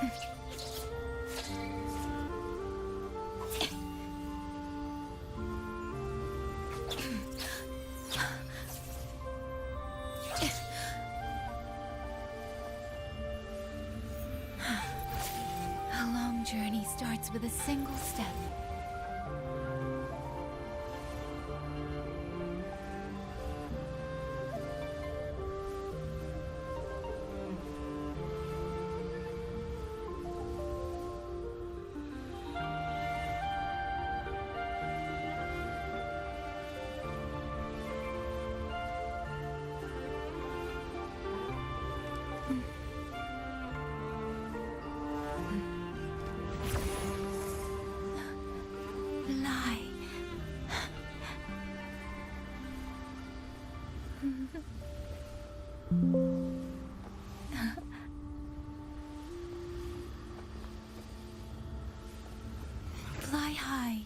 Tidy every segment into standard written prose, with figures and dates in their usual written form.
A long journey starts with a single step. Lie. Fly high.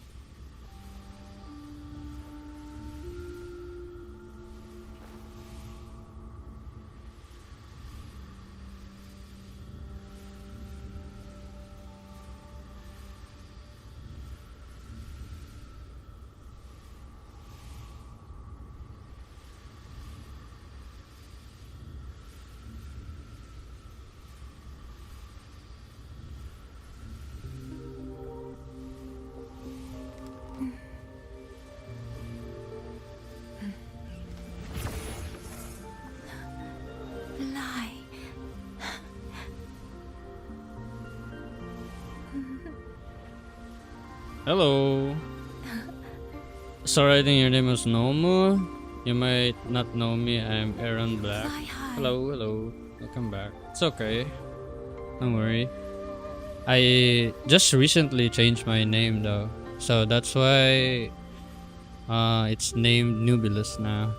Lie. Hello. Sorry, I think your name was Nomu. You might not know me. I'm Aaron Black. Fly high. Hello, hello. Welcome back. It's okay. Don't worry. I just recently changed my name though, so that's why it's named Nubilus now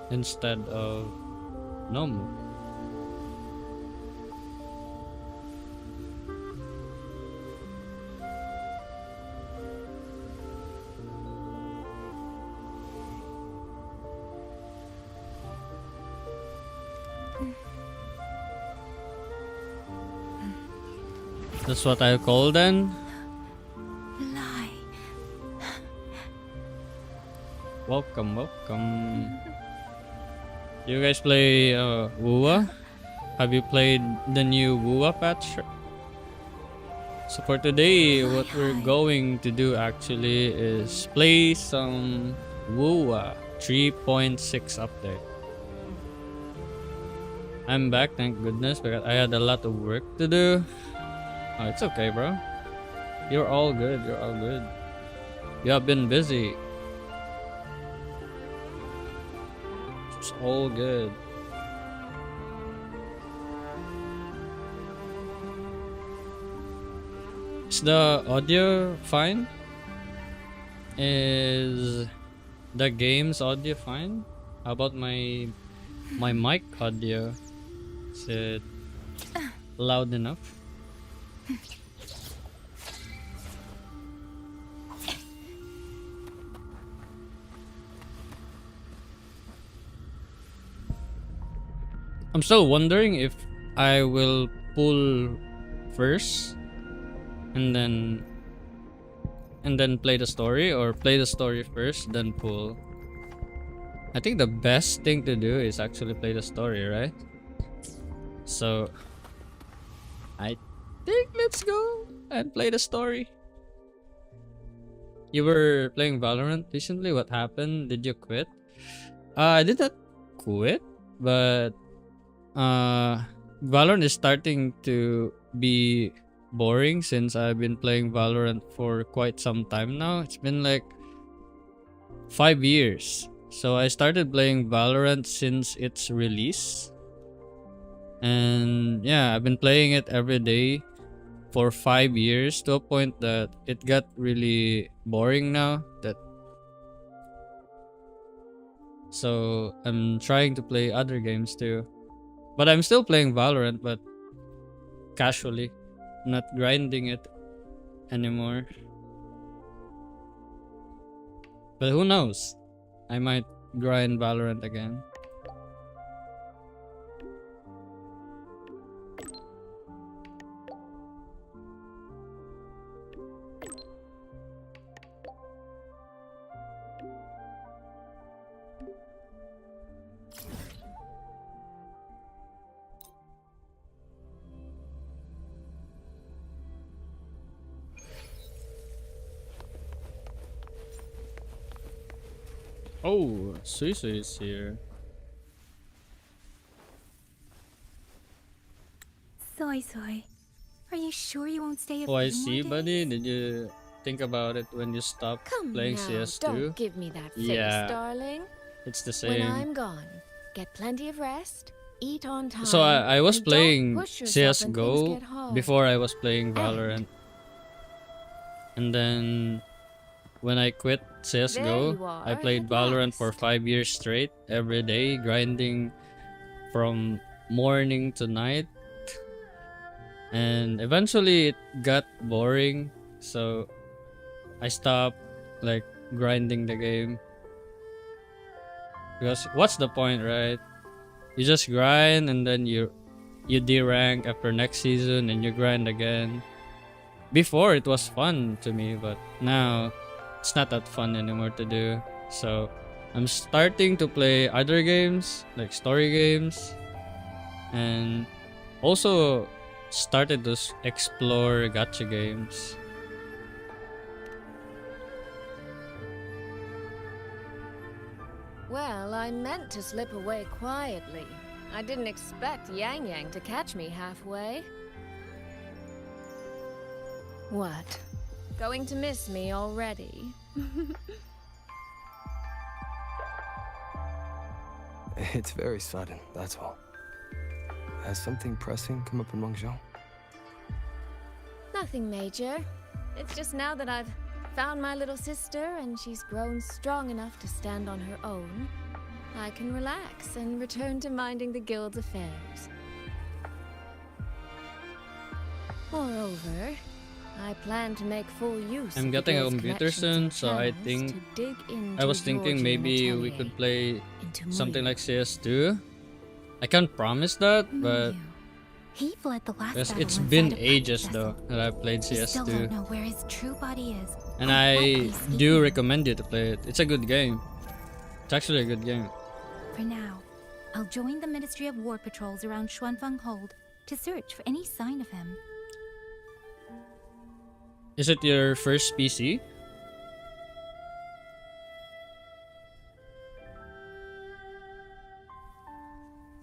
instead of Nomu. That's what I call then. Lie. Welcome, welcome. You guys play Wua? Have you played the new Wua patch? So for today, what we're going to do actually is play some Wua 3.6 update. I'm back, thank goodness, because I had a lot of work to do. Oh, it's okay, bro. You're all good. You're all good. You have been busy. It's all good. Is the audio fine? Is the game's audio fine? How about my mic audio? Is it loud enough? I'm still wondering if I will pull first and then play the story, or play the story first then pull. I think the best thing to do is actually play the story, right? So I think let's go and play the story. You were playing Valorant recently. What happened? Did you quit? I did not quit, but Valorant is starting to be boring since I've been playing Valorant for quite some time now. It's been like 5 years. So I started playing Valorant since its release. And yeah, I've been playing it every day for 5 years, to a point that it got really boring now. So I'm trying to play other games too. But I'm still playing Valorant, but casually, not grinding it anymore. But who knows? I might grind Valorant again. Oh, Suisu is here. Soy. Are you sure you won't stay a Oh, I few more see, buddy. days? Did you think about it when you stopped Come playing now, CS2? don't give me that face, Yeah, darling. it's the When same. I'm gone, get plenty of rest, eat on time, So I was and playing don't push yourself when things CSGO get hard. before I was playing And Valorant. And then when I quit there CSGO, you are, I played at Valorant for last. 5 years straight, every day, grinding from morning to night. And eventually it got boring, so I stopped like grinding the game. Because what's the point, right? You just grind and then you derank after next season and you grind again. Before it was fun to me, but now it's not that fun anymore to do. So I'm starting to play other games, like story games, and also started to explore gacha games. Well, I meant to slip away quietly. I didn't expect Yang Yang to catch me halfway. What? Going to miss me already? It's very sudden, that's all. Has something pressing come up in Mengzhou? Nothing major. It's just now that I've found my little sister and she's grown strong enough to stand on her own, I can relax and return to minding the guild's affairs. Moreover, I plan to make full use I'm of the getting a guild's computer connections soon, and so I channels think to dig I was into thinking Georgian maybe we atelier, could play into something Muyu. like CS2. I can't promise that, but He fled the last because battle it's inside been a pirate ages vessel. though that I played We still CS2. don't know where his true body is. And or I what he's do seeking. recommend you to play it. It's a good game. It's actually a good game. For now, I'll join the Ministry of War patrols around Xuanfeng Hold to search for any sign of him. Is it your first PC?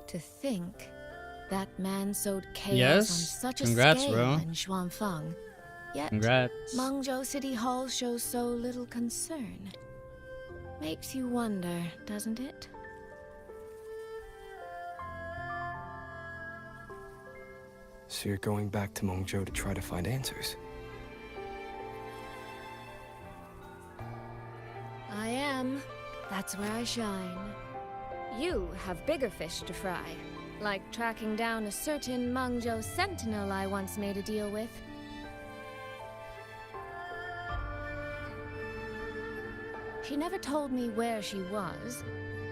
To think that man sowed chaos Yes. on such Congrats, a scale bro. in Xuanfeng. Yet Congrats. Mengzhou City Hall shows so little concern. Makes you wonder, doesn't it? So you're going back to Mengzhou to try to find answers? I am. That's where I shine. You have bigger fish to fry, like tracking down a certain Mengzhou sentinel I once made a deal with. She never told me where she was,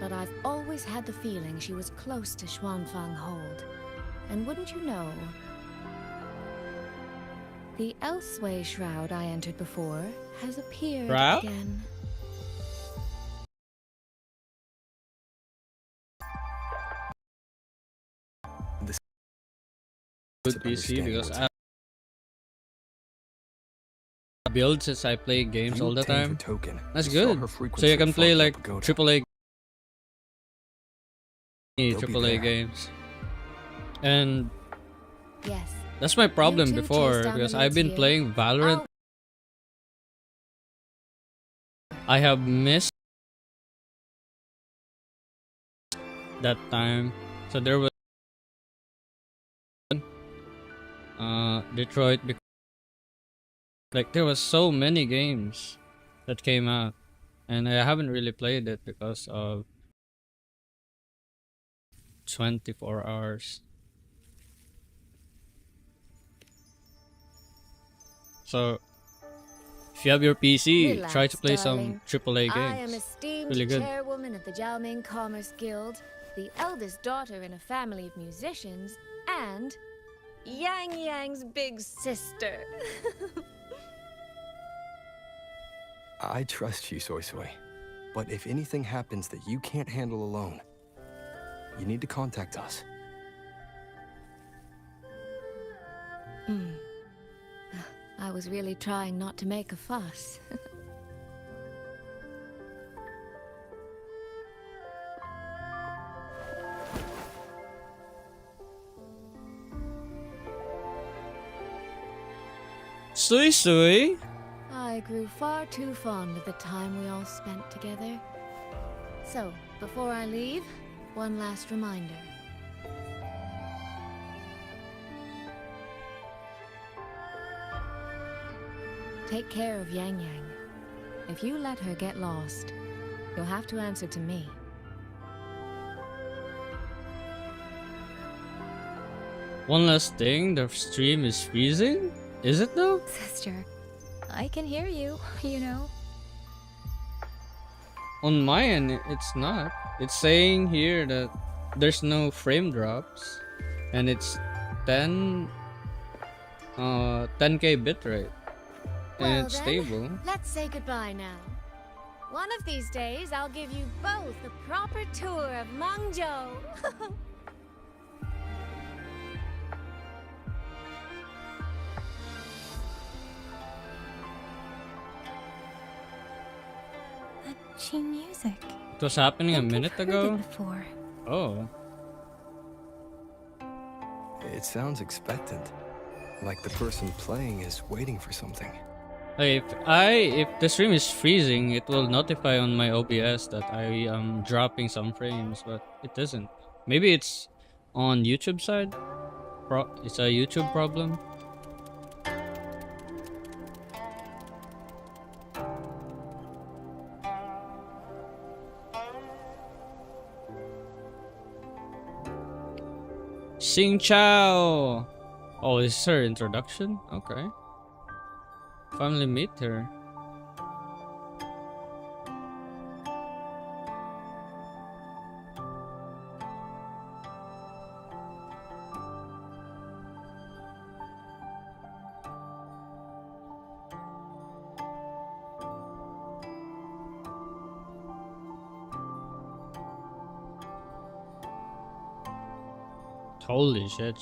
but I've always had the feeling she was close to Xuanfang Hold. And wouldn't you know, the Elseway shroud I entered before has appeared Shroud? again. Good PC because I build since I play games all the time. That's good. So you can play like AAA games. And Yes. that's my problem You two before chase down the because I've been notes playing Valorant. I have missed that time. So there was Detroit, like there was so many games that came out and I haven't really played it because of 24 hours. So if you have your PC, Relax, try to play darling. some AAA I am games. esteemed Really good. chairwoman of the Jiaoming Commerce Guild, the eldest daughter in a family of musicians, and Yang Yang's big sister. I trust you, Soy Soy. But if anything happens that you can't handle alone, you need to contact us. I was really trying not to make a fuss. Sui Sui. I grew far too fond of the time we all spent together. So, before I leave, one last reminder. Take care of Yang Yang. If you let her get lost, you'll have to answer to me. One last thing, the stream is freezing? Is it though? Sister, I can hear you, you know. On my end, it's not. It's saying here that there's no frame drops, and it's 10k bitrate, and Well it's then, stable. Let's say goodbye now. One of these days, I'll give you both a proper tour of Mangzhou. That Qin music. It was happening a Like I've minute heard ago. it before. Oh, It sounds expectant. Like the person playing is waiting for something. if the stream is freezing, it will notify on my OBS that I am dropping some frames, but it doesn't. Maybe it's on YouTube side. It's a YouTube problem. Xing Chao. Oh, this is her introduction? Okay. Finally meet her. Holy shit.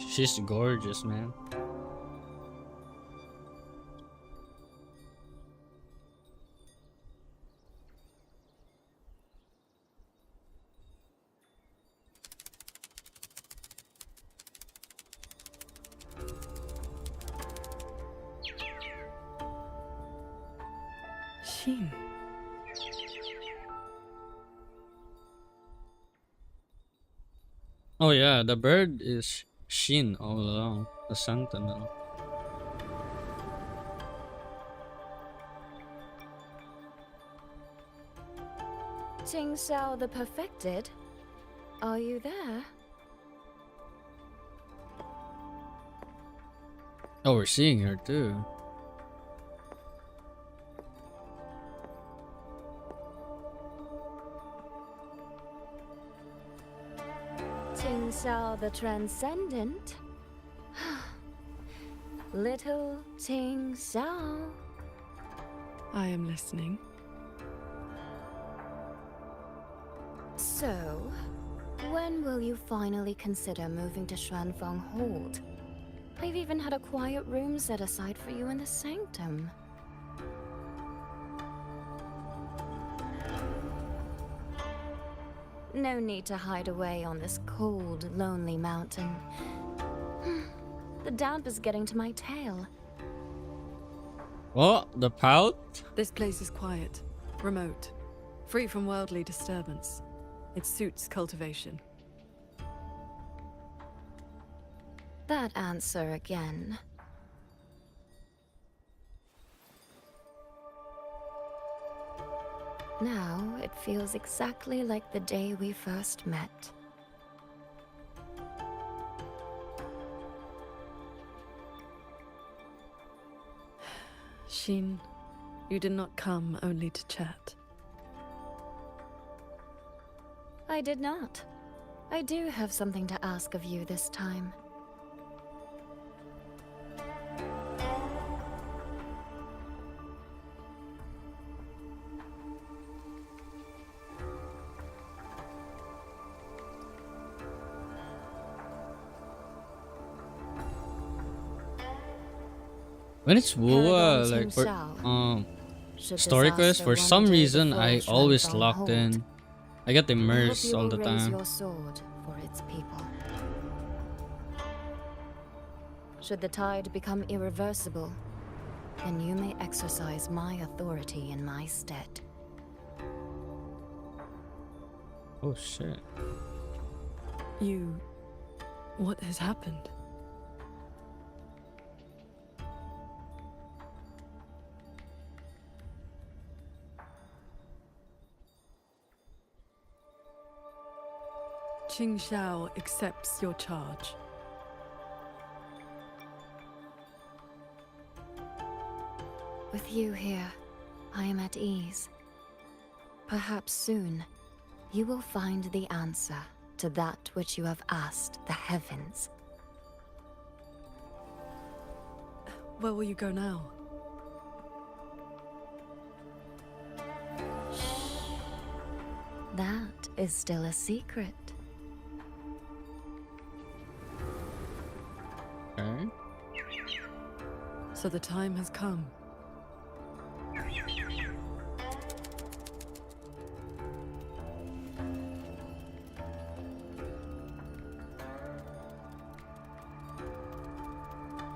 She's gorgeous, man. Shin. Oh yeah, the bird is Shin all along, the sentinel. Ting Xiao the Perfected? Are you there? Oh, we're seeing her too. Ting Xiao the Transcendent? Little Ting Xiao. I am listening. So, when will you finally consider moving to Xuanfeng Hold? I've even had a quiet room set aside for you in the sanctum. No need to hide away on this cold, lonely mountain. The damp is getting to my tail. Oh, the pout? This place is quiet, remote, free from worldly disturbance. It suits cultivation. That answer again. Now it feels exactly like the day we first met. Shin, you did not come only to chat. I did not. I do have something to ask of you this time. When it's Wuwa, Paragon's like for himself. Should story quest, disaster for one some day reason befall I always Xuanfeng locked Hold, in. I get I hope immersed you all will the raise time. your sword for its people. Should the tide become irreversible, then you may exercise my authority in my stead. Oh shit. What has happened? Qing Xiao accepts your charge. With you here, I am at ease. Perhaps soon, you will find the answer to that which you have asked the heavens. Where will you go now? That is still a secret. Okay. So the time has come.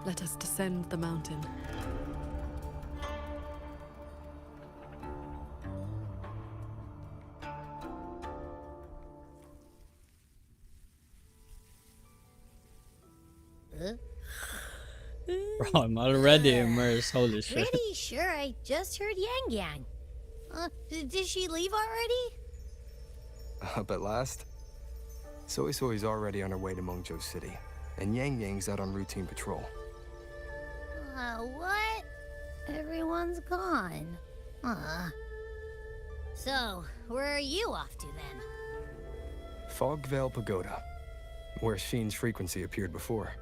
Let us descend the mountain. Bro, I'm already immersed. Holy shit. Pretty sure I just heard Yang Yang. Did she leave already? Up at last? Soy Soy's already on her way to Mengzhou City, and Yang Yang's out on routine patrol. What? Everyone's gone. So, where are you off to then? Fog Veil Pagoda, where Sheen's frequency appeared before.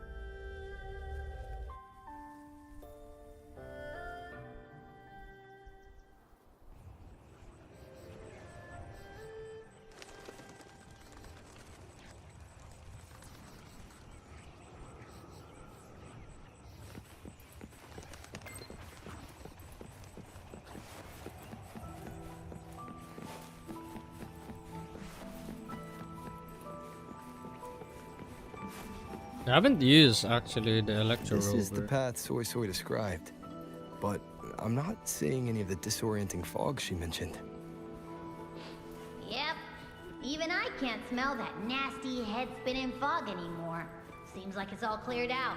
I haven't used actually the Electro This is the Rover. path Soy Soy described, but I'm not seeing any of the disorienting fog she mentioned. Yep. Even I can't smell that nasty head-spinning fog anymore. Seems like it's all cleared out.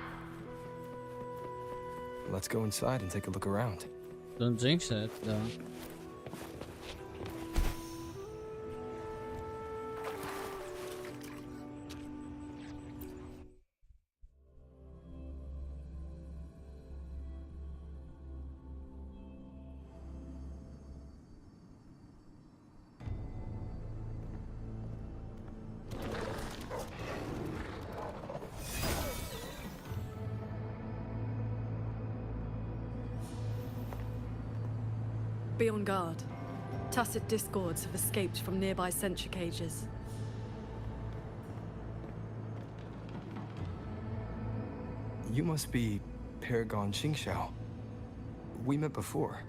Let's go inside and take a look around. Don't jinx it though. Be on guard. Tacit discords have escaped from nearby sentry cages. You must be Paragon Xingxiao. We met before.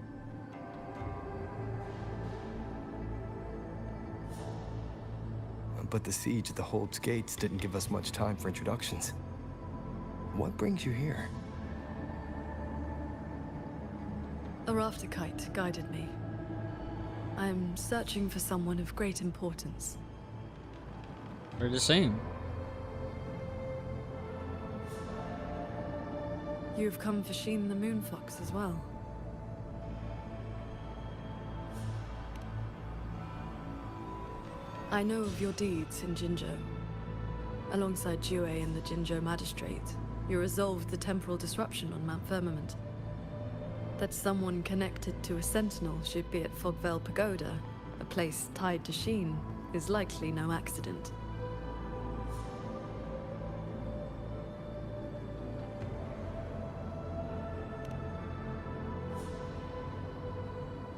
But the siege at the Hold's gates didn't give us much time for introductions. What brings you here? A rafter kite guided me. I am searching for someone of great importance. We're the same. You have come for Sheen the Moonfox as well. I know of your deeds in Jinzhou. Alongside Jue and the Jinzhou Magistrate, you resolved the temporal disruption on Mount Firmament. That someone connected to a sentinel should be at Fog Veil Pagoda, a place tied to Sheen, is likely no accident.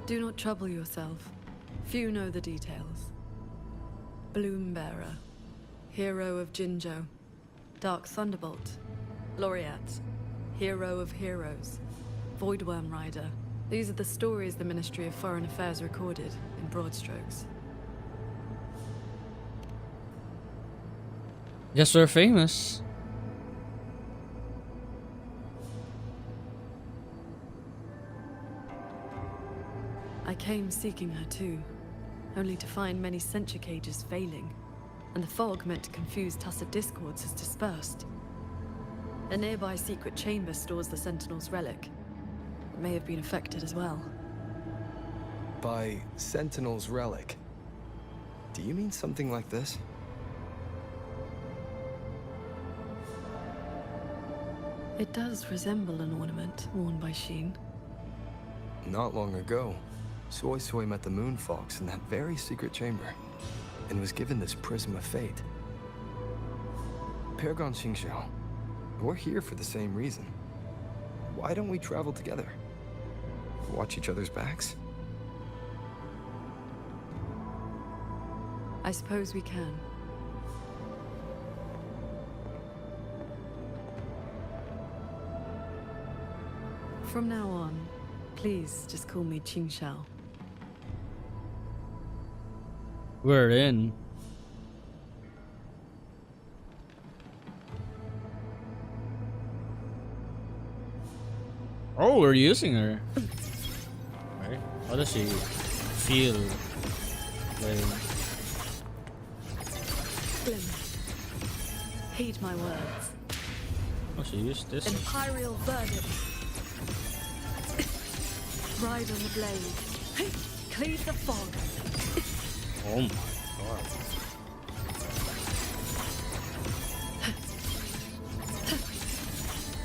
Do not trouble yourself. Few know the details. Bloombearer, hero of Jinzhou. Dark Thunderbolt, laureate, hero of heroes. Voidworm Rider. These are the stories the Ministry of Foreign Affairs recorded, in broad strokes. Yes, we're famous. I came seeking her too, only to find many censure cages failing, and the fog meant to confuse Tacet discords has dispersed. A nearby secret chamber stores the Sentinel's relic. It may have been affected as well. By Sentinel's relic, do you mean something like this? It does resemble an ornament worn by Sheen. Not long ago, Soy Soy met the Moon Fox in that very secret chamber, and was given this Prism of Fate. Paragon Xingxiao, we're here for the same reason. Why don't we travel together? Watch each other's backs? I suppose we can. From now on, please just call me Qingxiao. We're in. Oh, we're using her. Right. How does she feel? Glim, heed my words. Oh, she used this. Imperial verdict. Ride on the blade. Cleave the fog. Oh my god.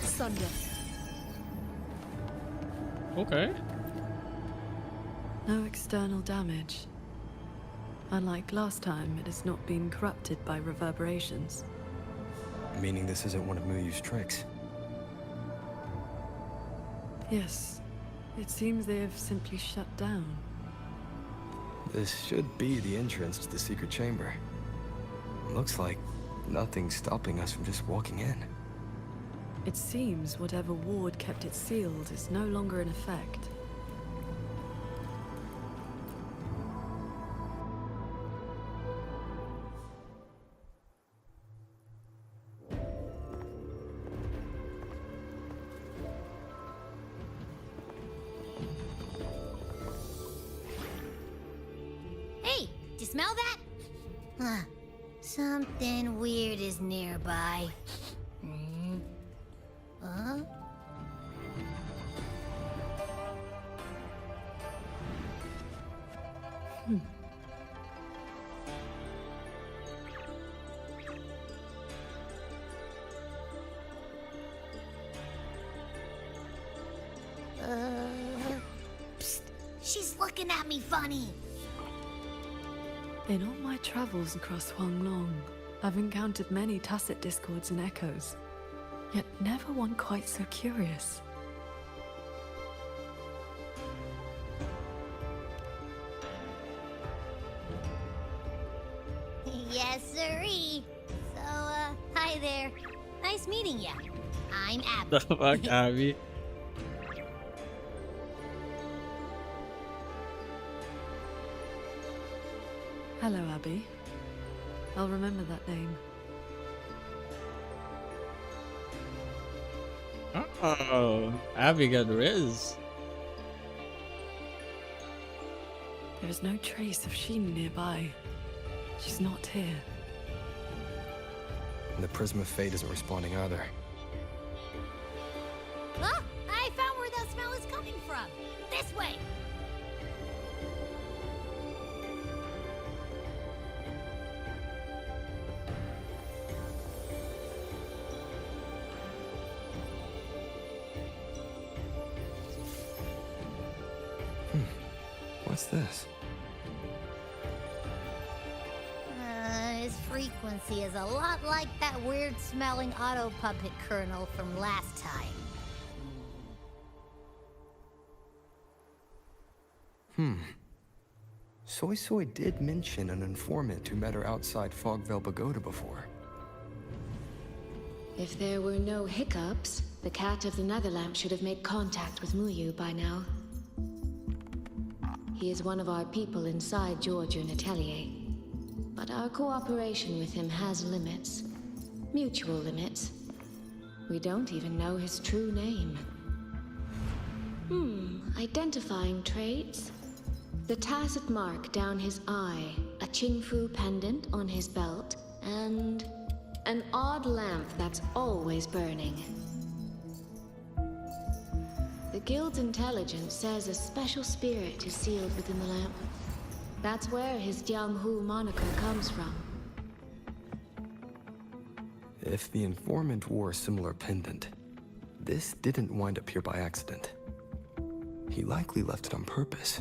Sunder. Okay. No external damage. Unlike last time, it has not been corrupted by reverberations. Meaning this isn't one of Muyu's tricks. Yes. It seems they have simply shut down. This should be the entrance to the secret chamber. Looks like nothing's stopping us from just walking in. It seems whatever ward kept it sealed is no longer in effect. Hey, do you smell that? Huh. Something weird is nearby. Huh? Psst. She's looking at me funny. In all my travels across Huanglong, I've encountered many Tacet discords and echoes, yet never one quite so curious. Yes, sirree. So, hi there. Nice meeting ya. I'm Abby. The fuck, Abby? Hello, Abby. I'll remember that name. Oh, Abby got Riz. There is no trace of Sheen nearby. She's not here. And the Prism of Fate isn't responding either. Oh, I found where that smell is coming from. This way. What's this? His frequency is a lot like that weird-smelling auto-puppet kernel from last time. Soy Soy did mention an informant who met her outside Fogvale Pagoda before. If there were no hiccups, the Cat of the Netherlamp should have made contact with Muyu by now. He is one of our people inside Georgian Atelier. But our cooperation with him has limits. Mutual limits. We don't even know his true name. Identifying traits. The tacit mark down his eye, a Qingfu pendant on his belt, and an odd lamp that's always burning. The Guild's intelligence says a special spirit is sealed within the lamp. That's where his Jianghu moniker comes from. If the informant wore a similar pendant, this didn't wind up here by accident. He likely left it on purpose.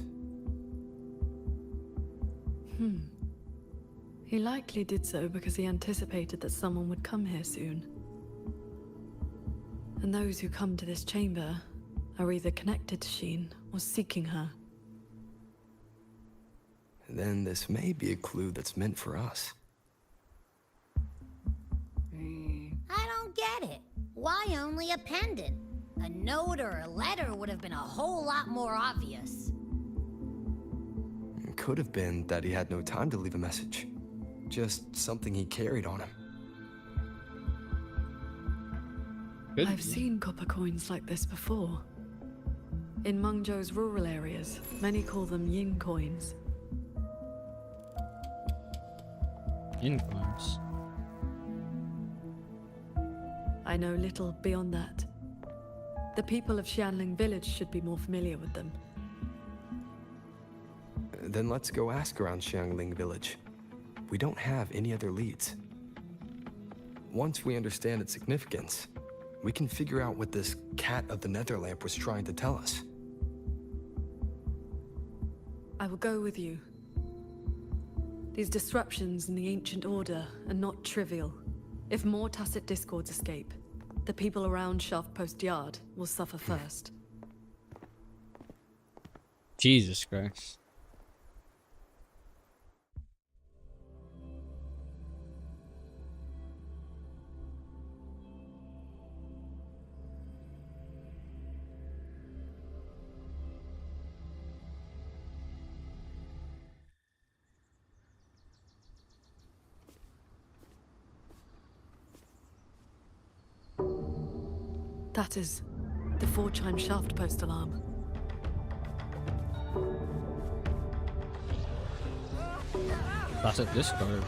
He likely did so because he anticipated that someone would come here soon. And those who come to this chamber are either connected to Sheen or seeking her. Then this may be a clue that's meant for us. I don't get it. Why only a pendant? A note or a letter would have been a whole lot more obvious. It could have been that he had no time to leave a message. Just something he carried on him. Could I've be. seen copper coins like this before. In Mengzhou's rural areas, many call them yin coins. In coins. I know little beyond that. The people of Xianling village should be more familiar with them. Then let's go ask around Xiangling village. We don't have any other leads. Once we understand its significance, we can figure out what this cat of the Netherlamp was trying to tell us. I will go with you. These disruptions in the ancient order are not trivial. If more tacit discords escape, the people around Shaft Post Yard will suffer first. Jesus Christ. That is the 4-chime shaft post alarm. That's at Discord.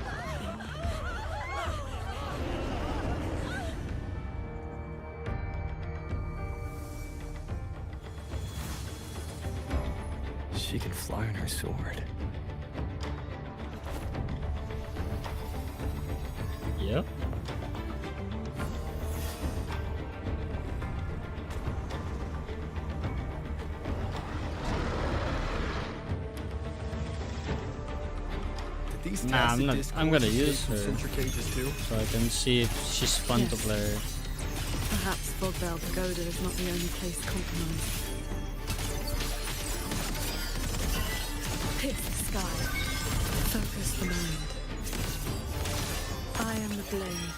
She can fly on her sword. Yep. Did these Nah, I'm tacit not. discords I'm gonna escape use from her Sentry cages too? so I can see if she's fun to Yes. play. Perhaps Fogvale Pagoda is not the only place compromised. Pierce the sky. Focus the mind. I am the blade.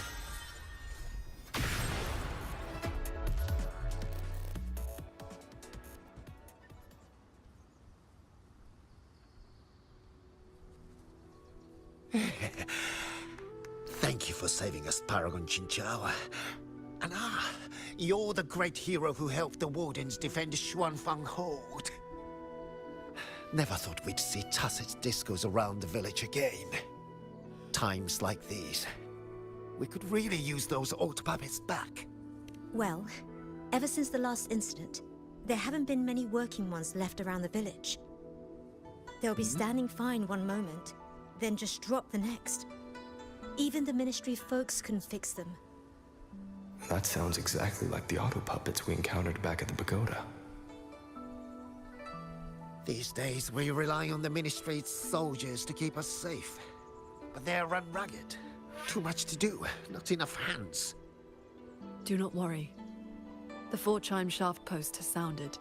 Thank you for saving us, Paragon Chinchou. And you're the great hero who helped the Wardens defend Xuanfeng Hold. Never thought we'd see tacit discos around the village again. Times like these, we could really use those old puppets back. Well, ever since the last incident, there haven't been many working ones left around the village. They'll be standing fine one moment, then just drop the next. Even the Ministry folks couldn't fix them. That sounds exactly like the auto puppets we encountered back at the pagoda. These days, we rely on the Ministry's soldiers to keep us safe. But they're run ragged. Too much to do, not enough hands. Do not worry. The 4-chime shaft post has sounded.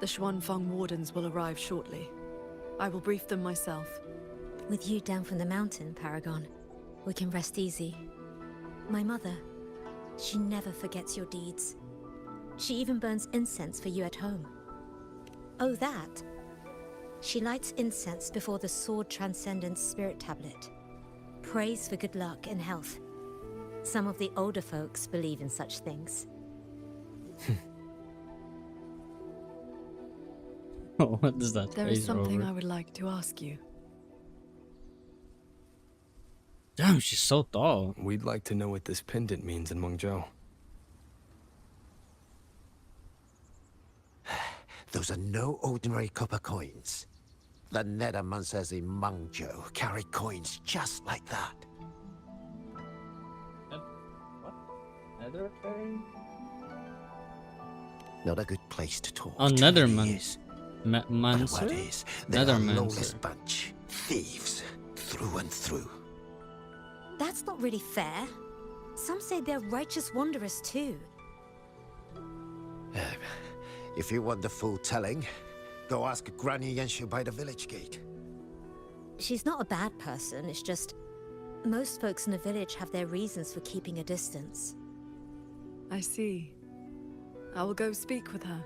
The Xuanfeng Wardens will arrive shortly. I will brief them myself. With you down from the mountain, Paragon, we can rest easy. My mother, she never forgets your deeds. She even burns incense for you at home. Oh, that. She lights incense before the Sword Transcendence Spirit Tablet. Prays for good luck and health. Some of the older folks believe in such things. What does that There is face something over? I would like to ask you. Damn, she's so tall. We'd like to know what this pendant means in Mengzhou. Those are no ordinary copper coins. The Nethermancers in Mengzhou carry coins just like that. What? Nether fairy? Not a good place to talk. Oh, too many Netherman. years. But the word Mancer? is, they're a lawless Nethermancer. bunch. Thieves. Through and through. That's not really fair. Some say they're righteous wanderers too. If you want the full telling, go ask Granny Yenshu by the village gate. She's not a bad person, it's just... most folks in the village have their reasons for keeping a distance. I see. I will go speak with her.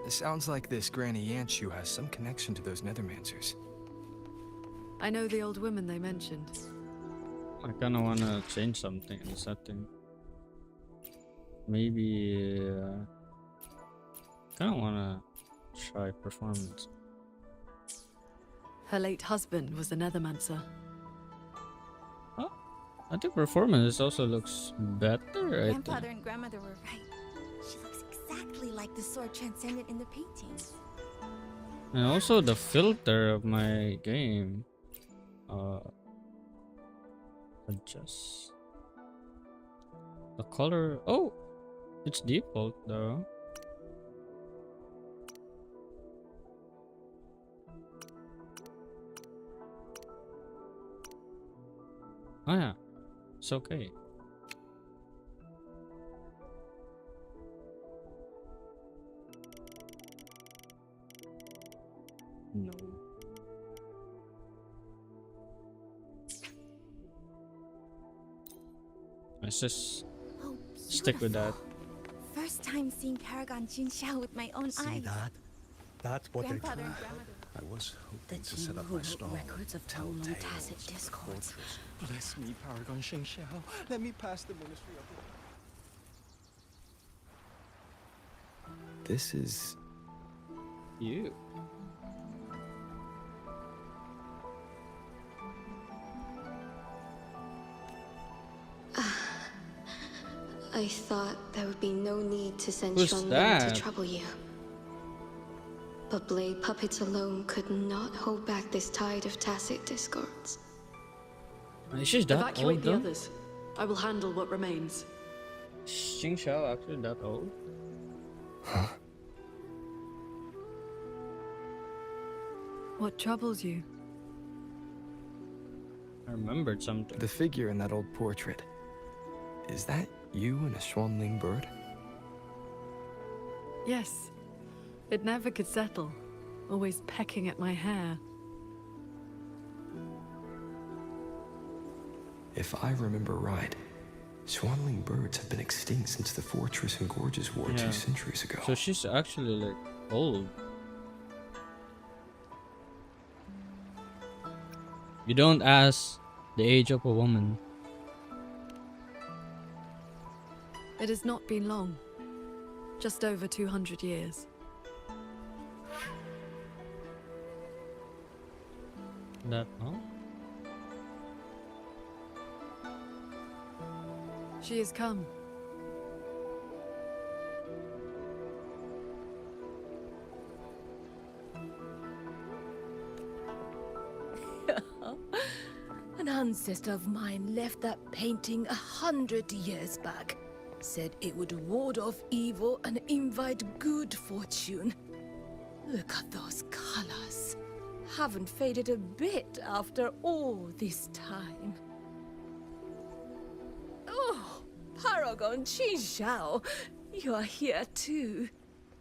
It sounds like this Granny Yanshu has some connection to those Nethermancers. I know the old woman they mentioned. I kind of want to change something in the setting. Maybe kind of want to try performance. Her late husband was a Nethermancer. Oh, I think performance also looks better. I think. Grandfather and grandmother were right. She looks exactly like the sword transcendent in the paintings. And also the filter of my game. Adjust the color. Oh, it's default though. Oh yeah, it's okay. No. Let's just Oh, stick with that. beautiful. First time seeing Paragon Jinxiao with my own See eyes. that? That's what they're Grandfather trying. and grandmother. I was The hoping to two set up who my wrote strong records of tell Tolong tales tacit of the discords. fortress. Bless me, Paragon Xingxiao. Let me pass the ministry of the... This is... You. I thought there would be no need to send Who's Xuan Lin that? to trouble you. But blade puppets alone could not hold back this tide of tacit discords. Is she that Evacuate old the though? others. I will handle what remains. Xing Xiao actually that old? What troubles you? I remembered something. The figure in that old portrait. Is that you and a Xuanling bird? Yes. It never could settle. Always pecking at my hair. If I remember right, Xuanling birds have been extinct since the Fortress and Gorges War Yeah. 2 centuries ago. So she's actually like old. You don't ask the age of a woman. It has not been long. Just over 200 years. That long? She has come. An ancestor of mine left that painting 100 years back. Said it would ward off evil and invite good fortune. Look at those colors. Haven't faded a bit after all this time. Oh, Paragon Qinxiao, you are here too.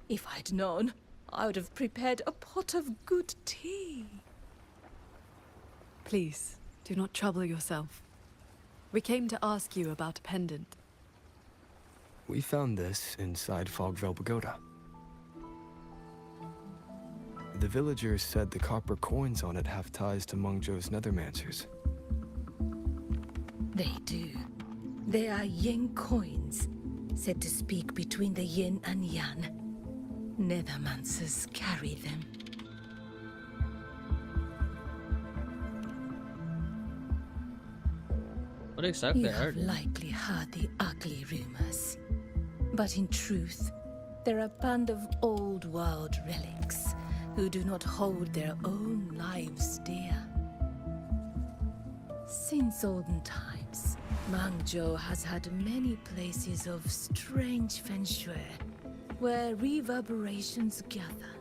If I'd known, I would have prepared a pot of good tea. Please, do not trouble yourself. We came to ask you about a pendant. We found this inside Fogvale Pagoda. The villagers said the copper coins on it have ties to Mengzhou's Nethermancers. They do. They are yen coins. said to speak between the yin and yang. Nethermancers carry them. What exactly You are have they? likely heard the ugly rumors. But in truth, they're a band of old world relics who do not hold their own lives dear. Since olden times, Mangzhou has had many places of strange feng shui, where reverberations gather.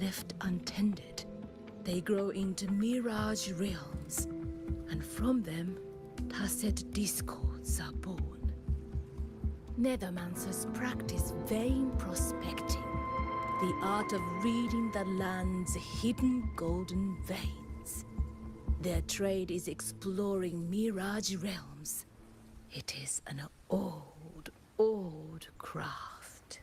Left untended, they grow into mirage realms, and from them, tacit discords are born. Nethermancers practice vain prospecting, the art of reading the land's hidden golden veins. Their trade is exploring mirage realms. It is an old, old craft.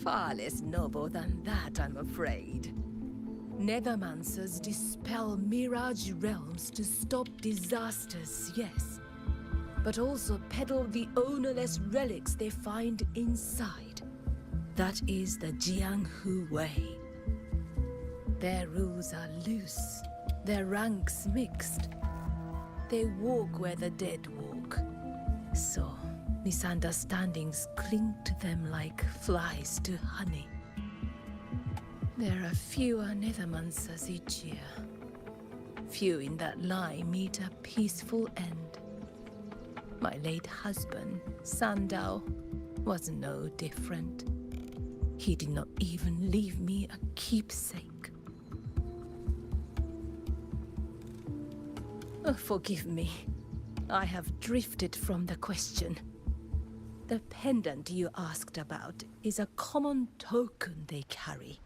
Far less noble than that, I'm afraid. Nethermancers dispel mirage realms to stop disasters, yes, but also peddle the ownerless relics they find inside. That is the Jianghu way. Their rules are loose, their ranks mixed. They walk where the dead walk, so misunderstandings cling to them like flies to honey. There are fewer Nethermancers each year. Few in that line meet a peaceful end. My late husband, Sandao, was no different. He did not even leave me a keepsake. Oh, forgive me. I have drifted from the question. The pendant you asked about is a common token they carry.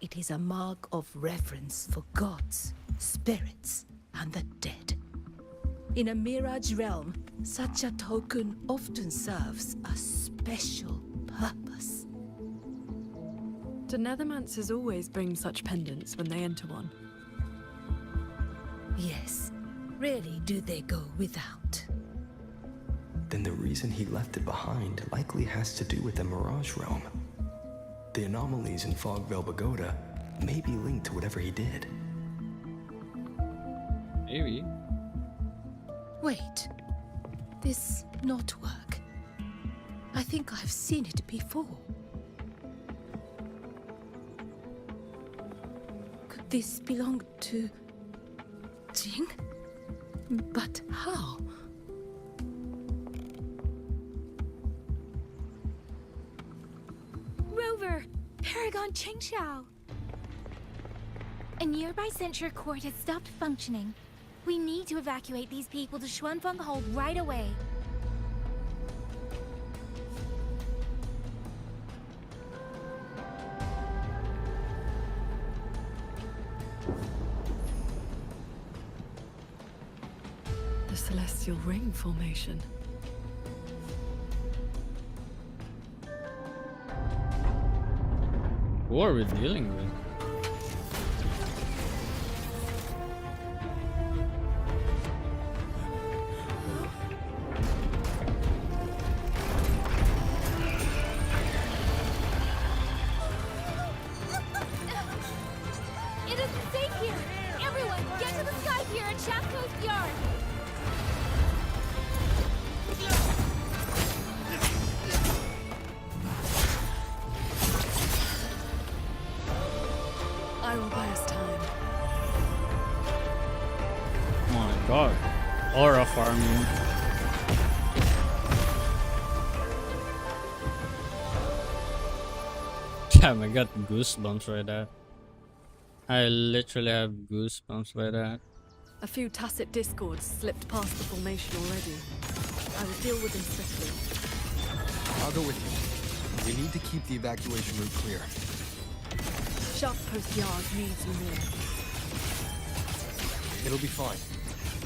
It is a mark of reverence for gods, spirits, and the dead. In a mirage realm, such a token often serves a special purpose. Do Nethermancers always bring such pendants when they enter one? Yes. Rarely do they go without. Then the reason he left it behind likely has to do with the Mirage Realm. The anomalies in Fogvale Pagoda may be linked to whatever he did. Maybe. Wait. This knotwork. I think I've seen it before. Could this belong to Jing? But how? Rover! Paragon Qingxiao! A nearby censure court has stopped functioning. We need to evacuate these people to Xuanfeng Hold right away. The Celestial Ring formation. Who are we dealing with? It isn't safe here! Everyone, get to the sky pier at Shaft Coast Yard! I will buy us time. Oh my god. Aura farming. Damn, I got goosebumps right there. I literally have goosebumps by that. A few tacit discords slipped past the formation already. I will deal with them swiftly. I'll go with you. We need to keep the evacuation route clear. Shaft Post Yard needs you more. It'll be fine.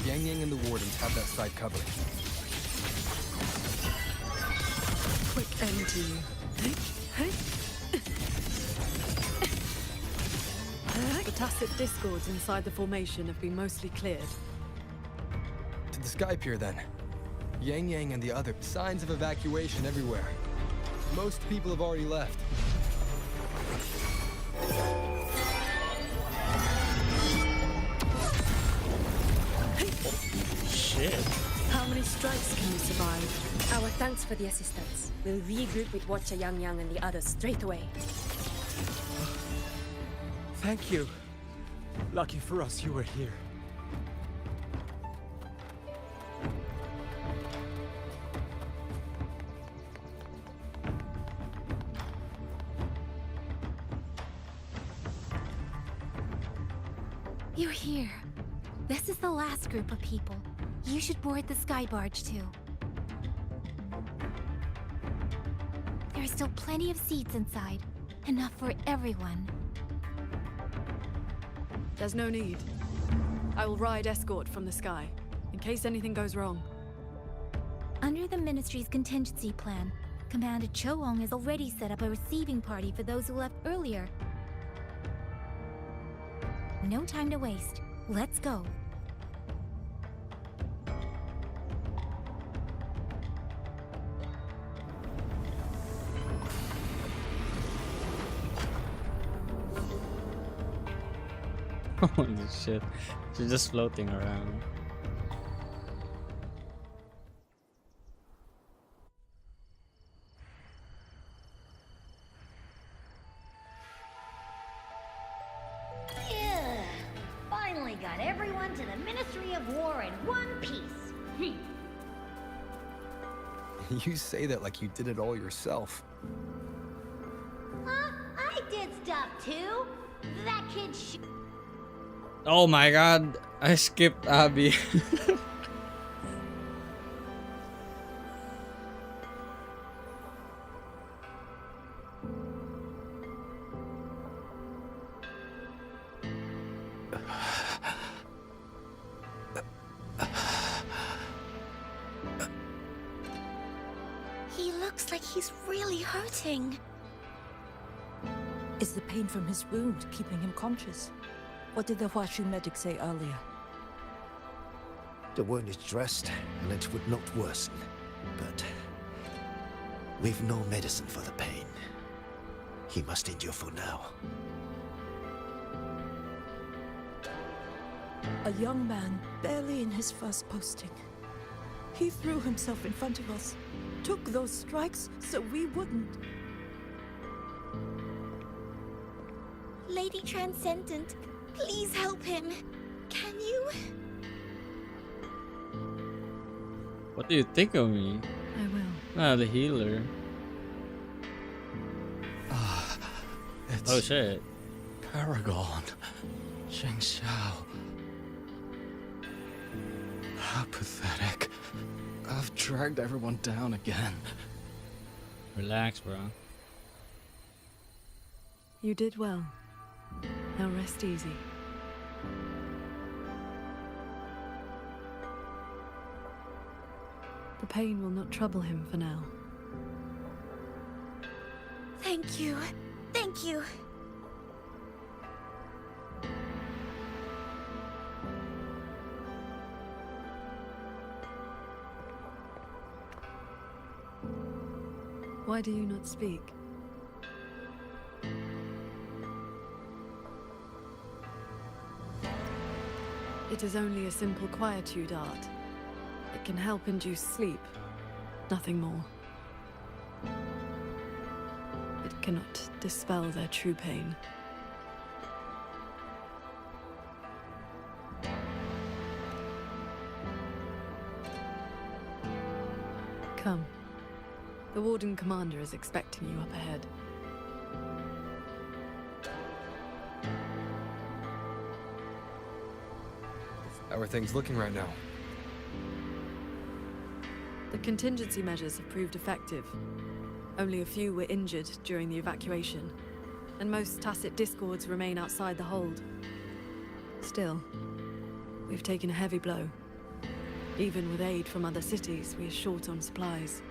Yang Yang and the Wardens have that site covered. Quick end to you. The tacit discords inside the formation have been mostly cleared. To the Sky Pier, then. Yang Yang and the other. Signs of evacuation everywhere. Most people have already left. Shit. How many strikes can you survive? Our thanks for the assistance. We'll regroup with Watcher Yang Yang and the others straight away. Thank you. Lucky for us, you were here. You're here. This is the last group of people. You should board the sky barge too. There are still plenty of seats inside. Enough for everyone. There's no need. I will ride escort from the sky, in case anything goes wrong. Under the Ministry's contingency plan, Commander Choong has already set up a receiving party for those who left earlier. No time to waste. Let's go. Holy shit. She's just floating around. Yeah. Finally got everyone to the Ministry of War in one piece. You say that like you did it all yourself. Huh? I did stuff too. That kid Oh my god, I skipped Abby. He looks like he's really hurting. Is the pain from his wound keeping him conscious? What did the Huashu medic say earlier? The wound is dressed, and it would not worsen. But we've no medicine for the pain. He must endure for now. A young man, barely in his first posting. He threw himself in front of us, took those strikes so we wouldn't. Lady Transcendent, please help him. Can you? What do you think of me? I will. Ah, the healer. It's Oh shit. Paragon. Sheng Xiao. How pathetic. I've dragged everyone down again. Relax, bro. You did well. Now rest easy. The pain will not trouble him for now. Thank you. Thank you. Why do you not speak? It is only a simple quietude art. It can help induce sleep, nothing more. It cannot dispel their true pain. Come. The Warden Commander is expecting you up ahead. How are things looking right now? The contingency measures have proved effective. Only a few were injured during the evacuation, and most tacit discords remain outside the hold. Still, we've taken a heavy blow. Even with aid from other cities, we are short on supplies.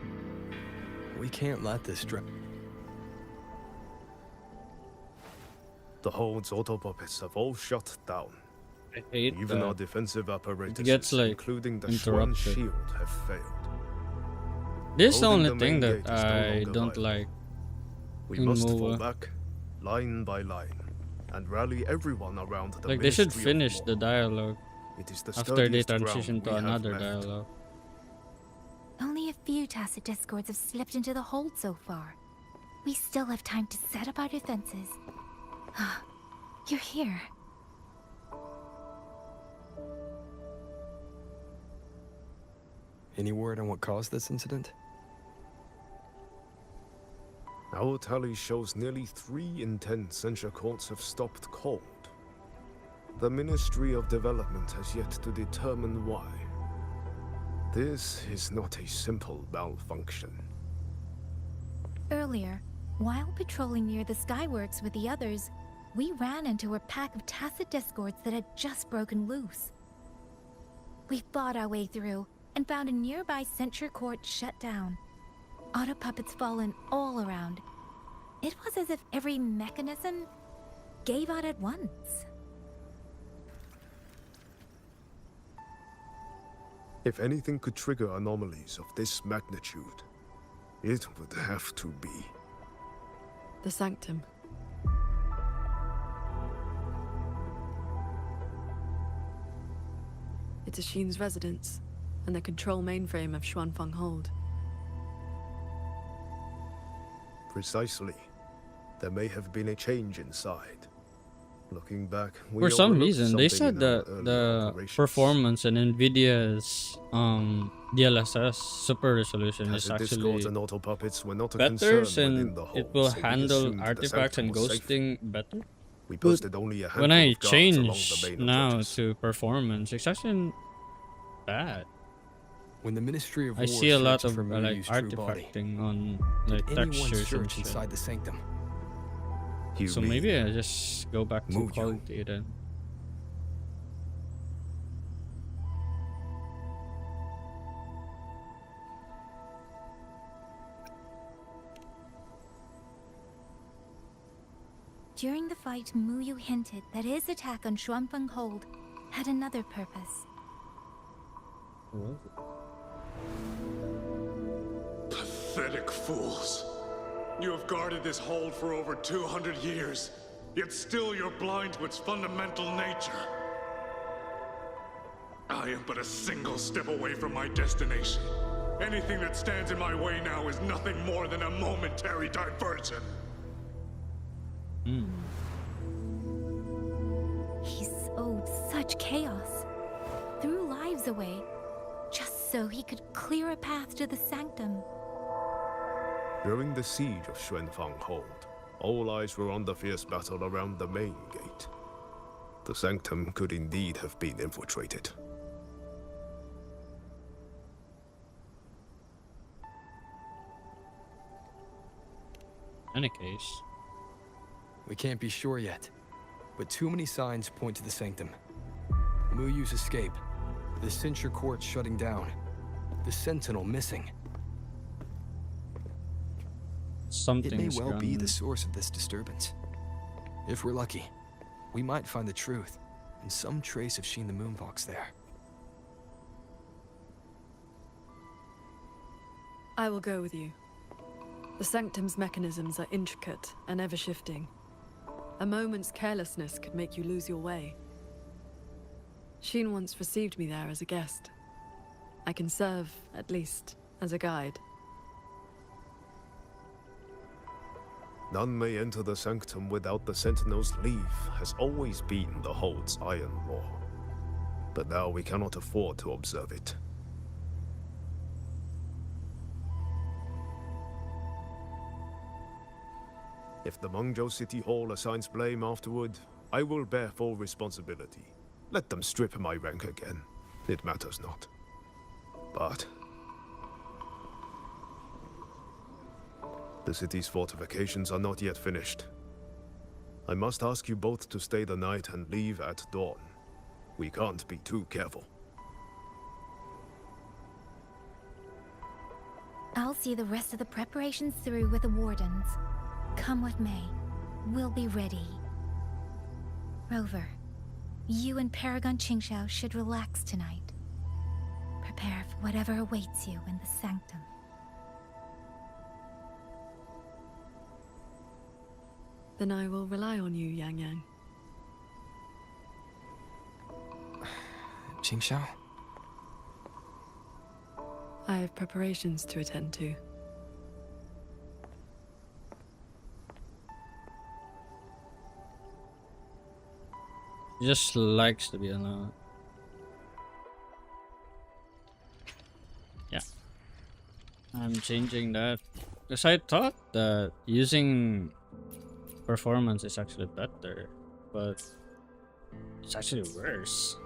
We can't let this drop. The Hold's auto puppets have all shut down. I hate Even that. our defensive apparatuses, gets, like, including the interrupted. Schwann shield, have failed. This is the Holding only thing main that gate is no I longer don't viable. like. We in must fall MOBA. back, line by line, and rally everyone around the Like they should Ministry of finish War. the dialogue It is the after they sturdiest ground transition we to have another left. dialogue. Only a few Tacit Discords have slipped into the hold so far. We still have time to set up our defenses. You're here. Any word on what caused this incident? Our tally shows nearly 3 in 10 censure courts have stopped cold. The Ministry of Development has yet to determine why. This is not a simple malfunction. Earlier, while patrolling near the Skyworks with the others, we ran into a pack of Tacit Discords that had just broken loose. We fought our way through and found a nearby censure court shut down. Auto puppets fallen all around. It was as if every mechanism gave out at once. If anything could trigger anomalies of this magnitude, it would have to be The Sanctum. It's Ashin's residence, and the control mainframe of Xuanfeng Hold. Precisely. There may have been a change inside. Looking back, we For some overlooked reason, they something said in that our earlier the operations. performance in Nvidia's DLSS super resolution is Tacit actually Discords and auto puppets were not a better, concern within and the it hold, will so we handle assumed the artifacts and sanctum was safe. ghosting better. We But posted only a when handful I of guards along change the main now approaches. to performance, it's actually bad. When the Ministry of I War see a lot searched of for like Muyu's true body, artifacting on like did anyone textures and search shit. inside the sanctum? You So mean maybe I just go back to Muyo? quality then. During the fight, Muyu hinted that his attack on Xuanfeng Hold had another purpose. Pathetic fools. You have guarded this hold for over 200 years, yet still you're blind to its fundamental nature. I am but a single step away from my destination. Anything that stands in my way now is nothing more than a momentary diversion. He sowed such chaos, threw lives away, just so he could clear a path to the sanctum. During the siege of Xuanfeng Hold, all eyes were on the fierce battle around the main gate. The sanctum could indeed have been infiltrated. In any case, We can't be sure yet, but too many signs point to the sanctum. Muyu's escape, the censure court shutting down, the sentinel missing. something's It may well be gone- the source of this disturbance. If we're lucky, we might find the truth and some trace of Sheen the Moonfox there. I will go with you. The Sanctum's mechanisms are intricate and ever-shifting. A moment's carelessness could make you lose your way. Sheen once received me there as a guest. I can serve, at least, as a guide. None may enter the sanctum without the Sentinel's leave has always been the Hold's iron law. But now we cannot afford to observe it. If the Mengzhou City Hall assigns blame afterward, I will bear full responsibility. Let them strip my rank again. It matters not. But the city's fortifications are not yet finished. I must ask you both to stay the night and leave at dawn. We can't be too careful. I'll see the rest of the preparations through with the wardens. Come what may, we'll be ready. Rover, you and Paragon Qingxiao should relax tonight. Prepare for whatever awaits you in the sanctum. Then I will rely on you, Yang Yang. Qingxiao? I have preparations to attend to. He just likes to be alone. Yeah. I'm changing that. Because I thought that using performance is actually better, but it's actually worse.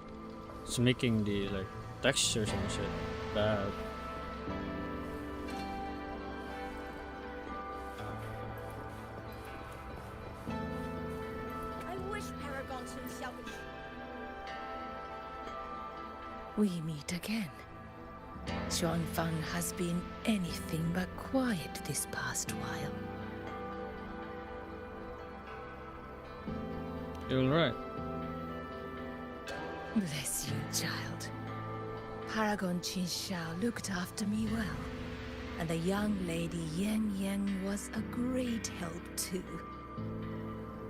It's making the like textures and shit bad. I wish Paragon Qingxiao could. We meet again. Xuanfang has been anything but quiet this past while. You're right. Bless you, child. Paragon Qingxiao looked after me well, and the young lady Yang Yang was a great help too.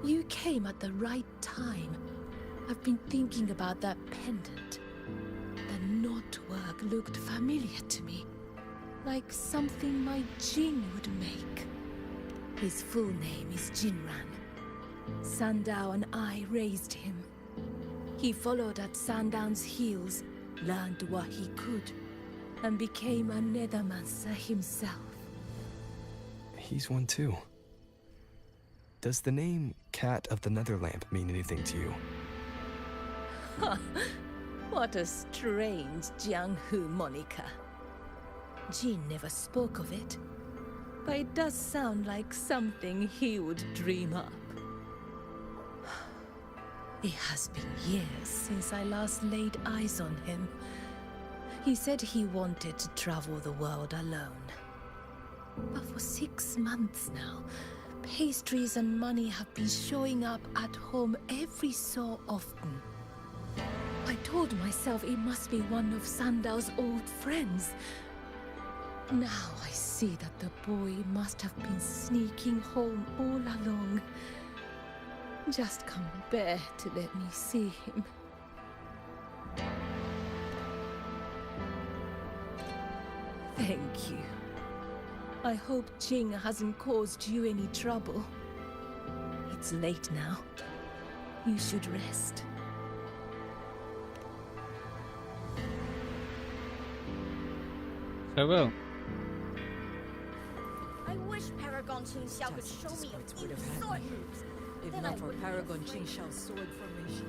You came at the right time. I've been thinking about that pendant. The knotwork looked familiar to me, like something my Jin would make. His full name is Jinran. Sandao and I raised him. He followed at Sandown's heels, learned what he could, and became a Nethermancer himself. He's one too. Does the name Cat of the Netherlamp mean anything to you? What a strange Jianghu moniker. Jin never spoke of it, but it does sound like something he would dream up. It has been years since I last laid eyes on him. He said he wanted to travel the world alone. But for 6 months now, pastries and money have been showing up at home every so often. I told myself it must be one of Sandao's old friends. Now I see that the boy must have been sneaking home all along. Just can't bear to let me see him. Thank you. I hope Jing hasn't caused you any trouble. It's late now. You should rest. I will. I wish Paragon Qingxiao could show me a few sword moves. If Then not I for wouldn't be Paragon afraid. Qingxiao's sword formation.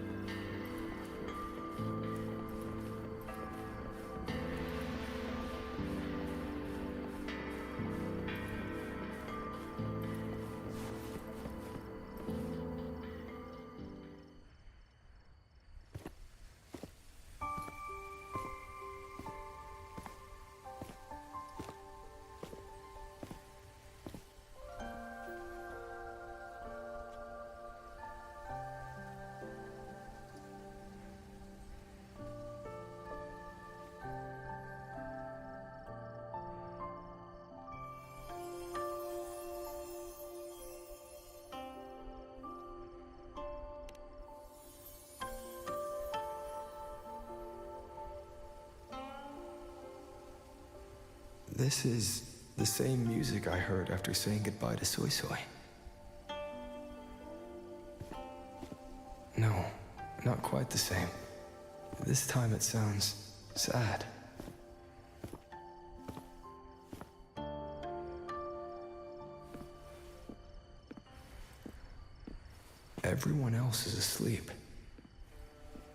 This is the same music I heard after saying goodbye to Soy Soy. No, not quite the same. This time it sounds sad. Everyone else is asleep,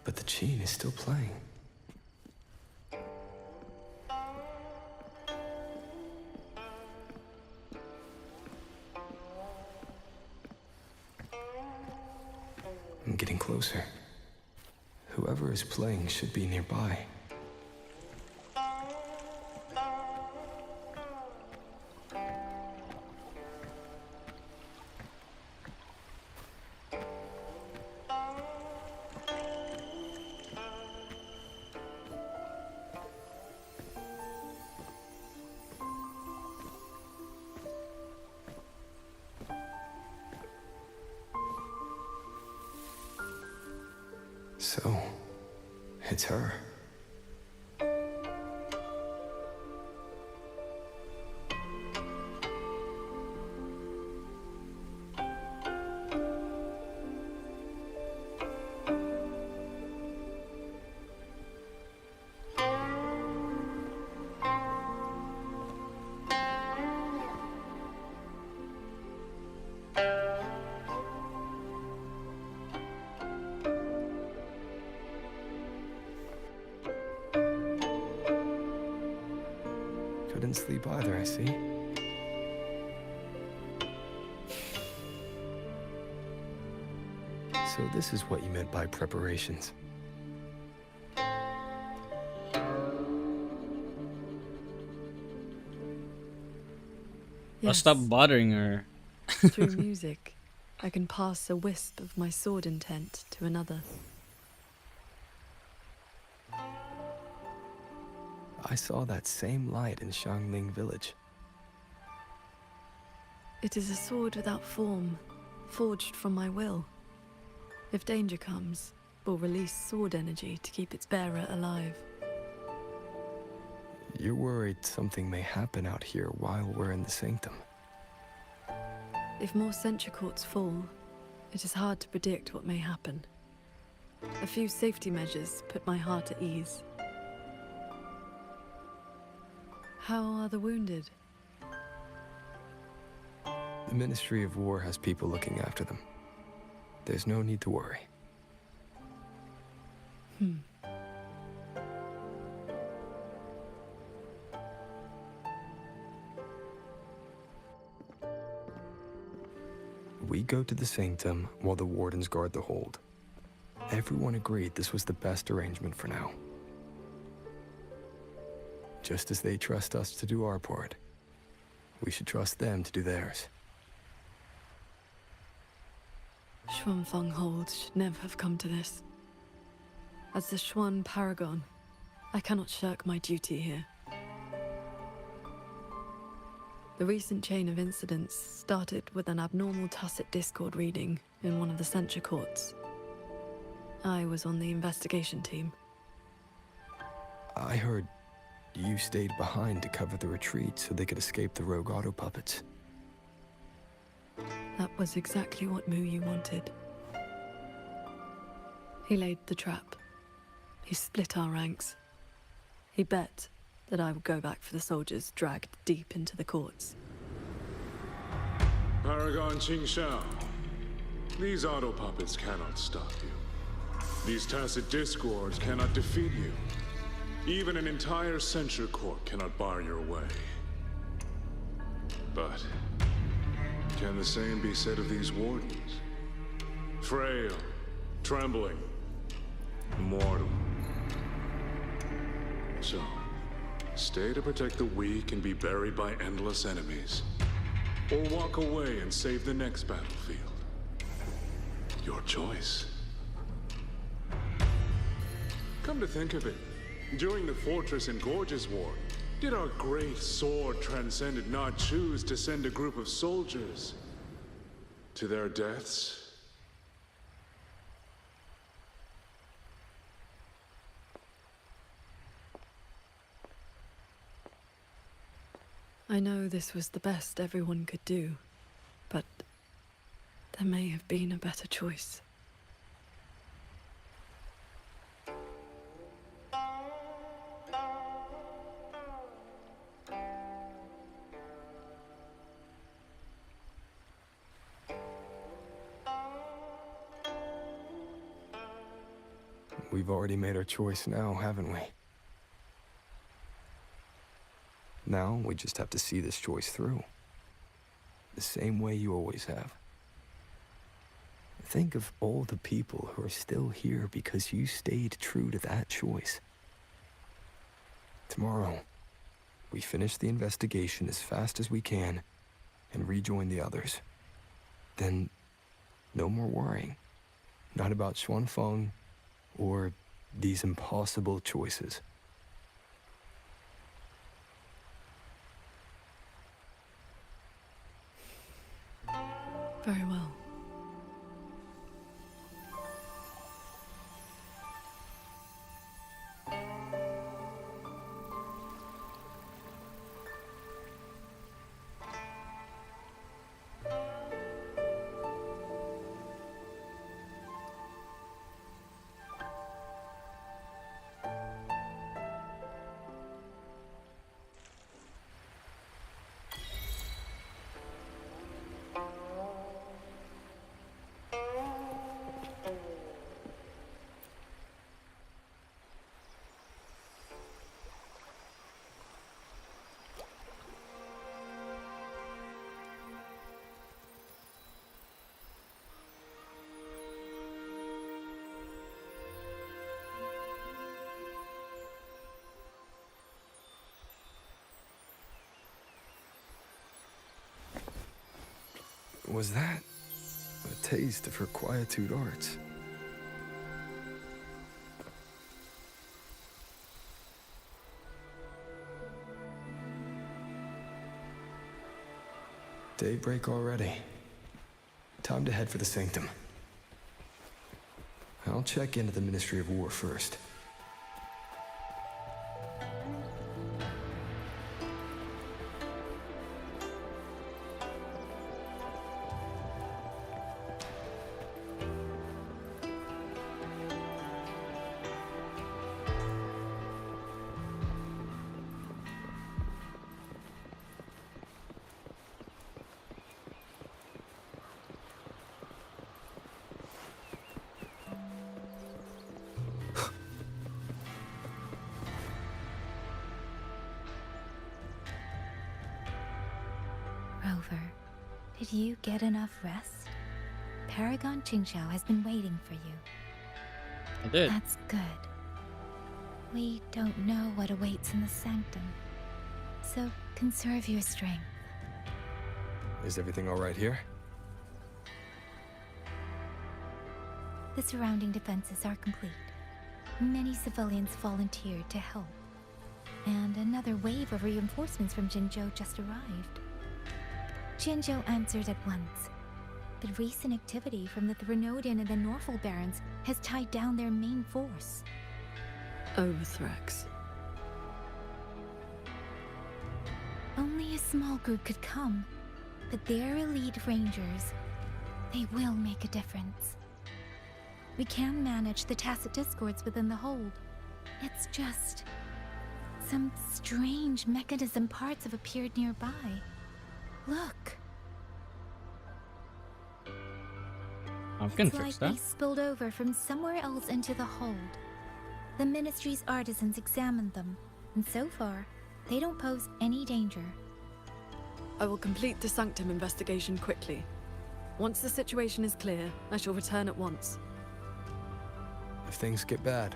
but the Qin is still playing. I'm getting closer. Whoever is playing should be nearby. So, it's her. Couldn't sleep either, I see. So this is what you meant by preparations. I'll stop bothering her. Through music, I can pass a wisp of my sword intent to another. I saw that same light in Xiangling village. It is a sword without form, forged from my will. If danger comes, will release sword energy to keep its bearer alive. You're worried something may happen out here while we're in the sanctum. If more sentry courts fall, it is hard to predict what may happen. A few safety measures put my heart at ease. How are the wounded? The Ministry of War has people looking after them. There's no need to worry. We go to the sanctum while the wardens guard the hold. Everyone agreed this was the best arrangement for now. Just as they trust us to do our part, we should trust them to do theirs. Xuanfeng Hold should never have come to this. As the Xuan Paragon, I cannot shirk my duty here. The recent chain of incidents started with an abnormal tacit discord reading in one of the censure courts. I was on the investigation team. I heard you stayed behind to cover the retreat so they could escape the rogue auto puppets. That was exactly what Muyi wanted. He laid the trap. He split our ranks. He bet that I would go back for the soldiers dragged deep into the courts. Paragon Qingxiao, these auto puppets cannot stop you. These tacit discords cannot defeat you. Even an entire censure court cannot bar your way. But can the same be said of these wardens? Frail, trembling, mortal. So, stay to protect the weak and be buried by endless enemies. Or walk away and save the next battlefield. Your choice. Come to think of it, during the Fortress and Gorges War, did our great sword transcendent not choose to send a group of soldiers to their deaths? I know this was the best everyone could do, but there may have been a better choice. We've already made our choice now, haven't we? Now, we just have to see this choice through. The same way you always have. Think of all the people who are still here because you stayed true to that choice. Tomorrow, we finish the investigation as fast as we can and rejoin the others. Then, no more worrying. Not about Xuanfeng or these impossible choices. Very well. Was that a taste of her quietude arts? Daybreak already. Time to head for the Sanctum. I'll check into the Ministry of War first. Rover, did you get enough rest? Paragon Qingxiao has been waiting for you. I did. That's good. We don't know what awaits in the Sanctum, so conserve your strength. Is everything all right here? The surrounding defenses are complete. Many civilians volunteered to help, and another wave of reinforcements from Jinzhou just arrived. Jinzhou answered at once, but recent activity from the Threnodian and the Norful Barons has tied down their main force. Overthrex. Only a small group could come, but their elite rangers, they will make a difference. We can manage the tacit discords within the hold. It's just some strange mechanism parts have appeared nearby. Look. I can It's fix like that. they spilled over from somewhere else into the hold. The Ministry's artisans examined them, and so far, they don't pose any danger. I will complete the Sanctum investigation quickly. Once the situation is clear, I shall return at once. If things get bad,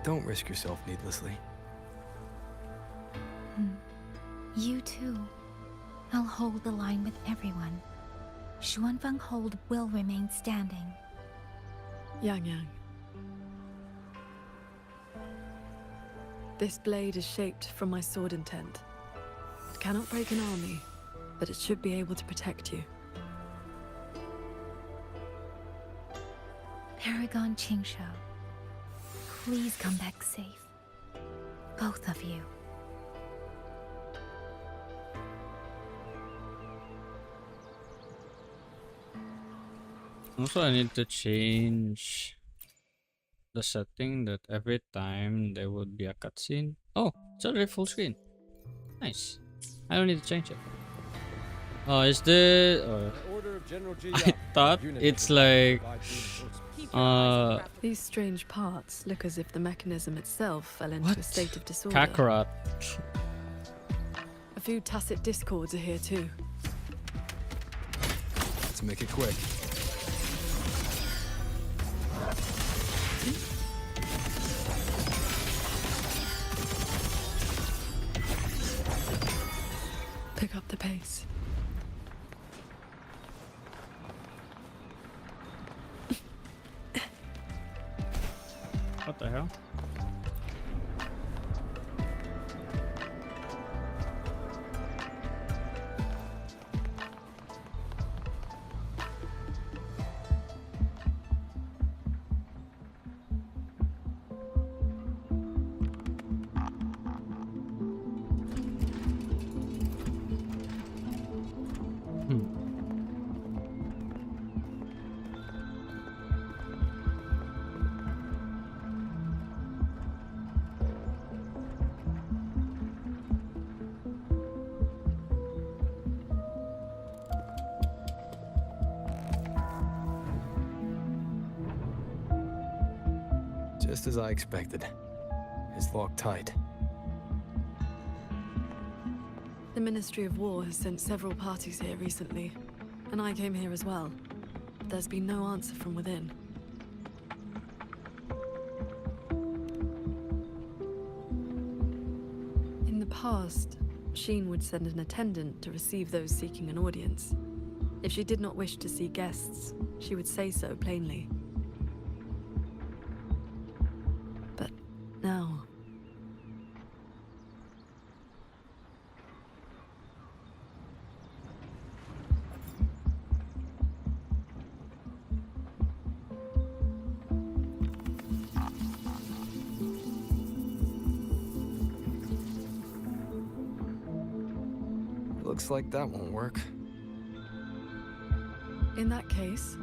don't risk yourself needlessly. You too. I'll hold the line with everyone. Xuanfeng Hold will remain standing. Yang Yang. This blade is shaped from my sword intent. It cannot break an army, but it should be able to protect you. Paragon Qingxiao, please come back safe. Both of you. Also, I need to change the setting that every time there would be a cutscene. Oh, it's already full screen. Nice. I don't need to change it. Oh, is this? I thought it's like These strange parts look as if the mechanism itself fell into a state of disorder. Kakarot. A few tacit discords are here too. Let's make it quick. Pick up the pace. What the hell? Just as I expected. It's locked tight. The Ministry of War has sent several parties here recently, and I came here as well. But there's been no answer from within. In the past, Sheen would send an attendant to receive those seeking an audience. If she did not wish to see guests, she would say so plainly. But now... Looks like that won't work. In that case,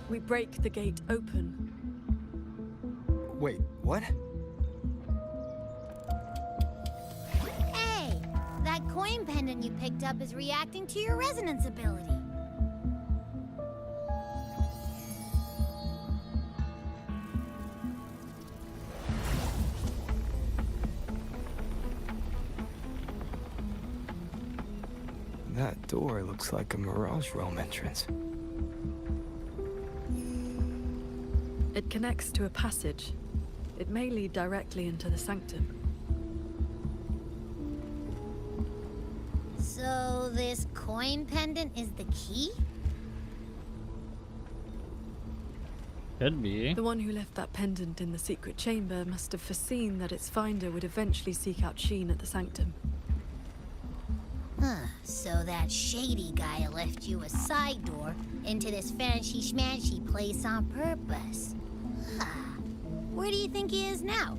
we break the gate open. Wait, what? Hey, that coin pendant you picked up is reacting to your resonance ability. That door looks like a Mirage Realm entrance. It connects to a passage. It may lead directly into the sanctum. So this coin pendant is the key? Could be. The one who left that pendant in the secret chamber must have foreseen that its finder would eventually seek out Sheen at the sanctum. So that shady guy left you a side door into this fancy-schmancy place on purpose. Where do you think he is now?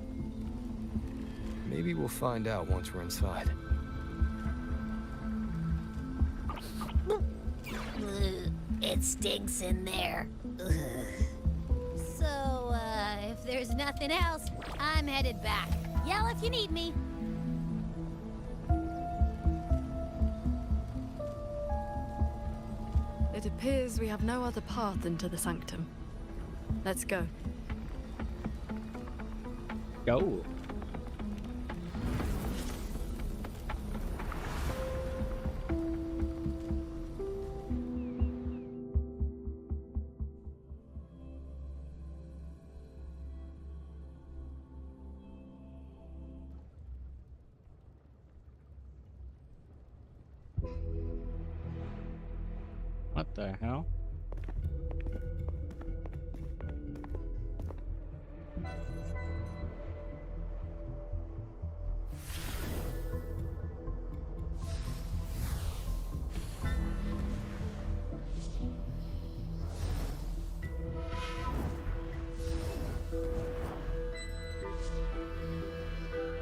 Maybe we'll find out once we're inside. It stinks in there. So, if there's nothing else, I'm headed back. Yell if you need me. It appears we have no other path into the sanctum. Let's go. Go. What the hell?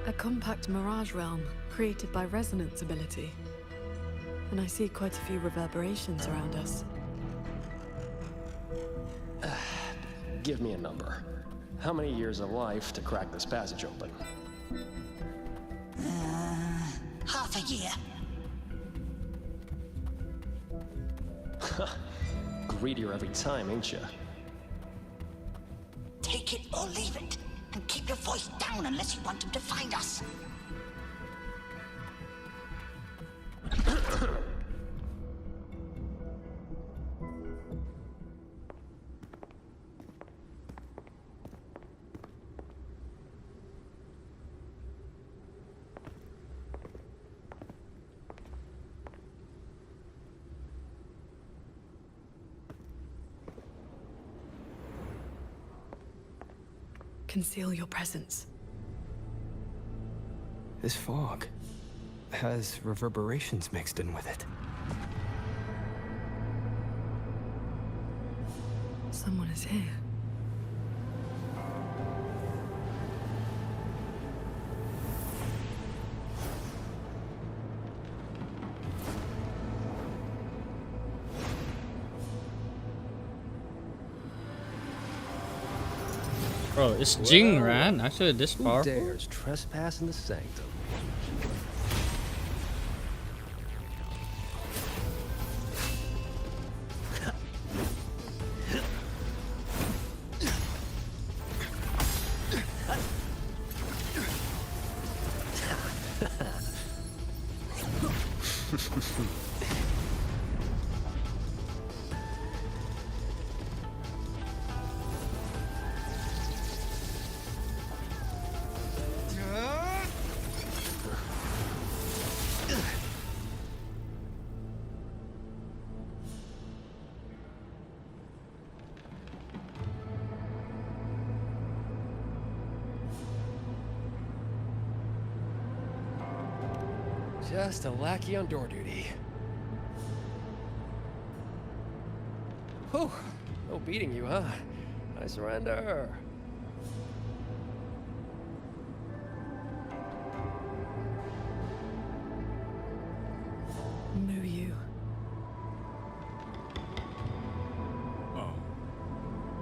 A compact mirage realm created by resonance ability. And I see quite a few reverberations around us. Give me a number. How many years of life to crack this passage open? Half a year. Greedier every time, ain't ya? Take it or leave it. And keep your voice down unless you want him to find us. Conceal your presence. This fog has reverberations mixed in with it. Someone is here. Bro, it's Jing Ran. Actually, this Who powerful. dares trespass in the sanctum? Just a lackey on door duty. Whew, no beating you, huh? I surrender. Muyu. Oh.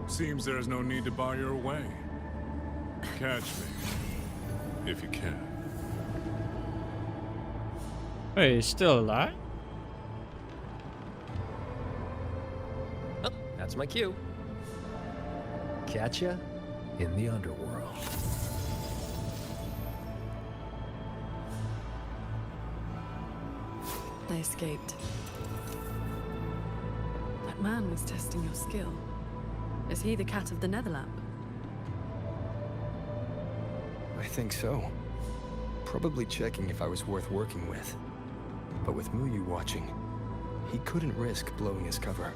Seems there's no need to bar your way. Catch me, if you can. Wait, he's still alive? Oh, that's my cue. Catch ya in the underworld. I escaped. That man was testing your skill. Is he the cat of the Netherlamp? I think so. Probably checking if I was worth working with. But with Muyu watching, he couldn't risk blowing his cover.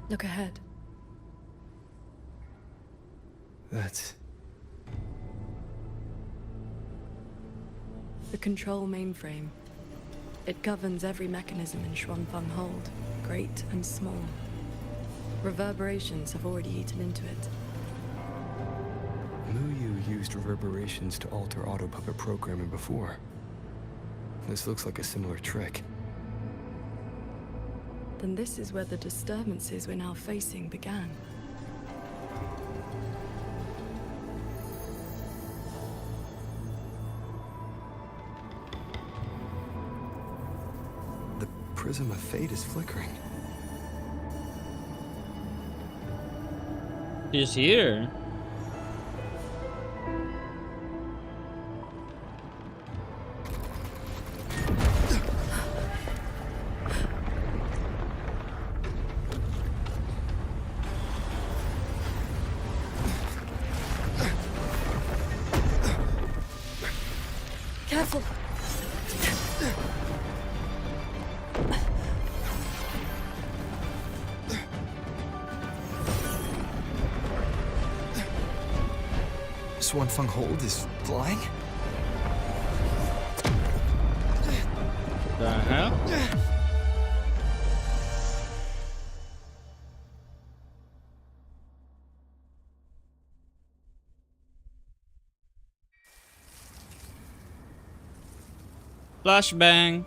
Look ahead. That's... the control mainframe. It governs every mechanism in Xuanfeng Hold, great and small. Reverberations have already eaten into it. Muyu used reverberations to alter auto-puppet programming before. This looks like a similar trick. Then this is where the disturbances we're now facing began. The prism of fate is flickering. He's here. Careful! Xuanfeng Hold is flying? The hell? Flashbang.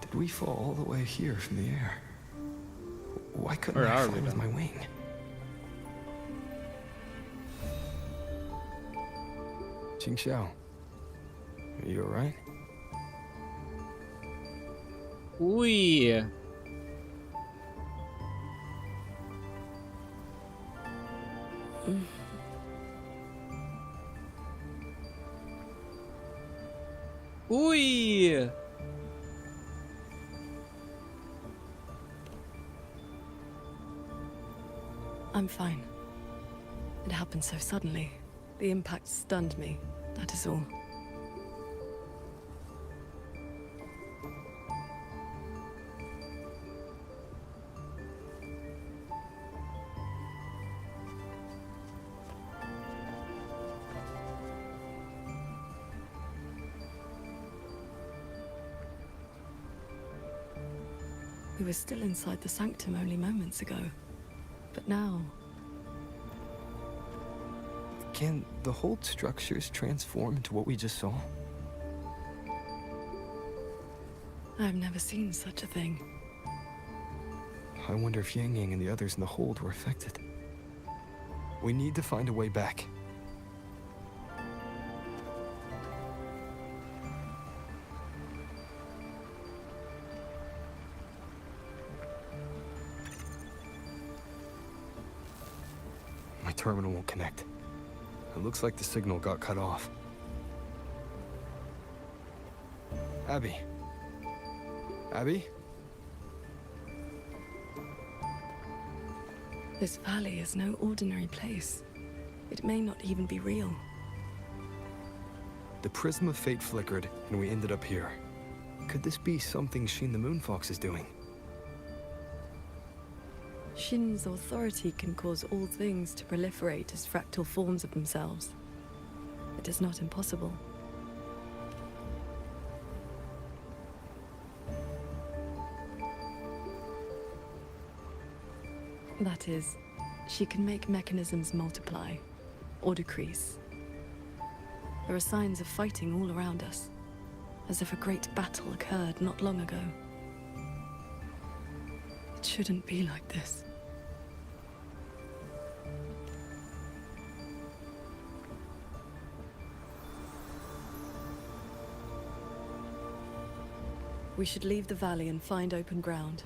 Did we fall all the way here from the air? Why couldn't Where I are fly we with then? my wing? Qingxiao, are you alright? Ui. Ui. I'm fine. It happened so suddenly. The impact stunned me, that is all. We were still inside the sanctum only moments ago. But now... Can the Hold structures transform into what we just saw? I've never seen such a thing. I wonder if Yang Yang and the others in the Hold were affected. We need to find a way back. My terminal won't connect. It looks like the signal got cut off. Abby? Abby? This valley is no ordinary place. It may not even be real. The prism of fate flickered, and we ended up here. Could this be something Shin the Moonfox is doing? Shin's authority can cause all things to proliferate as fractal forms of themselves. It is not impossible. That is, she can make mechanisms multiply or decrease. There are signs of fighting all around us, as if a great battle occurred not long ago. It shouldn't be like this. We should leave the valley and find open ground.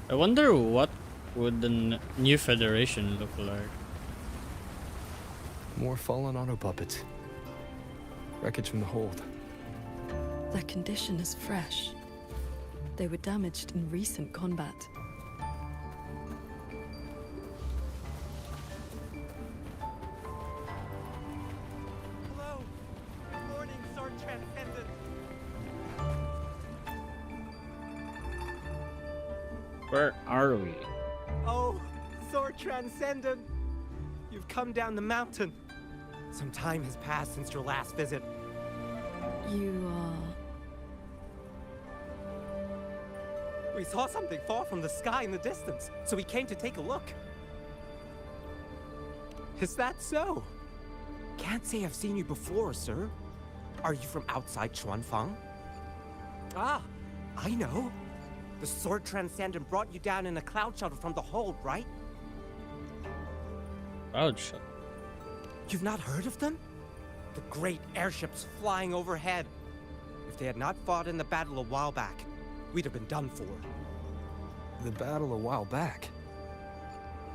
I wonder what would the new Federation look like. More fallen auto puppets. Wreckage from the hold. Their condition is fresh. They were damaged in recent combat. Hello. Good morning, Sword Transcendent. Where are we? Oh, Sword Transcendent. You've come down the mountain. Some time has passed since your last visit. You are... We saw something fall from the sky in the distance, so we came to take a look. Is that so? Can't say I've seen you before, sir. Are you from outside Chuanfang? Ah, I know. The Sword Transcendent brought you down in a cloud shuttle from the hold, right? Cloud shuttle? You've not heard of them? The great airships flying overhead. If they had not fought in the battle a while back, we'd have been done for. The battle a while back?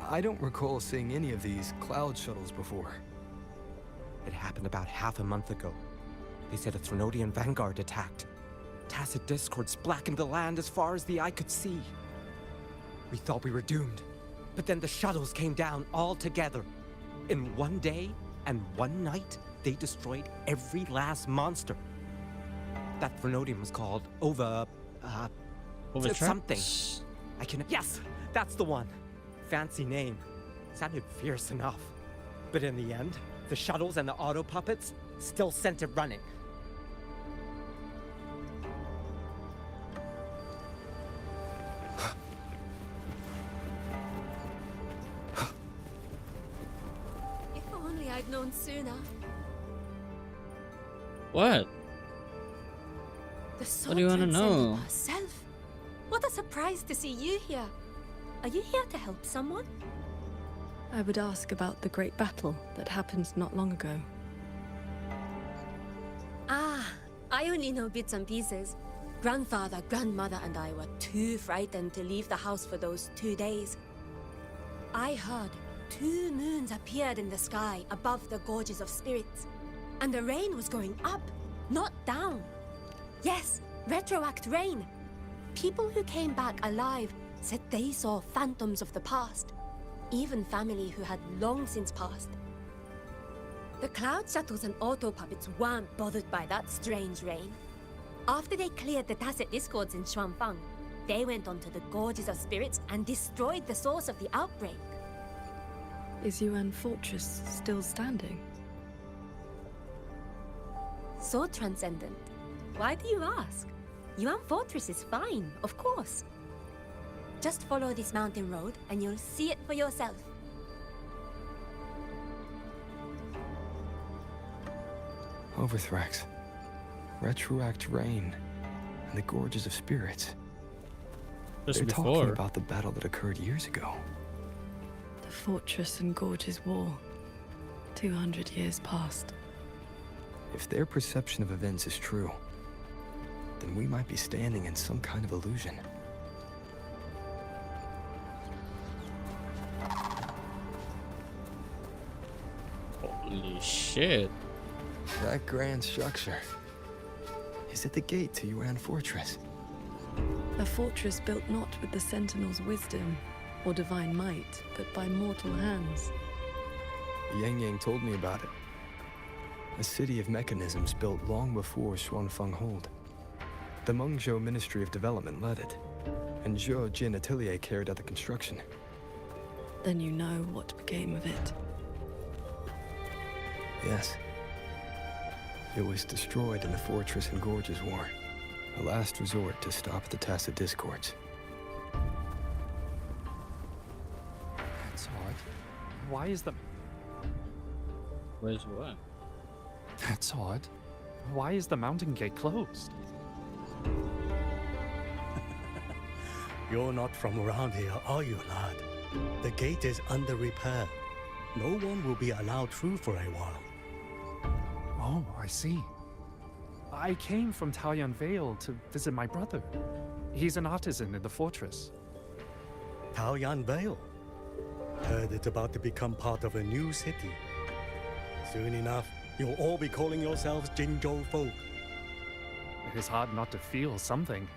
I don't recall seeing any of these cloud shuttles before. It happened about half a month ago. They said a Threnodian vanguard attacked. Tacit discords blackened the land as far as the eye could see. We thought we were doomed, but then the shuttles came down all together. In one day and one night, they destroyed every last monster. That Threnodian was called something. I can... Yes, that's the one. Fancy name. Sounded fierce enough. But in the end, the shuttles and the auto puppets still sent it running. If only I'd known sooner. What? The What do you want to know? Herself. What a surprise to see you here. Are you here to help someone? I would ask about the great battle that happened not long ago. Ah, I only know bits and pieces. Grandfather, grandmother, and I were too frightened to leave the house for those 2 days. I heard 2 moons appeared in the sky above the gorges of spirits, and the rain was going up, not down. Yes, retroact rain. People who came back alive said they saw phantoms of the past, even family who had long since passed. The cloud shuttles and auto puppets weren't bothered by that strange rain. After they cleared the tacit discords in Xuanfang, they went onto the gorges of spirits and destroyed the source of the outbreak. Is Yuan Fortress still standing? So transcendent. Why do you ask? Yuan Fortress is fine, of course. Just follow this mountain road and you'll see it for yourself. Overthrax. Retroact rain. And the gorges of spirits. Just They're before. talking about the battle that occurred years ago. The Fortress and Gorges War. 200 years past. If their perception of events is true, then we might be standing in some kind of illusion. Holy shit. That grand structure. Is it the gate to Yuan Fortress? A fortress built not with the Sentinel's wisdom or divine might, but by mortal hands. Yang Yang told me about it. A city of mechanisms built long before Xuanfeng Hold. The Mengzhou Ministry of Development led it, and Zhou Jin Atelier carried out the construction. Then you know what became of it. Yes. It was destroyed in the Fortress and Gorges War, a last resort to stop the Tacit Discords. That's odd. Why is the... Where's what? That's odd. Why is the mountain gate closed? You're not from around here, are you, lad? The gate is under repair. No one will be allowed through for a while. Oh, I see. I came from Taoyuan Vale to visit my brother. He's an artisan in the fortress. Taoyuan Vale? Heard it's about to become part of a new city. Soon enough, you'll all be calling yourselves Jinzhou folk. It is hard not to feel something.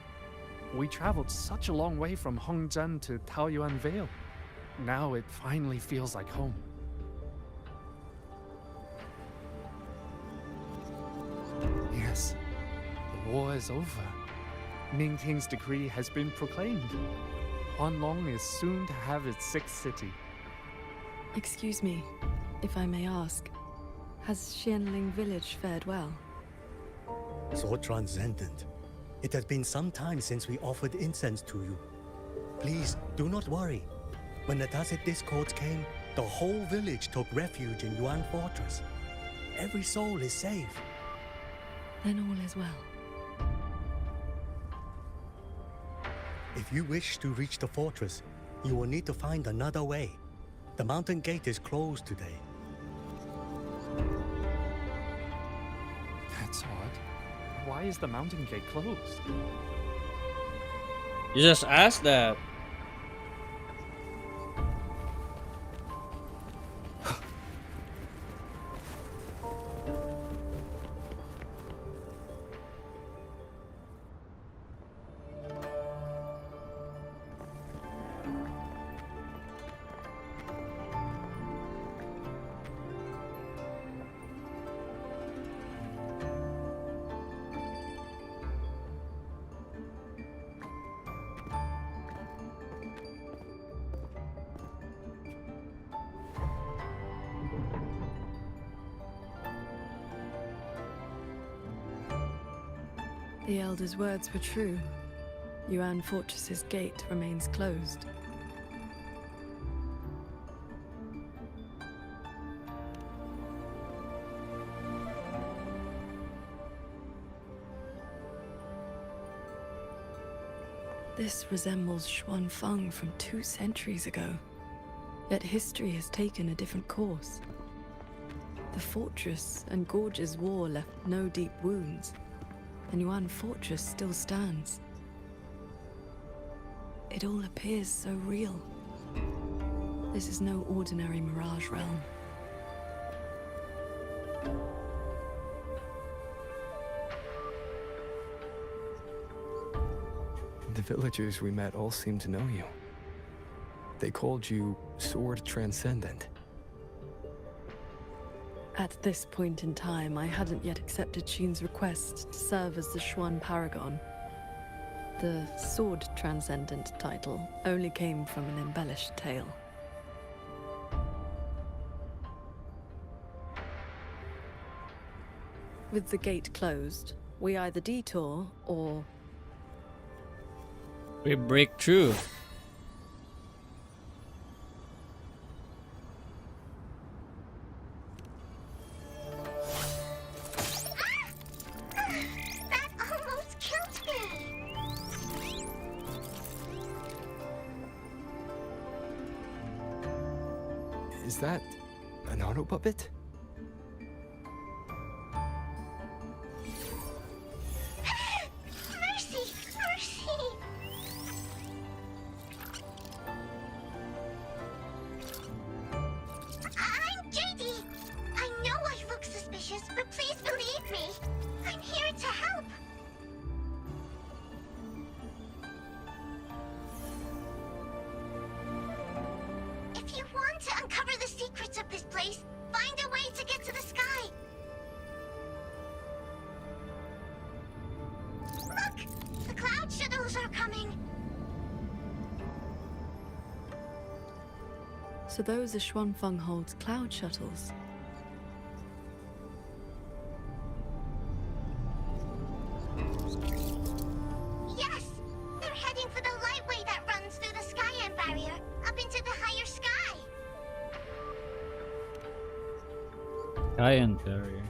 We traveled such a long way from Hongzhen to Taoyuan Vale. Now it finally feels like home. Yes, the war is over. Ning King's decree has been proclaimed. Huanlong is soon to have its sixth city. Excuse me, if I may ask, has Xianling village fared well? So transcendent. It has been some time since we offered incense to you. Please, do not worry. When the Tacit Discords came, the whole village took refuge in Yuan Fortress. Every soul is safe. Then all is well. If you wish to reach the fortress, you will need to find another way. The mountain gate is closed today. That's odd. Why is the mountain gate closed? You just asked that. The Elder's words were true. Yuan Fortress's gate remains closed. This resembles Xuanfeng from 2 centuries ago. Yet history has taken a different course. The fortress and Gorges War left no deep wounds, and Yuan Fortress still stands. It all appears so real. This is no ordinary Mirage realm. The villagers we met all seemed to know you. They called you Sword Transcendent. At this point in time, I hadn't yet accepted Xun's request to serve as the Xuan Paragon. The Sword Transcendent title only came from an embellished tale. With the gate closed, we either detour or... we break through. That almost killed me! Is that an auto puppet? Mercy! Mercy! I'm JD. I know I look suspicious, but please Please believe me. I'm here to help. If you want to uncover the secrets of this place, find a way to get to the sky. Look! The cloud shuttles are coming. So those are Xuanfenghold's cloud shuttles. Yes! They're heading for the lightway that runs through the Skyend barrier, up into the higher sky. Giant barrier.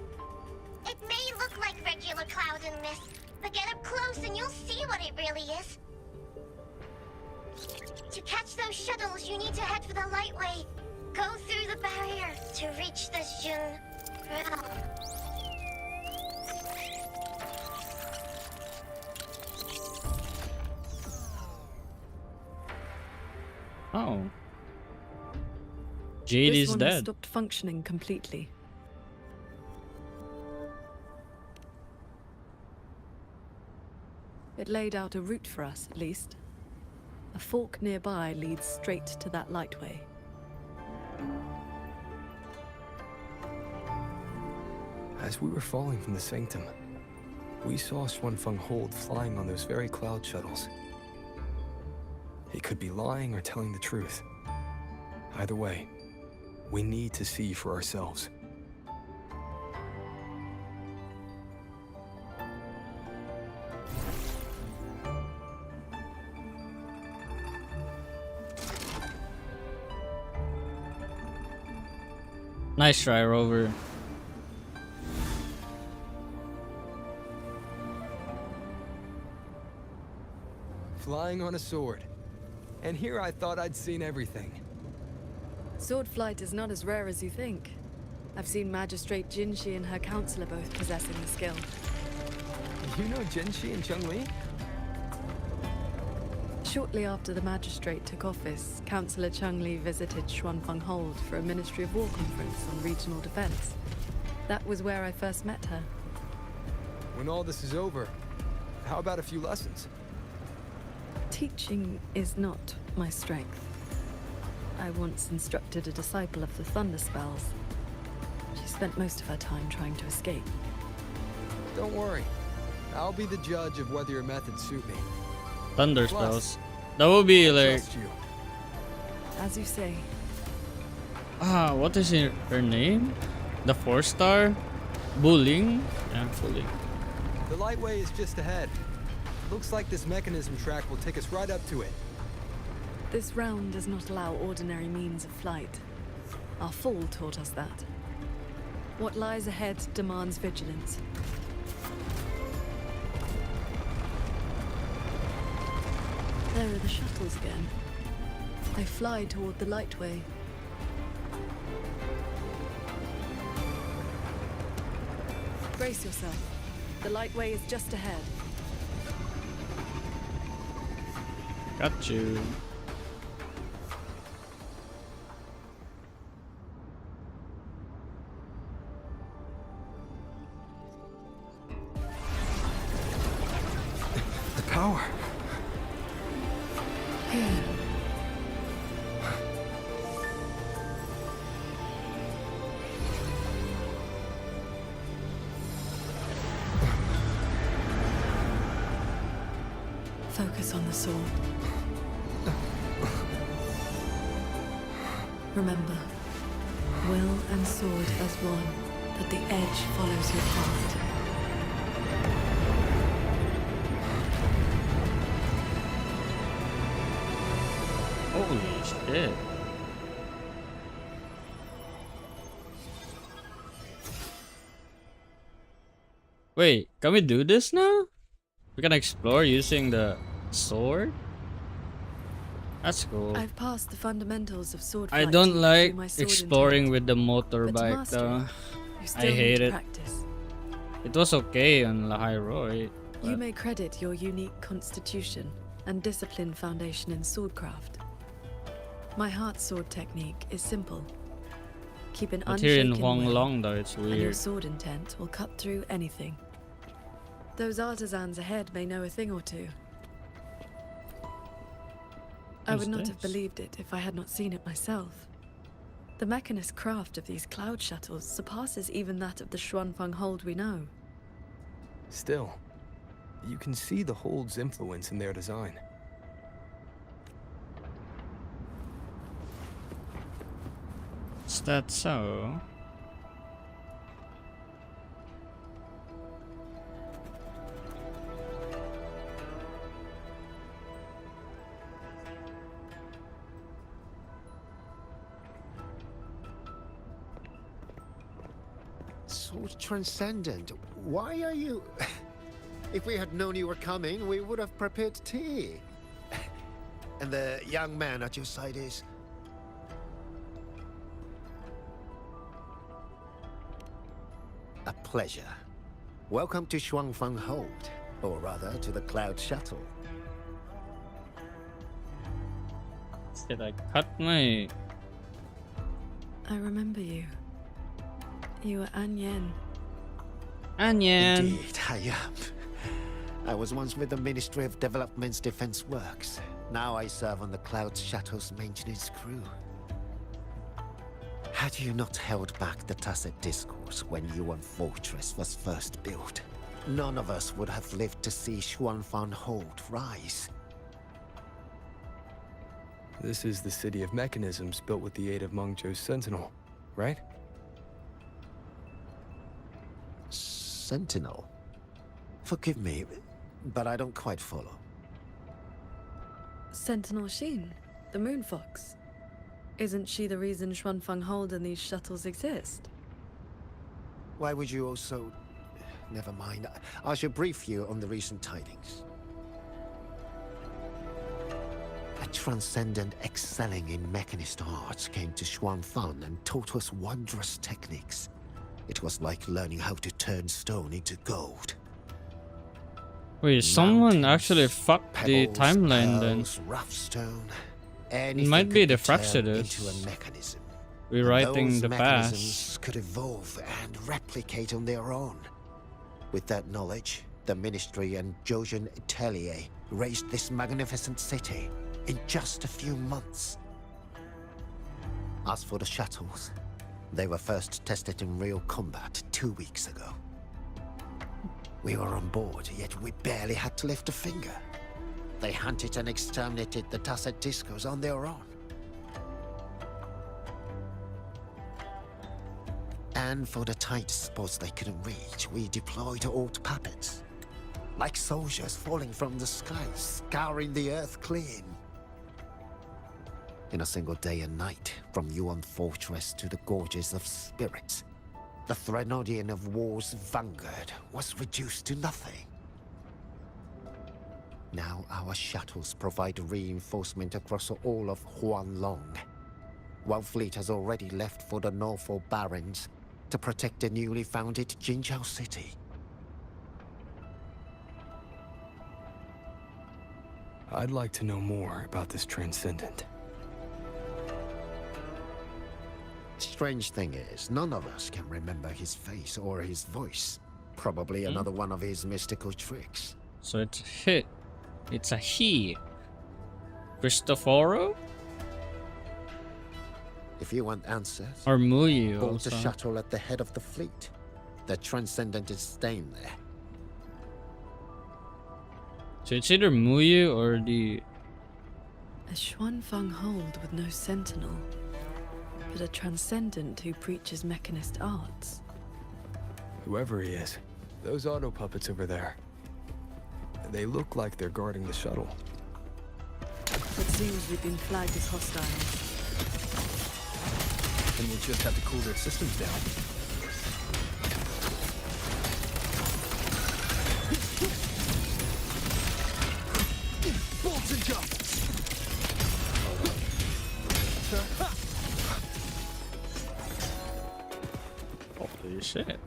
It may look like regular cloud and mist, but get up close and you'll see what it really is. To catch those shuttles, you need to head for the lightway. Go through the barrier to reach the Jun realm. Oh. Jade This is one has dead. stopped functioning completely. It laid out a route for us, at least. A fork nearby leads straight to that lightway. As we were falling from the sanctum, we saw Xuanfenghold flying on those very cloud shuttles. He could be lying or telling the truth. Either way, we need to see for ourselves. Nice try, Rover. Flying on a sword. And here I thought I'd seen everything. Sword flight is not as rare as you think. I've seen Magistrate Jinshi and her counselor both possessing the skill. You know Jinshi and Chun-Li? Shortly after the Magistrate took office, Councillor Chun-Li visited Xuanfenghold for a Ministry of War conference on regional defense. That was where I first met her. When all this is over, how about a few lessons? Teaching is not my strength. I once instructed a disciple of the Thunder Spells. She spent most of her time trying to escape. Don't worry. I'll be the judge of whether your methods suit me. Thunder Plus, spells. That would be I like. trust you. As you say. What is her name? The 4-star? Bullying? Yeah, bullying. The lightway is just ahead. Looks like this mechanism track will take us right up to it. This realm does not allow ordinary means of flight. Our fall taught us that. What lies ahead demands vigilance. There are the shuttles again. They fly toward the lightway. Brace yourself. The lightway is just ahead. Got you. The power. Focus on the sword. Remember, will and sword as one, but the edge follows your heart. Holy shit. Wait, can we do this now? We can explore using the sword? That's cool. I've passed the fundamentals of sword I fight don't through like my sword exploring with the But to motorbike master though. it, you I still hate need to it. practice. It was okay on La Hyrule. You may credit your unique constitution and disciplined foundation in swordcraft. My heart sword technique is simple. Keep an But here in unshaken Huang will, Long, though, it's and your weird. sword intent will cut through anything. Those artisans ahead may know a thing or two. I Who's would not have this? believed it if I had not seen it myself. The mechanist craft of these cloud shuttles surpasses even that of the Xuanfeng hold we know. Still, you can see the hold's influence in their design. Is that so? Sword Transcendent, why are you... If we had known you were coming, we would have prepared tea. And the young man at your side is... A pleasure. Welcome to Xuanfeng Hold, or rather, to the Cloud Shuttle. Did I cut my... I remember you. You were Anyen. Anyen! Indeed, I am. I was once with the Ministry of Development's Defense Works. Now I serve on the Cloud Shuttle's maintenance crew. Had you not held back the Tacit Discourse when Yuan Fortress was first built, none of us would have lived to see Xuanfeng Hold rise. This is the city of mechanisms built with the aid of Mengzhou's Sentinel, right? Sentinel? Forgive me, but I don't quite follow. Sentinel Shin, the Moon Fox. Isn't she the reason Xuanfeng Hold and these shuttles exist? Why would you also... Never mind. I should brief you on the recent tidings. A transcendent excelling in mechanist arts came to Xuanfeng and taught us wondrous techniques. It was like learning how to turn stone into gold. Wait, someone actually fucked the Pebbles, timeline pearls, then. rough stone. It might be the Fractidus into a mechanism. rewriting Those the mechanisms past. could evolve and replicate on their own. With that knowledge, the Ministry and Zhoujin Atelier raised this magnificent city in just a few months. As for the shuttles, they were first tested in real combat 2 weeks ago. We were on board, yet we barely had to lift a finger. They hunted and exterminated the Tacit Discos on their own. And for the tight spots they couldn't reach, we deployed old puppets. Like soldiers falling from the sky, scouring the earth clean. In a single day and night, from Yuan Fortress to the Gorges of Spirits, the Threnodian of War's vanguard was reduced to nothing. Now our shuttles provide reinforcement across all of Huanglong. One fleet has already left for the Norfolk Barrens to protect the newly founded Jinzhou city. I'd like to know more about this Transcendent. Strange thing is, none of us can remember his face or his voice. Probably another one of his mystical tricks. So it's a he. Cristoforo? If you want answers, Or Muyu board the also. shuttle at the head of the fleet. The Transcendent is staying there. So it's either Muyu or the... A Xuanfeng Hold with no sentinel, but a transcendent who preaches mechanist arts. Whoever he is, those auto puppets over there. They look like they're guarding the shuttle. It seems we've been flagged as hostiles. And we'll just have to cool their systems down. Bolts and jumps! Holy shit.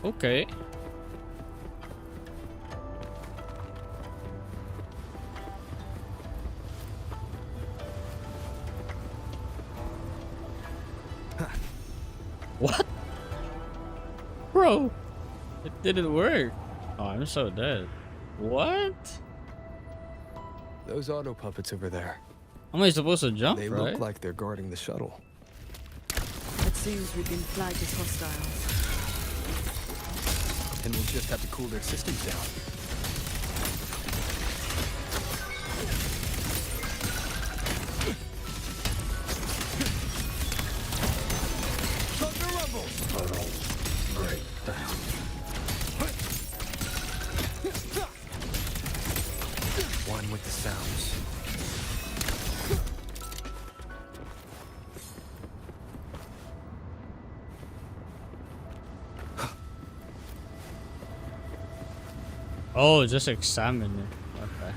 Okay. bro. It didn't work. Oh, I'm so dead. What? Those auto puppets over there. How am I supposed to jump, They right? look like they're guarding the shuttle. It seems we've been flagged as hostiles. And we'll just have to cool their systems down. Thunder rumble! Break down. One with the sounds. Oh, just examine it. Okay.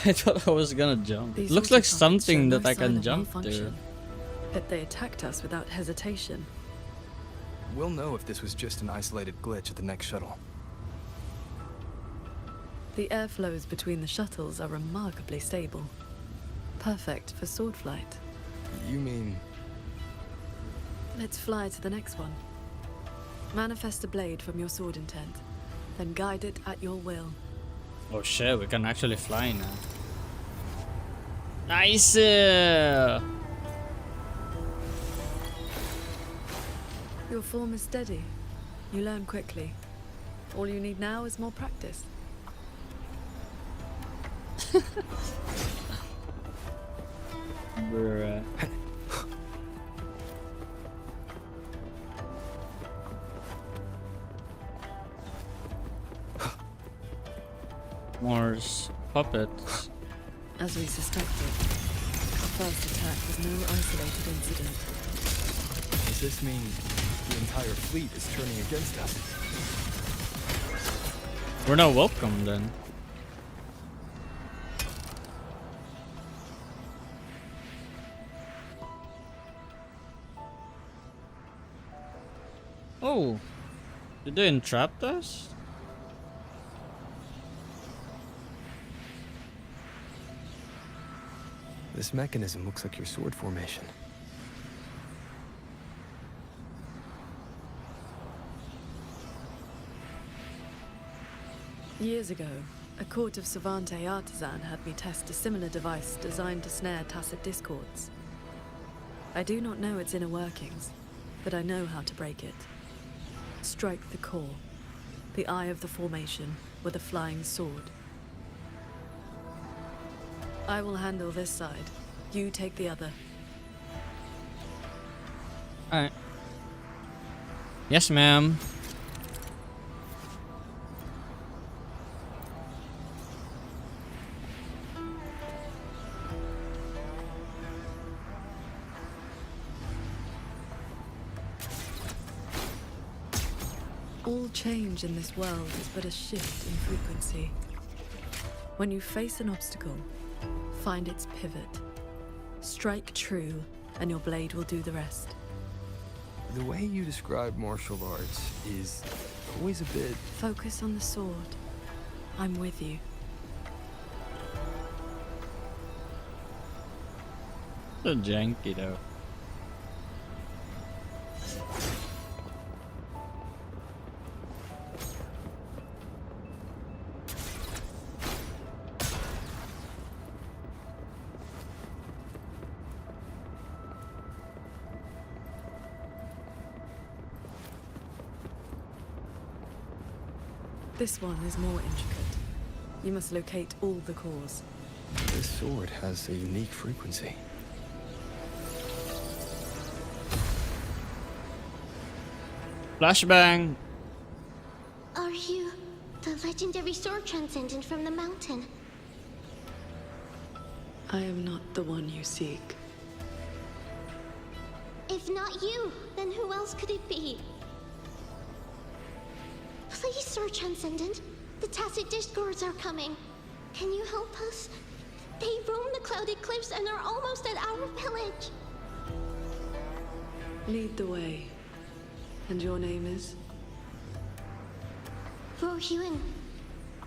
I thought I was gonna jump. These Looks like autopuppets something show that no I sign can of jump to. malfunction. Yet they attacked us without hesitation. We'll know if this was just an isolated glitch at the next shuttle. The airflows between the shuttles are remarkably stable. Perfect for sword flight. You mean... Let's fly to the next one. Manifest a blade from your sword intent, then guide it at your will. Oh shit, we can actually fly now. Nice! Your form is steady. You learn quickly. All you need now is more practice. Bruh. More puppets. As we suspected, the first attack was no isolated incident. Does this mean the entire fleet is turning against us? We're not welcome then. Oh, did they entrap us? This mechanism looks like your sword formation. Years ago, a court of Savante artisan had me test a similar device designed to snare tacit discords. I do not know its inner workings, but I know how to break it. Strike the core, the eye of the formation, with a flying sword. I will handle this side. You take the other. Alright. Yes, ma'am. All change in this world is but a shift in frequency. When you face an obstacle, find its pivot. Strike true, and your blade will do the rest. The way you describe martial arts is always a bit... Focus on the sword. I'm with you. So janky though. This one is more intricate. You must locate all the cores. This sword has a unique frequency. Flashbang! Are you the legendary sword transcendent from the mountain? I am not the one you seek. If not you, then who else could it be? Please, Sword Transcendent. The Tacit Discords are coming. Can you help us? They roam the clouded cliffs and are almost at our village. Lead the way. And your name is? Vor Huin.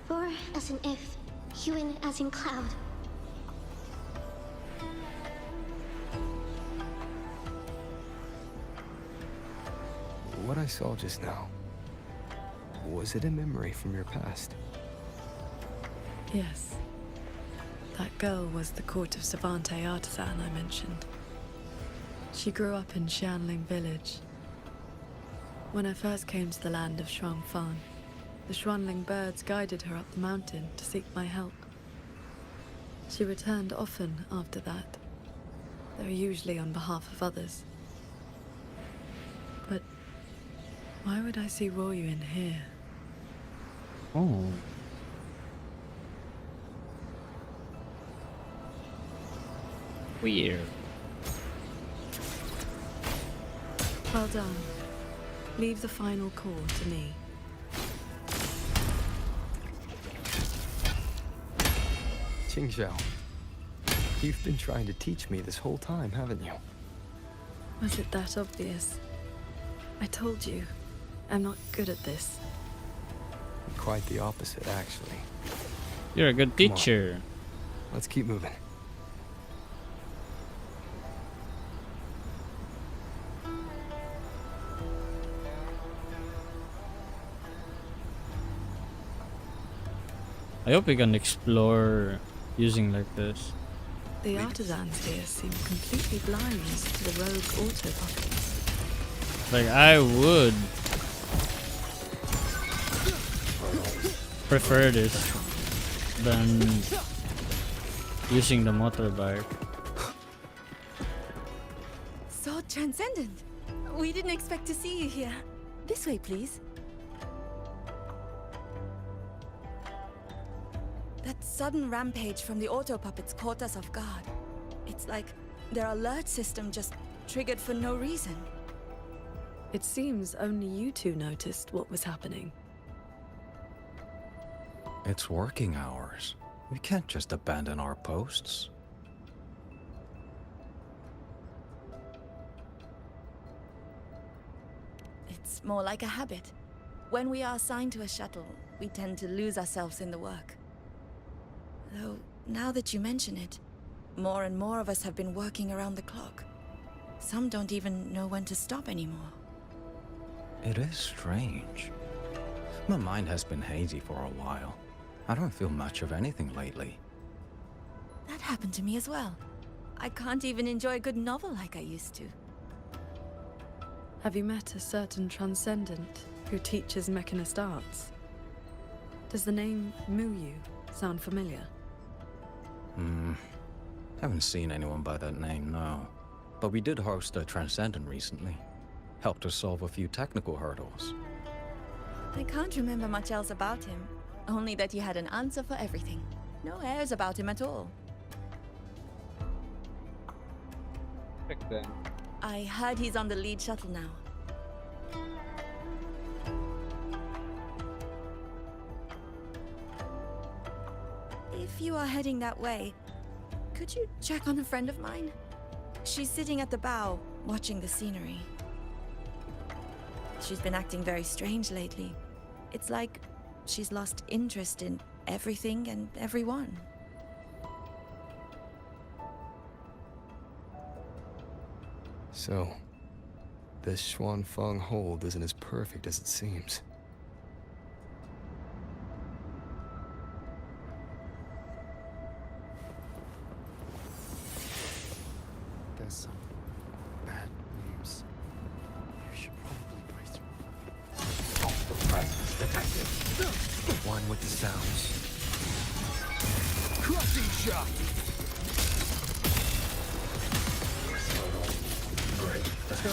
Vor as in if, Huin as in cloud. what I saw just now, was it a memory from your past? Yes. That girl was the court of Savante artisan I mentioned. She grew up in Xianling village. When I first came to the land of Shuangfang, the Xuanling birds guided her up the mountain to seek my help. She returned often after that, though usually on behalf of others. But why would I see Ruoyuan here? Oh. Weird. Well done. Leave the final call to me. Qingxiao, you've been trying to teach me this whole time, haven't you? Was it that obvious? I told you, I'm not good at this. Quite the opposite, actually. You're a good Come on. teacher. Let's keep moving. I hope we can explore using like this. The artisans here seem completely blind to the rogue auto puppets. Like, I would prefer this than using the motorbike. So transcendent. We didn't expect to see you here. This way, please. That sudden rampage from the auto puppets caught us off guard. It's like their alert system just triggered for no reason. It seems only you two noticed what was happening. It's working hours. We can't just abandon our posts. It's more like a habit. When we are assigned to a shuttle, we tend to lose ourselves in the work. Though, now that you mention it, more and more of us have been working around the clock. Some don't even know when to stop anymore. It is strange. My mind has been hazy for a while. I don't feel much of anything lately. That happened to me as well. I can't even enjoy a good novel like I used to. Have you met a certain transcendent who teaches mechanist arts? Does the name Muyu sound familiar? Haven't seen anyone by that name, no. But we did host a Transcendent recently. Helped us solve a few technical hurdles. I can't remember much else about him. Only that he had an answer for everything. No airs about him at all. I heard he's on the lead shuttle now. If you are heading that way, could you check on a friend of mine? She's sitting at the bow, watching the scenery. She's been acting very strange lately. It's like she's lost interest in everything and everyone. So, this Xuanfang hold isn't as perfect as it seems. There's some bad news. You should probably brace One with the sounds. Crushing shot! Great. Let's go.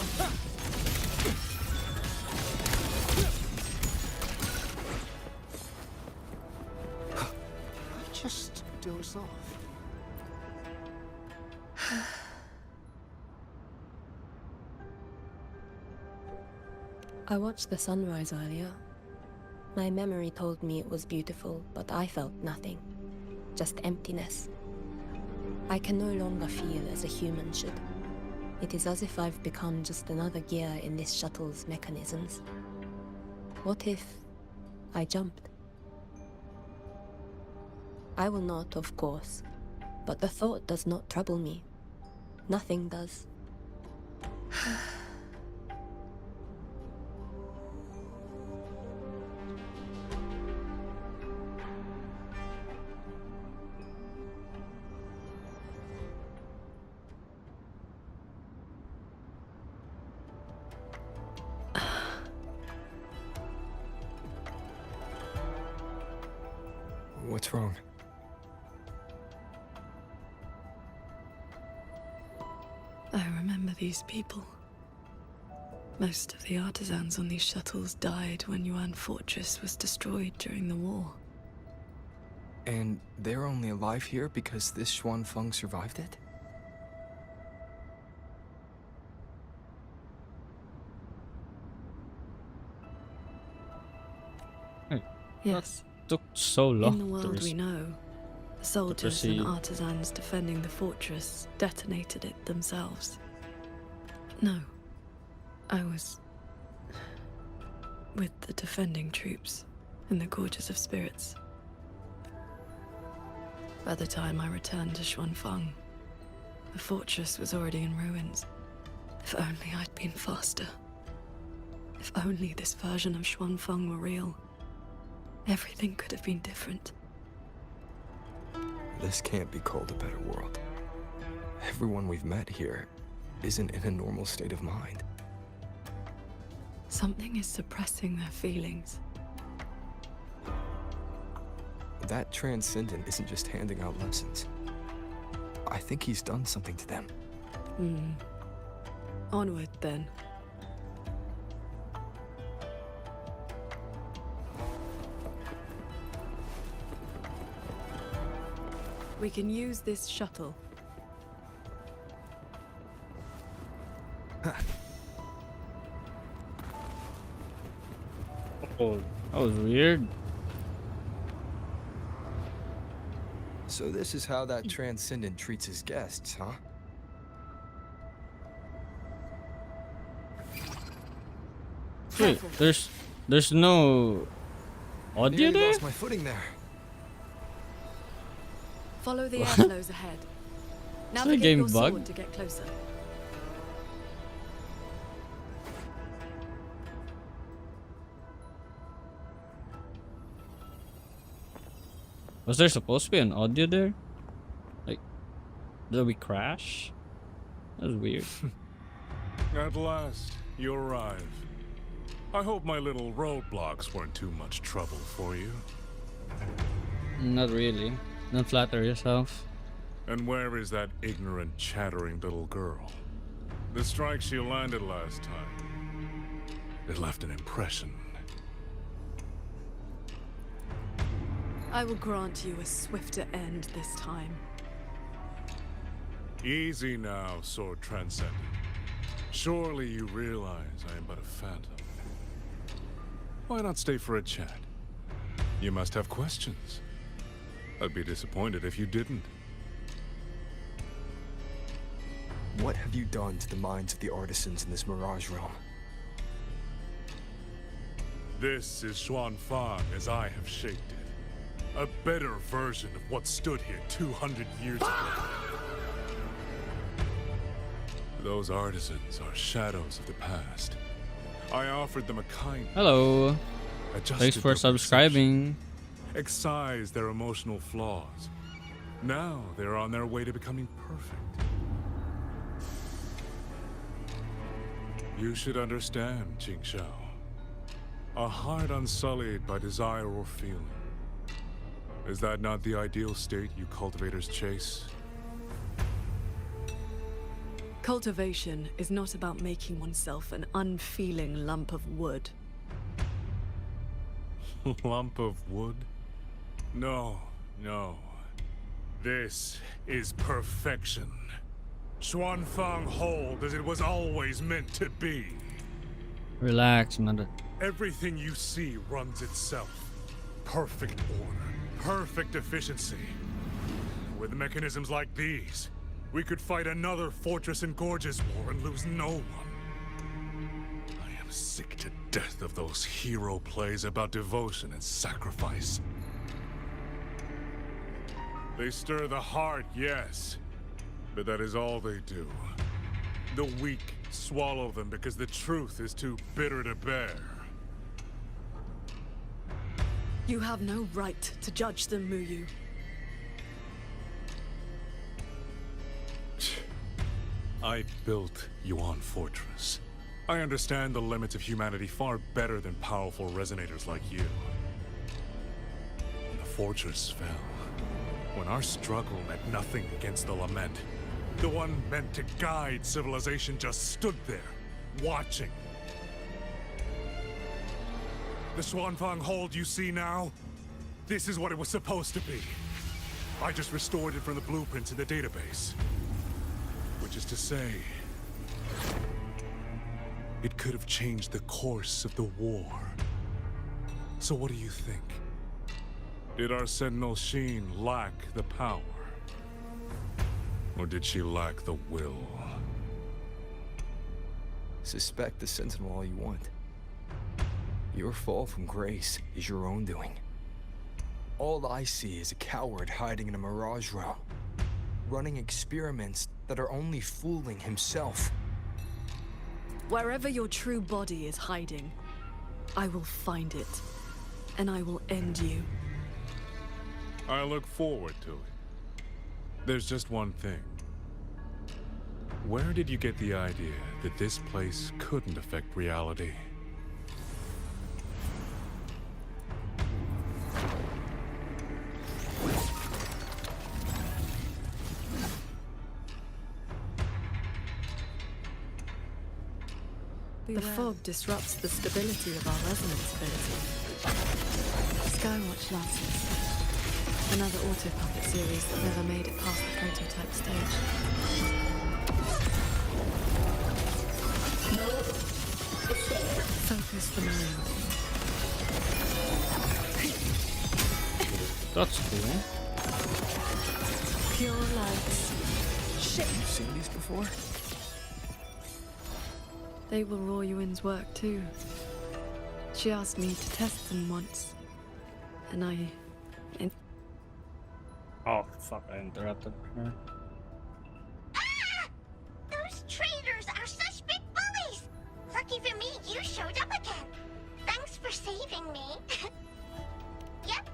Just doze off. I watched the sunrise earlier. My memory told me it was beautiful, but I felt nothing. Just emptiness. I can no longer feel as a human should. It is as if I've become just another gear in this shuttle's mechanisms. What if I jumped? I will not, of course, but the thought does not trouble me. Nothing does. What's wrong? I remember these people. Most of the artisans on these shuttles died when Yuan Fortress was destroyed during the war. And they're only alive here because this Xuanfeng survived it? Yes. Took so long. In the world we know, the soldiers and artisans defending the fortress detonated it themselves. No. I was with the defending troops in the Gorges of Spirits. By the time I returned to Xuanfeng, the fortress was already in ruins. If only I'd been faster. If only this version of Xuanfeng were real. Everything could have been different. This can't be called a better world. Everyone we've met here isn't in a normal state of mind. Something is suppressing their feelings. That Transcendent isn't just handing out lessons. I think he's done something to them. Onward, then. We can use this shuttle. Oh, that was weird. So this is how that Transcendent treats his guests, huh? Wait, there's no audio Nearly there? lost my footing there. Follow the airflows ahead. that a Navigate game your sword bug? to get closer. Was there supposed to be an audio there? Like, did we crash? That was weird. At last, you arrive. I hope my little roadblocks weren't too much trouble for you. Not really. Don't flatter yourself. And where is that ignorant, chattering little girl? The strike she landed last time. It left an impression. I will grant you a swifter end this time. Easy now, Sword Transcendent. Surely you realize I am but a phantom. Why not stay for a chat? You must have questions. I'd be disappointed if you didn't. What have you done to the minds of the artisans in this Mirage realm? This is Xuanfeng as I have shaped it. A better version of what stood here 200 years ago. Those artisans are shadows of the past. I offered them a kindness. Hello. Adjusted Thanks for their subscribing. perception, excised their emotional flaws. Now they're on their way to becoming perfect. You should understand, Qingxiao. A heart unsullied by desire or feeling. Is that not the ideal state you cultivators chase? Cultivation is not about making oneself an unfeeling lump of wood. Lump of wood? No, no. This is perfection. Xuanfeng hold as it was always meant to be. Relax, mother. Everything you see runs itself. Perfect order, perfect efficiency. With mechanisms like these, we could fight another Fortress and Gorges war and lose no one. I am sick to death of those hero plays about devotion and sacrifice. They stir the heart, yes, but that is all they do. The weak swallow them because the truth is too bitter to bear. You have no right to judge them, Muyu. I built Yuan Fortress. I understand the limits of humanity far better than powerful resonators like you. When the fortress fell, when our struggle meant nothing against the lament, the one meant to guide civilization just stood there, watching. The Xuanfang hold you see now? This is what it was supposed to be. I just restored it from the blueprints in the database. Which is to say, it could have changed the course of the war. So what do you think? Did our Sentinel Sheen lack the power? Or did she lack the will? Suspect the Sentinel all you want. Your fall from grace is your own doing. All I see is a coward hiding in a mirage realm, running experiments that are only fooling himself. Wherever your true body is hiding, I will find it, and I will end you. I look forward to it. There's just one thing. Where did you get the idea that this place couldn't affect reality? The fog disrupts the stability of our resonance ability. Skywatch Lancers. Another auto-puppet series that never made it past the prototype stage. Focus the mind. That's cool. Pure lights. Shit, you've seen these before? They will Royuin's work too. She asked me to test them once, and Oh, fuck, I interrupted her. Those traitors are such big bullies! Lucky for me, you showed up again. Thanks for saving me. Yep,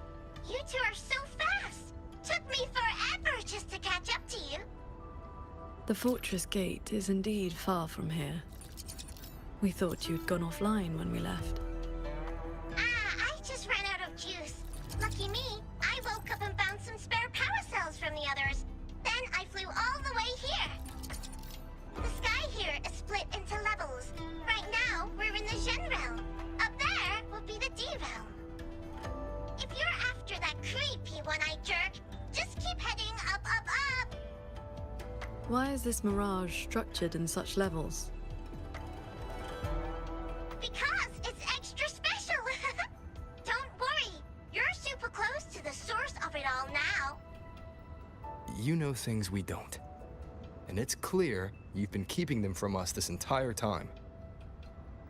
you two are so fast. Took me forever just to catch up to you. the fortress gate is indeed far from here. We thought you'd gone offline when we left. I just ran out of juice. Lucky me, I woke up and found some spare power cells from the others. Then I flew all the way here. The sky here is split into levels. Right now, we're in the Zhen realm. Up there will be the D realm. If you're after that creepy one-eyed jerk, just keep heading up, up, up. Why is this mirage structured in such levels? Because it's extra special. Don't worry, you're super close to the source of it all now. You know things we don't. And it's clear you've been keeping them from us this entire time.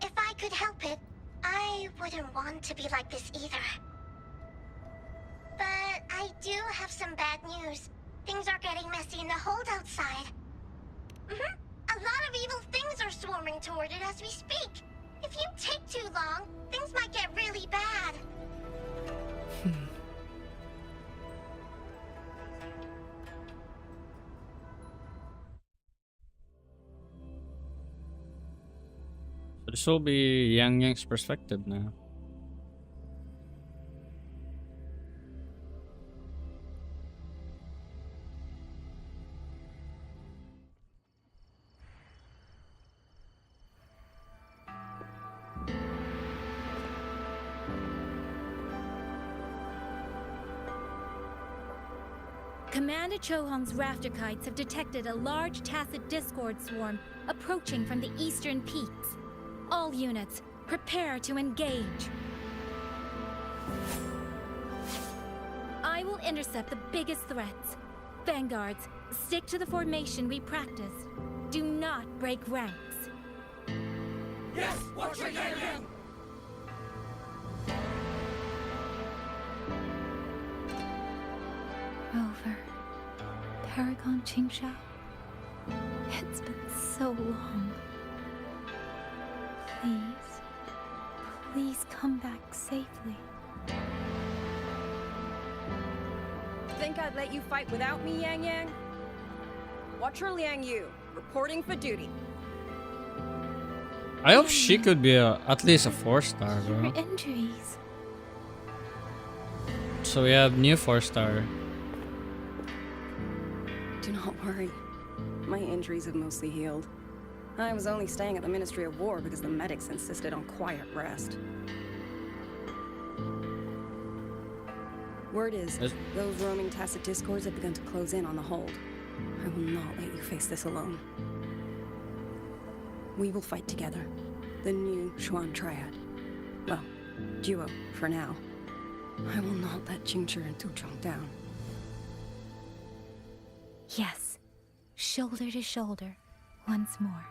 If I could help it, I wouldn't want to be like this either. But I do have some bad news. Things are getting messy in the holdout side. A lot of evil things are swarming toward it as we speak. If you take too long, things might get really bad. So this will be Yang Yang's perspective now. Commander Chohong's rafter kites have detected a large tacit discord swarm approaching from the eastern peaks. All units, prepare to engage. I will intercept the biggest threats. Vanguards, stick to the formation we practiced. Do not break ranks. Yes, watch your Yang Yang! Rover, Paragon Qingshao. It's been so long. Please come back safely. Think I'd let you fight without me, Yang Yang? Watcher Liang Yu, reporting for duty. I hope she could be at least a 4-star, bro. Your injuries. So we have new 4-star. Do not worry. My injuries have mostly healed. I was only staying at the Ministry of War because the medics insisted on quiet rest. Word is, those roaming tacit discords have begun to close in on the hold. I will not let you face this alone. We will fight together. The new Xuan Triad. Well, duo, for now. I will not let Qingchi and Tuchong down. Yes, shoulder to shoulder, once more.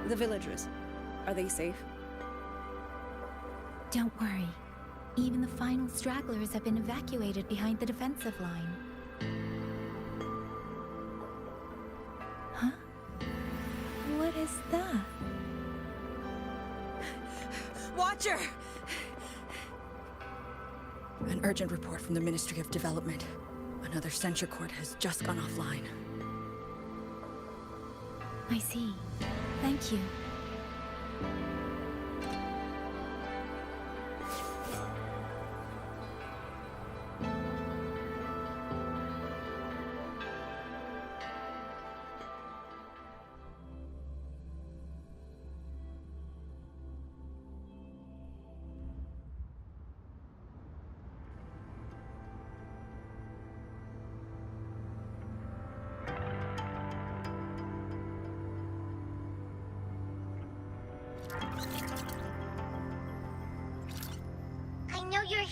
The villagers, are they safe? Don't worry. Even the final stragglers have been evacuated behind the defensive line. Huh? What is that? Watcher! An urgent report from the Ministry of Development. Another censure court has just gone offline. I see. Thank you.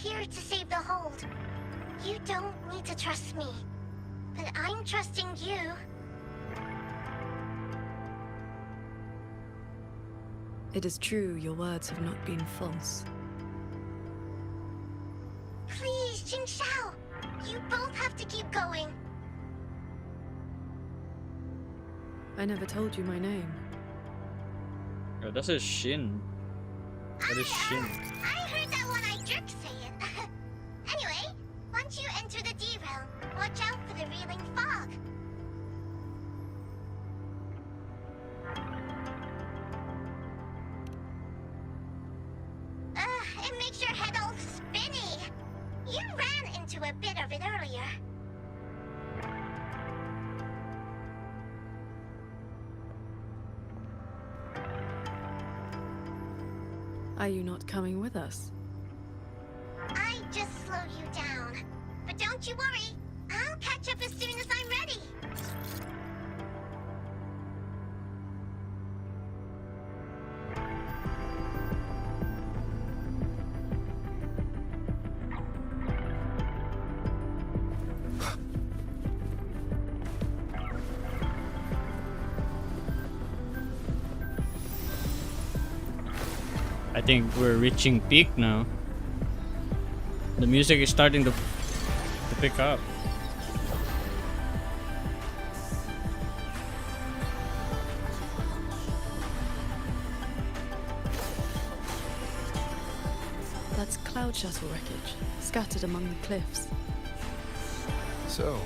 Here to save the hold. You don't need to trust me, but I'm trusting you. It is true your words have not been false. Please, Jingxiao, you both have to keep going. I never told you my name. Oh, that's a Shin. What is Shin? I heard that one I jerk say it. Anyway, once you enter the D-realm, watch out for the reeling fog. It makes your head all spinny. You ran into a bit of it earlier. Are you not coming with us? I just slowed you down. But don't you worry. I'll catch up as soon as I'm ready. I think we're reaching peak now. The music is starting to pick up. That's cloud shuttle wreckage, scattered among the cliffs. So,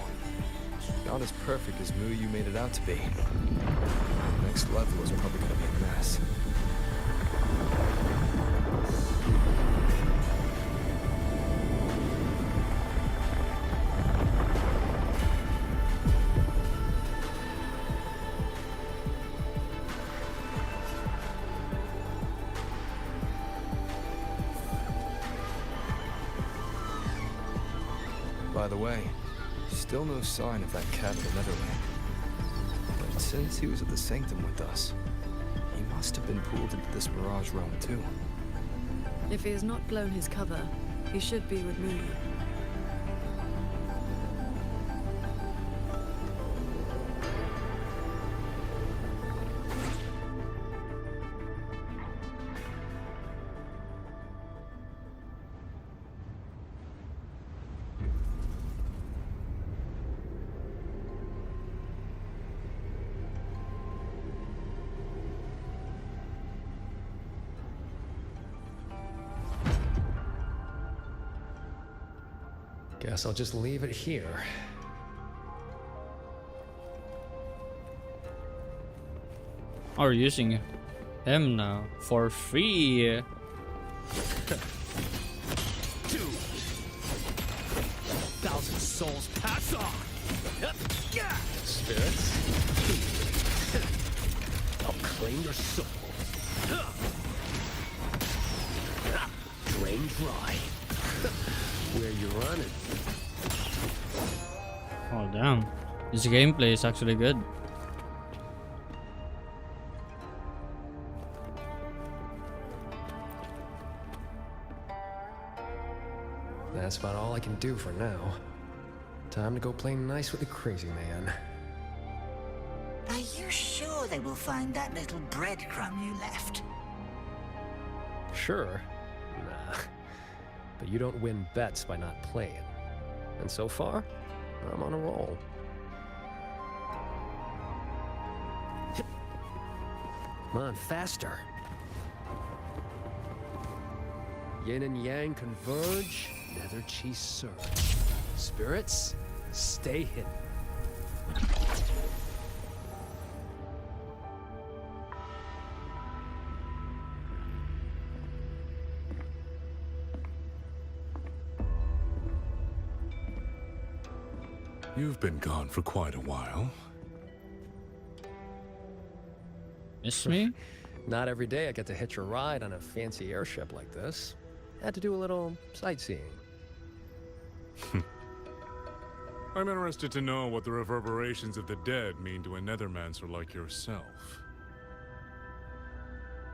not as perfect as Mu you made it out to be. The next level is probably gonna be a mess. By the way, still no sign of that cat of the Netherland. But since he was at the Sanctum with us, he must have been pulled into this Mirage realm too. If he has not blown his cover, he should be with me. Guess I'll just leave it here. We're using him now for free. souls pass on! Spirits? I'll claim your soul. Drain dry. Where you running? Oh damn. This gameplay is actually good. That's about all I can do for now. Time to go play nice with the crazy man. Are you sure they will find that little breadcrumb you left? Sure. Nah. But you don't win bets by not playing. And so far, I'm on a roll. Come on, faster. Yin and yang converge, nether chi surge. Spirits, stay hidden. You've been gone for quite a while. Miss me? Not every day I get to hitch a ride on a fancy airship like this. Had to do a little sightseeing. I'm interested to know what the reverberations of the dead mean to a nethermancer like yourself.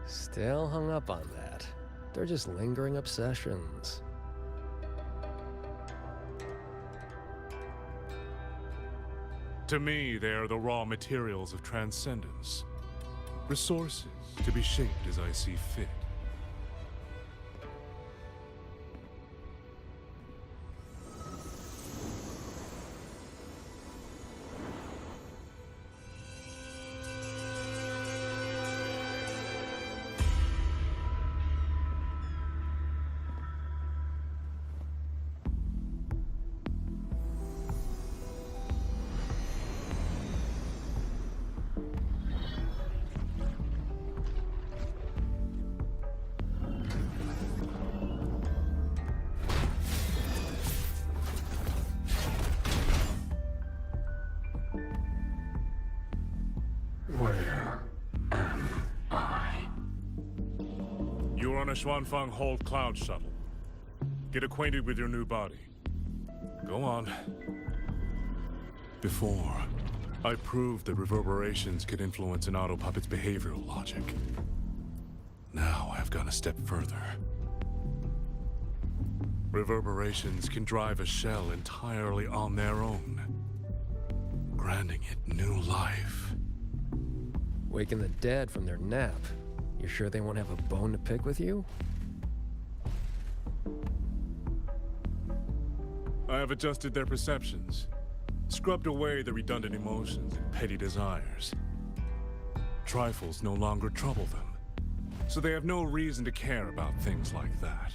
Still hung up on that. They're just lingering obsessions. To me, they are the raw materials of transcendence. Resources to be shaped as I see fit. You're on a Xuanfang Hold Cloud shuttle. Get acquainted with your new body. Go on. Before, I proved that reverberations could influence an autopuppet's behavioral logic. Now I've gone a step further. Reverberations can drive a shell entirely on their own, granting it new life. Waking the dead from their nap. You sure they won't have a bone to pick with you? I have adjusted their perceptions, scrubbed away the redundant emotions and petty desires. Trifles no longer trouble them, so they have no reason to care about things like that.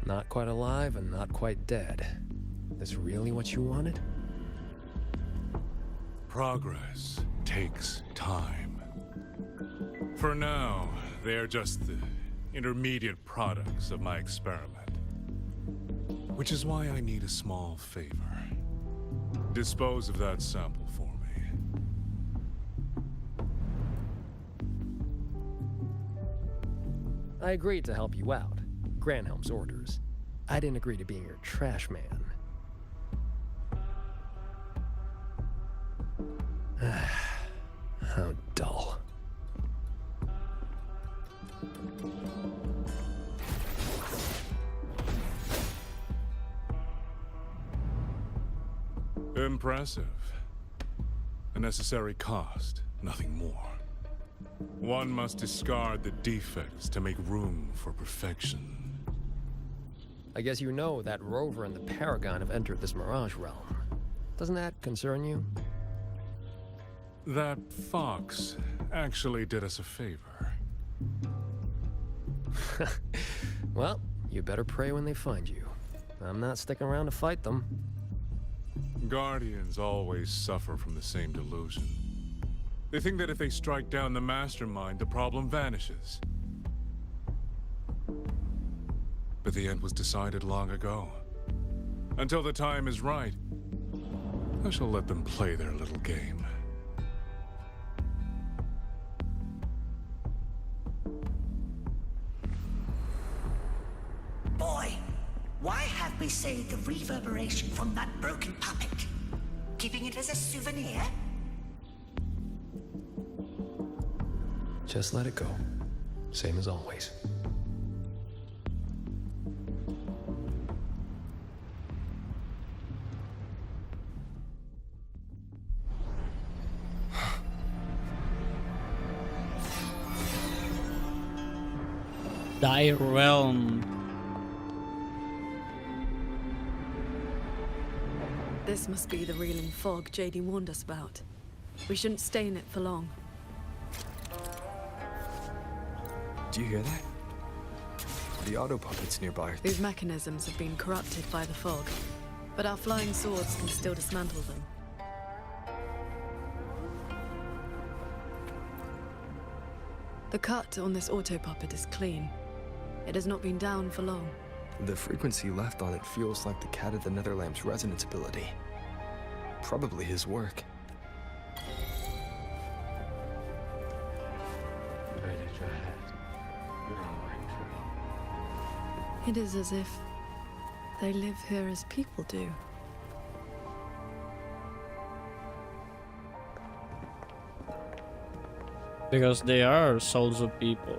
Not quite alive and not quite dead. This really what you wanted? Progress takes time. For now, they are just the intermediate products of my experiment. Which is why I need a small favor. Dispose of that sample for me. I agreed to help you out. Granhelm's orders. I didn't agree to being your trash man. How dull. Impressive. A necessary cost, nothing more. One must discard the defects to make room for perfection. I guess you know that Rover and the Paragon have entered this Mirage realm. Doesn't that concern you? That fox actually did us a favor. Well, you better pray when they find you. I'm not sticking around to fight them. Guardians always suffer from the same delusion. They think that if they strike down the mastermind, the problem vanishes. But the end was decided long ago. Until the time is right, I shall let them play their little game. Boy, why have we saved the reverberation from that broken puppet? Keeping it as a souvenir? Just let it go. Same as always. Thy realm. This must be the reeling fog JD warned us about. We shouldn't stay in it for long. Do you hear that? The auto puppets nearby. These mechanisms have been corrupted by the fog, but our flying swords can still dismantle them. The cut on this auto puppet is clean. It has not been down for long. The frequency left on it feels like the Cat of the Netherlamp's resonance ability. Probably his work. It is as if they live here as people do. Because they are souls of people.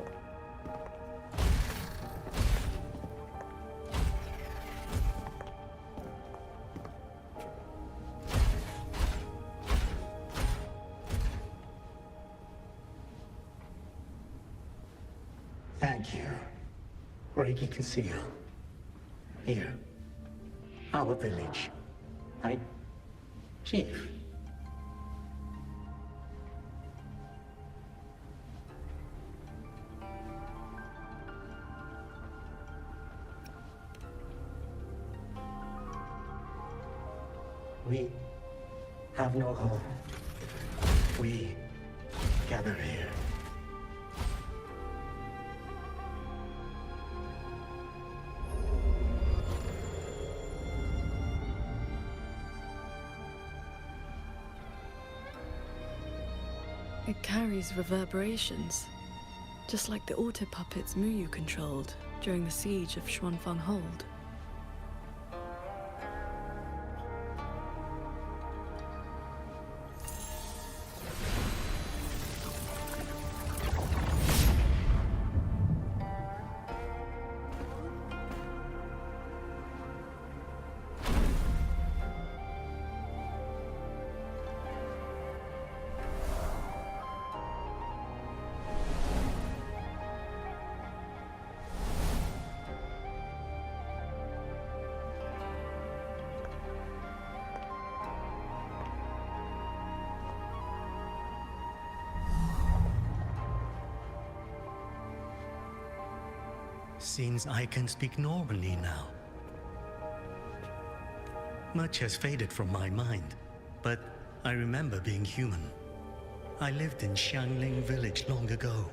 Thank you. Breaking conceal. Here. Our village. Right? Chief. We have no home. We gather here. It carries reverberations, just like the auto puppets Muyu controlled during the siege of Xuanfang Hold. Seems I can speak normally now. Much has faded from my mind, but I remember being human. I lived in Xiangling village long ago.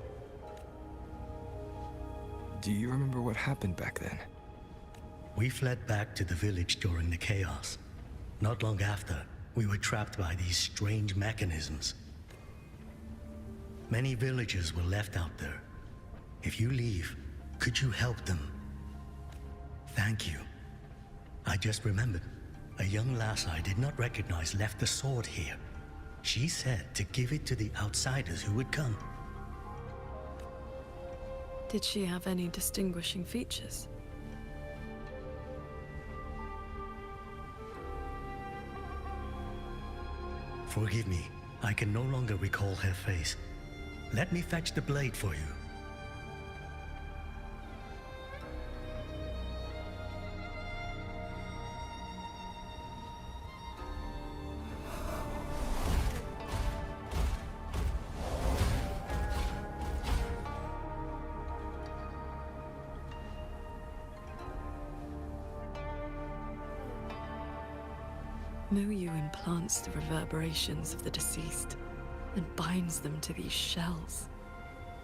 Do you remember what happened back then? We fled back to the village during the chaos. Not long after, we were trapped by these strange mechanisms. Many villagers were left out there. If you leave, could you help them? Thank you. I just remembered. A young lass I did not recognize left the sword here. She said to give it to the outsiders who would come. Did she have any distinguishing features? Forgive me, I can no longer recall her face. Let me fetch the blade for you. Muyu implants the reverberations of the deceased and binds them to these shells.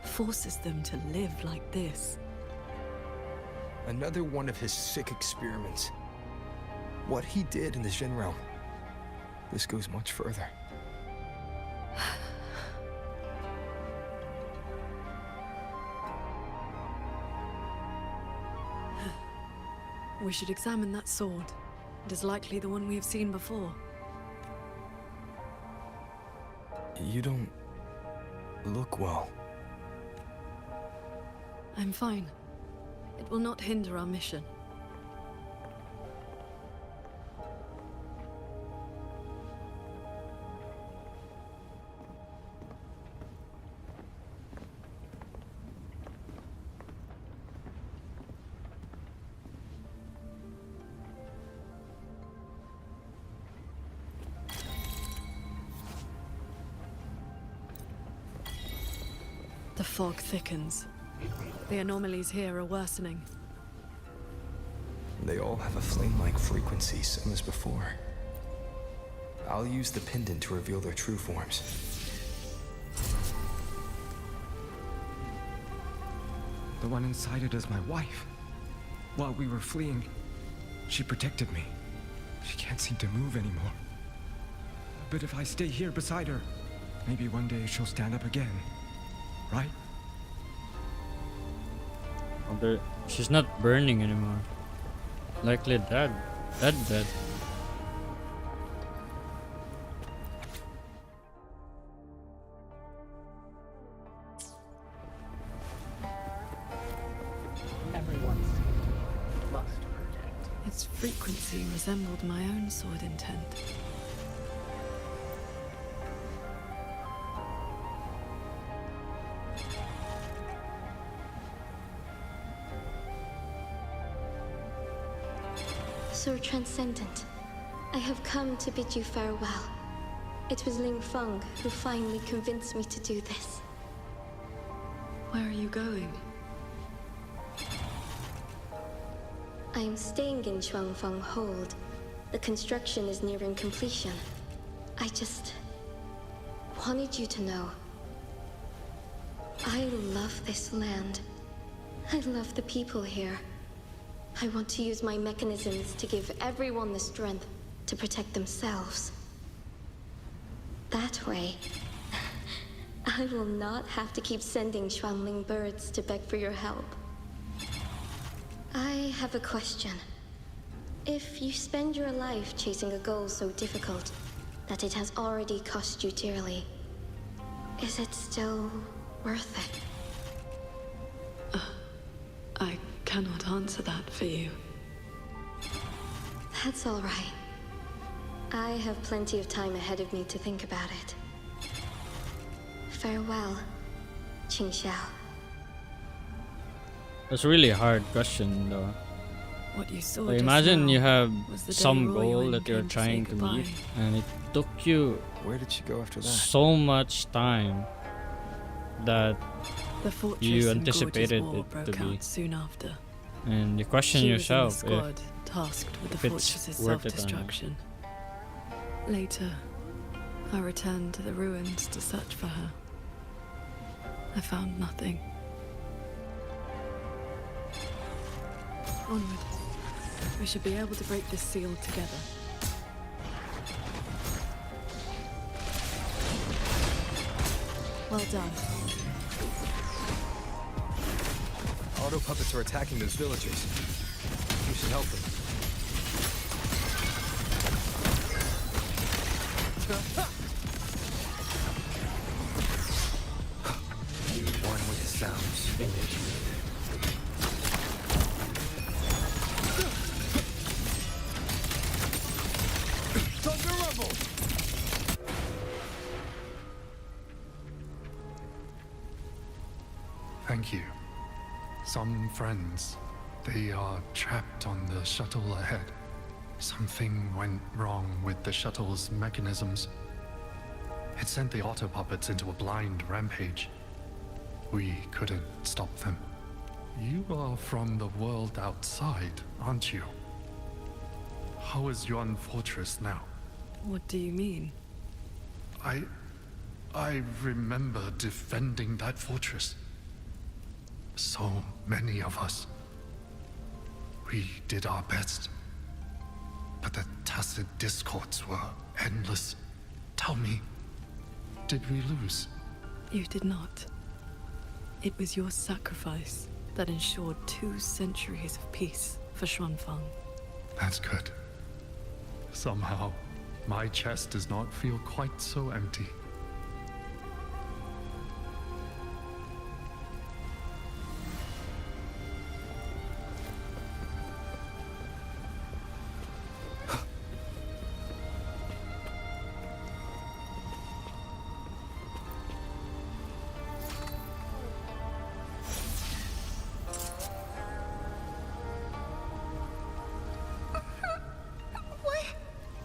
Forces them to live like this. Another one of his sick experiments. what he did in the Jin realm. This goes much further. We should examine that sword. It is likely the one we have seen before. You don't look well. I'm fine. It will not hinder our mission. The fog thickens. The anomalies here are worsening. They all have a flame-like frequency, same as before. I'll use the pendant to reveal their true forms. The one inside it is my wife. While we were fleeing, she protected me. She can't seem to move anymore. But if I stay here beside her, maybe one day she'll stand up again. Right? She's not burning anymore. Likely dead. Dead. Everyone's must protect. Its frequency resembled my own sword intent. Sir Transcendent, I have come to bid you farewell. It was Ling Feng who finally convinced me to do this. Where are you going? I am staying in Shuangfeng Hold. The construction is nearing completion. I just wanted you to know. I love this land. I love the people here. I want to use my mechanisms to give everyone the strength to protect themselves. That way, I will not have to keep sending Xuanling birds to beg for your help. I have a question. If you spend your life chasing a goal so difficult that it has already cost you dearly, is it still worth it? I cannot answer that for you. That's all right. I have plenty of time ahead of me to think about it. Farewell, Qing Xiao. That's a really hard question, though. What you saw So just imagine now you have was the day some Roy goal Wing that you're came to trying say to meet, goodbye. and it took you Where did she go after that? so much time that The fortress you in anticipated Gorge's War it to broke be. out soon after. And you question She yourself was in the squad tasked with the if it's fortress's worth it or not. self-destruction. Later, I returned to the ruins to search for her. I found nothing. Onward. We should be able to break this seal together. Well done. Auto puppets are attacking those villagers. We should help them. One with sounds finished. Thunder rumble! Thank you. Some friends, they are trapped on the shuttle ahead. Something went wrong with the shuttle's mechanisms. It sent the auto puppets into a blind rampage. We couldn't stop them. You are from the world outside, aren't you? How is Yuan Fortress now? What do you mean? I remember defending that fortress. So many of us. We did our best. But the tacit discords were endless. Tell me, did we lose? You did not. It was your sacrifice that ensured 2 centuries of peace for Xuanfang. That's good. Somehow, my chest does not feel quite so empty.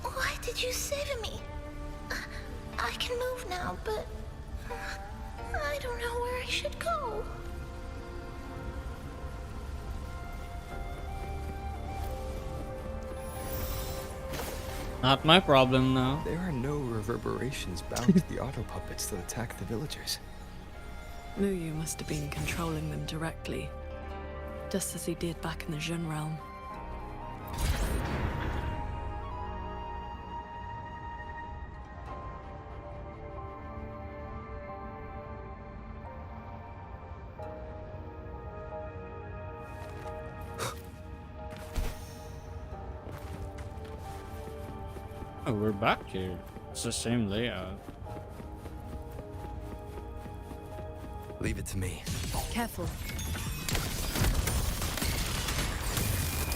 Why did you save me? I can move now, but I don't know where I should go. Not my problem now. There are no reverberations bound to the auto puppets that attack the villagers. Muyu must have been controlling them directly, just as he did back in the Jun realm. Oh, we're back here. It's the same layout. Leave it to me. Careful.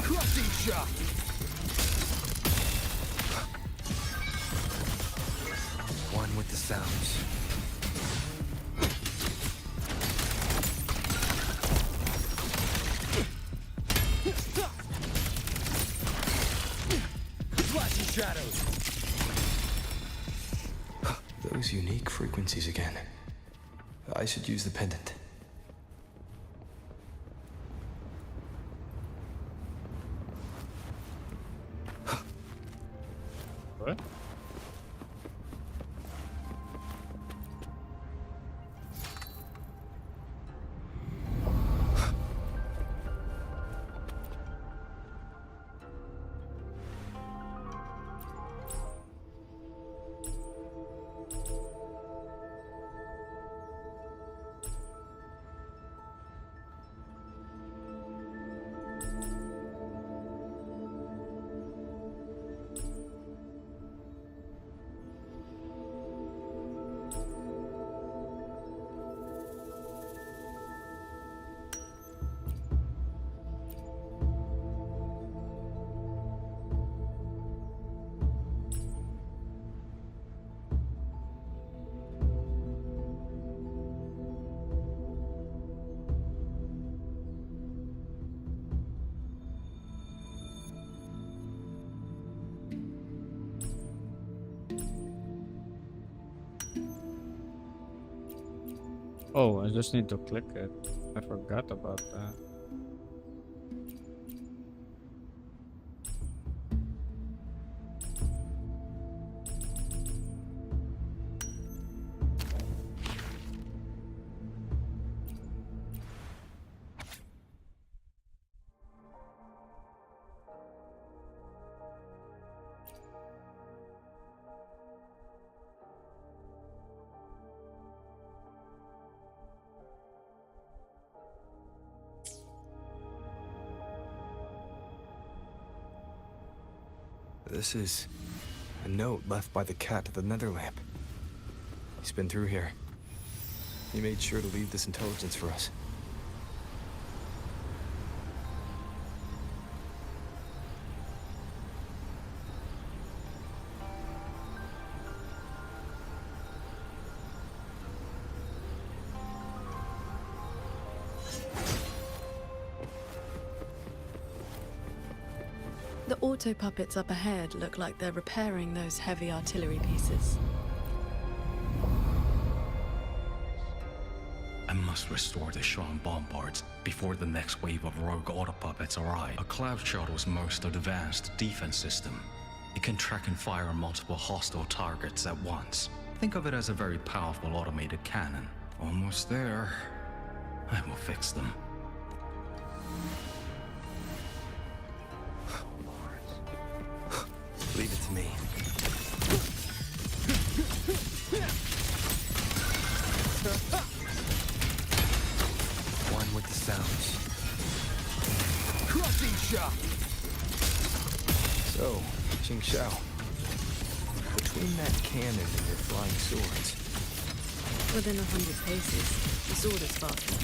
Crushing shot! One with the sounds. Flashing shadows! Those unique frequencies again. I should use the pendant. What? Oh, I just need to click it. I forgot about that. This is a note left by the cat of the Netherlamp. He's been through here. He made sure to leave this intelligence for us. The auto puppets up ahead look like they're repairing those heavy artillery pieces. I must restore the Shan bombards before the next wave of rogue auto puppets arrive. A cloud shuttle's most advanced defense system. It can track and fire multiple hostile targets at once. Think of it as a very powerful automated cannon. Almost there. I will fix them. Leave it to me. One with the sounds. Crushing shot! So, Jing Shao, between that cannon and your flying swords, Within 100 paces, the sword is faster.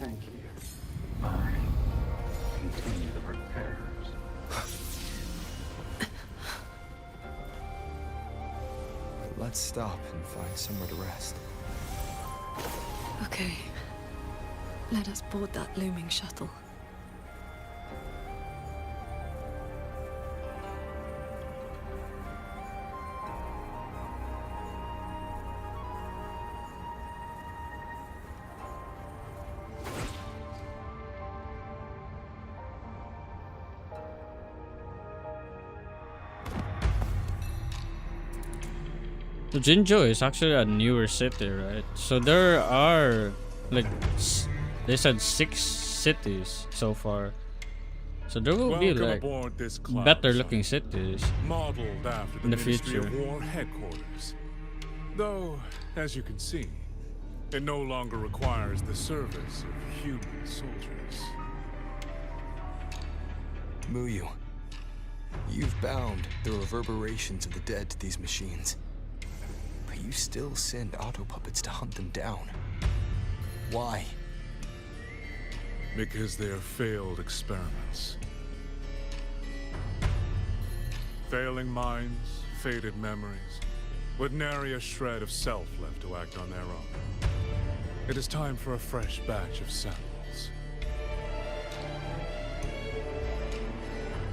Thank you. I continue the repairs. let's stop and find somewhere to rest. Okay. Let us board that looming shuttle. So Jinzhou is actually a newer city, right? So there are like they said 6 cities so far. So there will be like better looking cities modeled after the in the Ministry future. of War headquarters. Though, as you can see, it no longer requires the service of human soldiers. Muyu, you've bound the reverberations of the dead to these machines. But you still send auto-puppets to hunt them down. Why? Because they are failed experiments. Failing minds, faded memories, with nary a shred of self left to act on their own. It is time for a fresh batch of samples.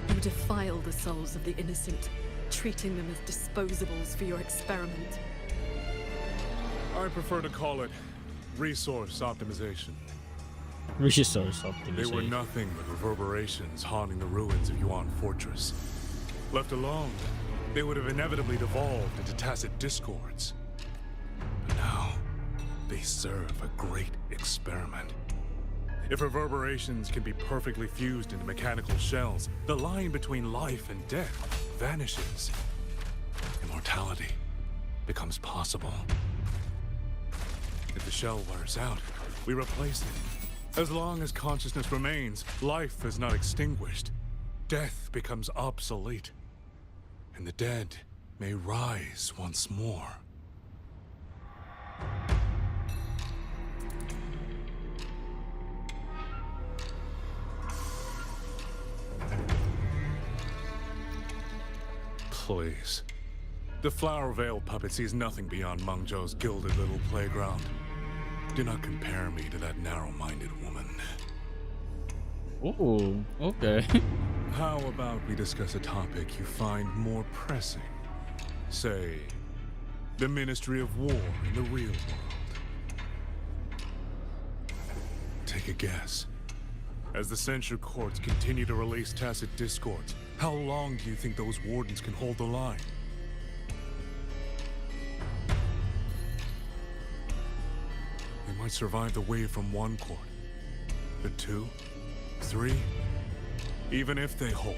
You defile the souls of the innocent, treating them as disposables for your experiment. I prefer to call it resource optimization. Resource They optimization. were nothing but reverberations haunting the ruins of Yuan Fortress. Left alone, they would have inevitably devolved into tacit discords. But now, they serve a great experiment. If reverberations can be perfectly fused into mechanical shells, the line between life and death vanishes. Immortality becomes possible. If the shell wears out, we replace it. As long as consciousness remains, life is not extinguished. Death becomes obsolete. And the dead may rise once more. Please. The Flower Veil puppet sees nothing beyond Mengzhou's gilded little playground. Do not compare me to that narrow-minded woman. Ooh, okay. How about we discuss a topic you find more pressing? Say, the Ministry of War in the real world. Take a guess. As the censure courts continue to release tacit discords, how long do you think those wardens can hold the line? They might survive the wave from one court, but 2, 3, even if they hold,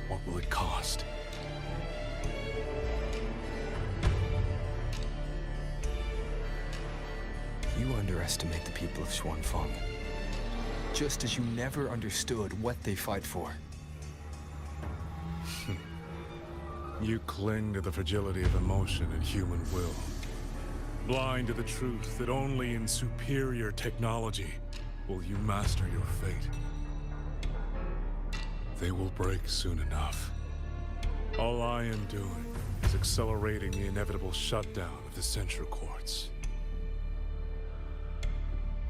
what will it cost? You underestimate the people of Xuanfeng. Just as you never understood what they fight for. You cling to the fragility of emotion and human will. Blind to the truth that only in superior technology will you master your fate. They will break soon enough. All I am doing is accelerating the inevitable shutdown of the censure courts.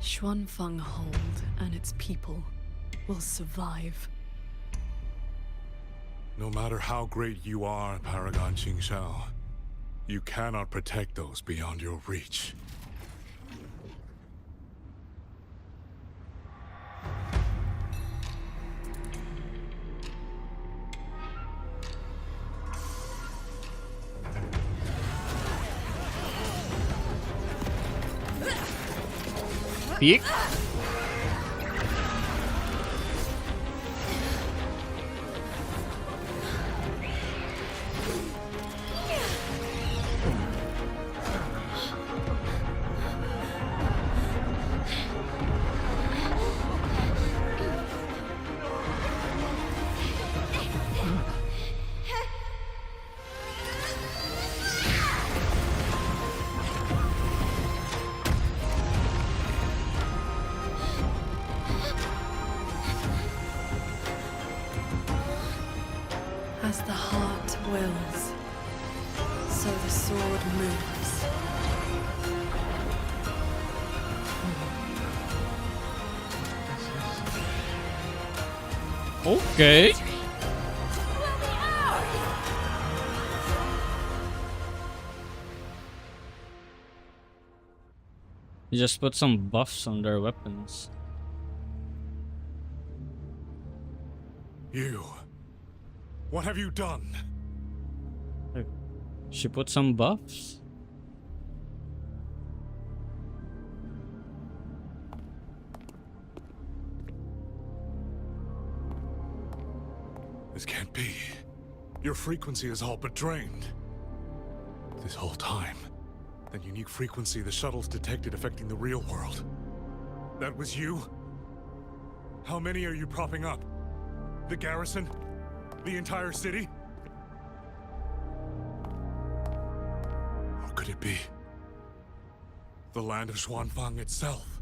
Xuanfeng Hold and its people will survive. No matter how great you are, Paragon Qingshao, you cannot protect those beyond your reach. peek? As the heart wills, so the sword moves. Okay. You just put some buffs on their weapons. You. What have you done? She put some buffs. This can't be. Your frequency is all but drained. This whole time, that unique frequency the shuttles detected affecting the real world. That was you? How many are you propping up? The garrison? The entire city? Or could it be the land of Xuanfang itself?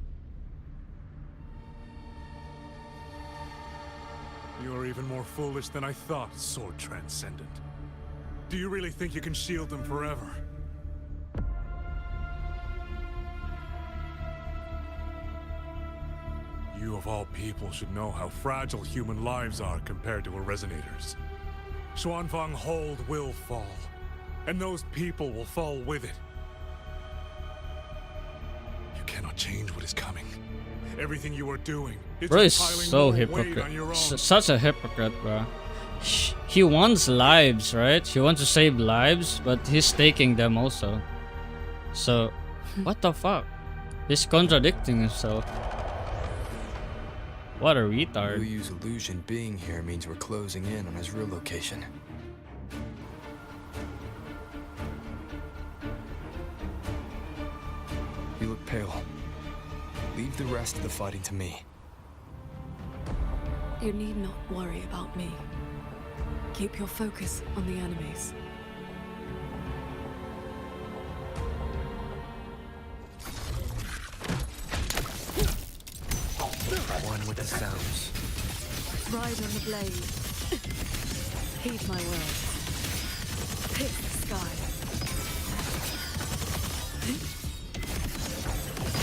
You are even more foolish than I thought, Sword Transcendent. Do you really think you can shield them forever? You of all people should know how fragile human lives are compared to a Resonator's. Xuanfang Hold will fall, and those people will fall with it. You cannot change what is coming. Everything you are doing is Bro is just piling so more weight hypocrite. on your own. Such a hypocrite, bro. He wants lives, right? He wants to save lives, but he's taking them also. So, what the fuck? He's contradicting himself. What a retard. Uyu's illusion being here means we're closing in on his real location. You look pale. Leave the rest of the fighting to me. You need not worry about me. Keep your focus on the enemies. One with the sounds. Ride on the blade. Heed my words. Pick the sky.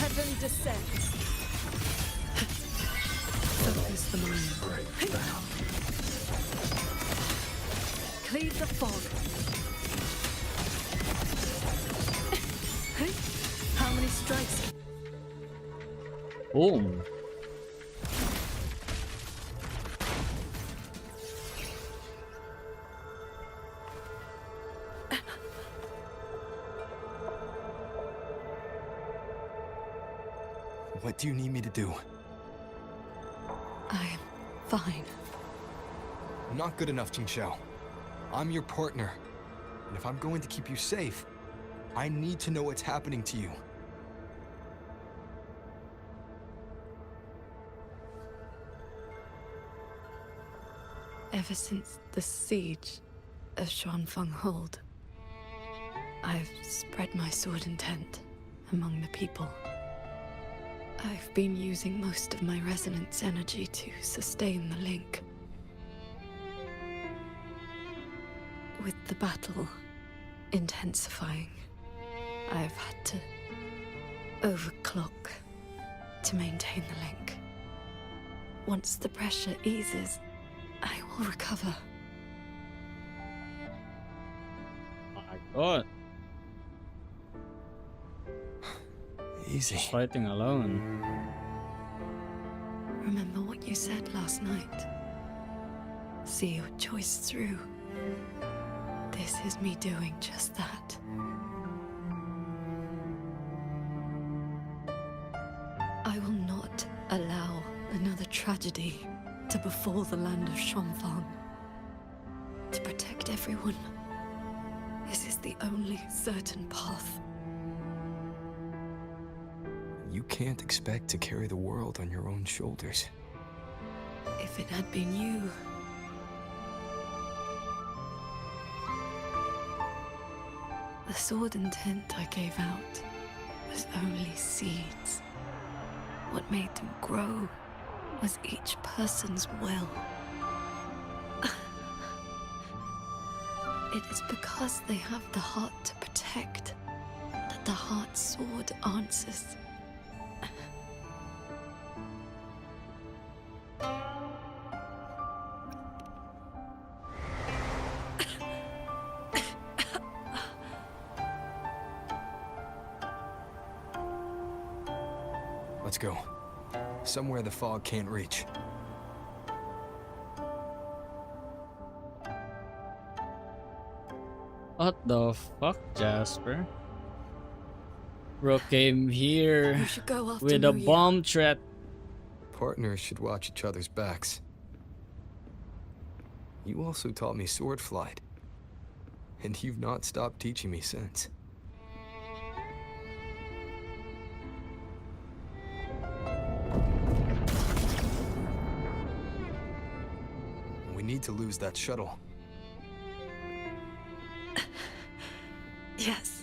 Heaven descends. Focus the mind. Cleave the fog. How many strikes? Boom. What do you need me to do? I'm fine. Not good enough, Qingxiao. I'm your partner. And if I'm going to keep you safe, I need to know what's happening to you. Ever since the siege of Xuanfang Hold, I've spread my sword intent among the people. I've been using most of my resonance energy to sustain the link. With the battle intensifying, I've had to overclock to maintain the link. Once the pressure eases, I will recover. My god. Easy. He's fighting alone. Remember what you said last night. See your choice through. This is me doing just that. I will Another tragedy to befall the land of Xuanfang. To protect everyone, this is the only certain path. You can't expect to carry the world on your own shoulders. If it had been you... The sword and tent I gave out was only seeds. What made them grow was each person's will. It is because they have the heart to protect that the heart sword answers. Let's go. Somewhere the fog can't reach. What the fuck, Jasper? Bro came here You should go after with a Muya. bomb threat. Partners should watch each other's backs. You also taught me sword flight. And you've not stopped teaching me since. We need to lose that shuttle. Yes.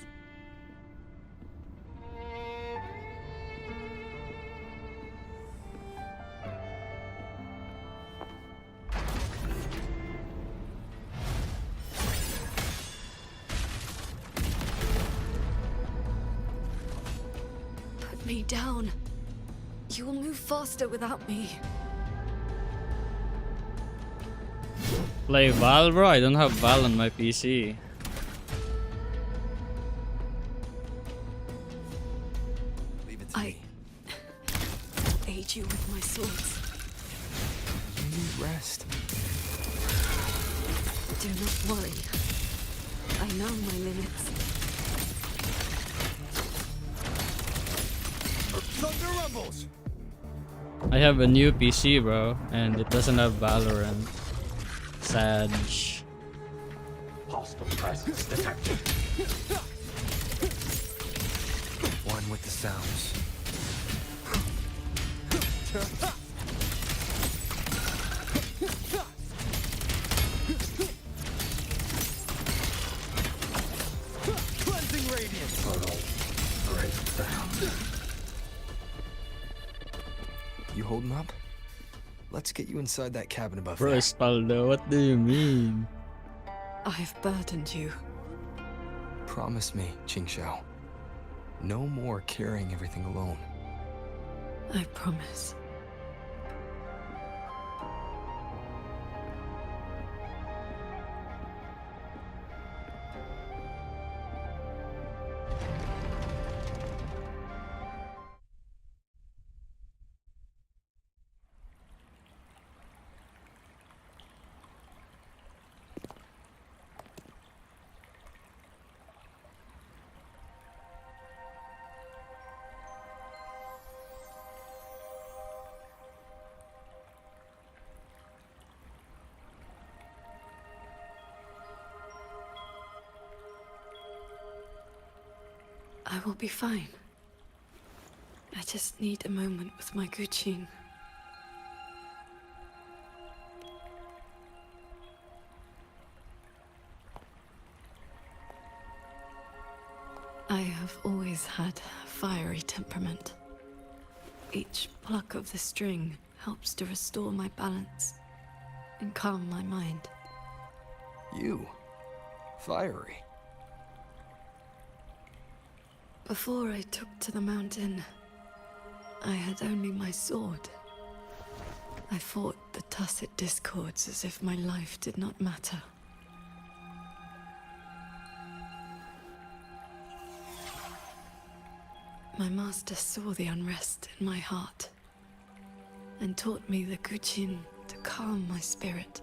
Put me down. You will move faster without me. Play Val, bro? I don't have Val on my PC. I aid you with my swords. You need rest. Do not worry. I know my limits. Thunder rumbles! I have a new PC, bro, and it doesn't have Valorant. Sad. Hostile presence detected. One with the sounds. Cleansing radiance. You holding up? Let's get you inside that cabin above Bro, there. Espaldo, what do you mean? I've burdened you. Promise me, Qingxiao. No more carrying everything alone. I promise. I will be fine. I just need a moment with my Guqin. I have always had a fiery temperament. Each pluck of the string helps to restore my balance and calm my mind. You? Fiery? Before I took to the mountain, I had only my sword. I fought the tacit discords as if my life did not matter. My master saw the unrest in my heart and taught me the Guqin to calm my spirit.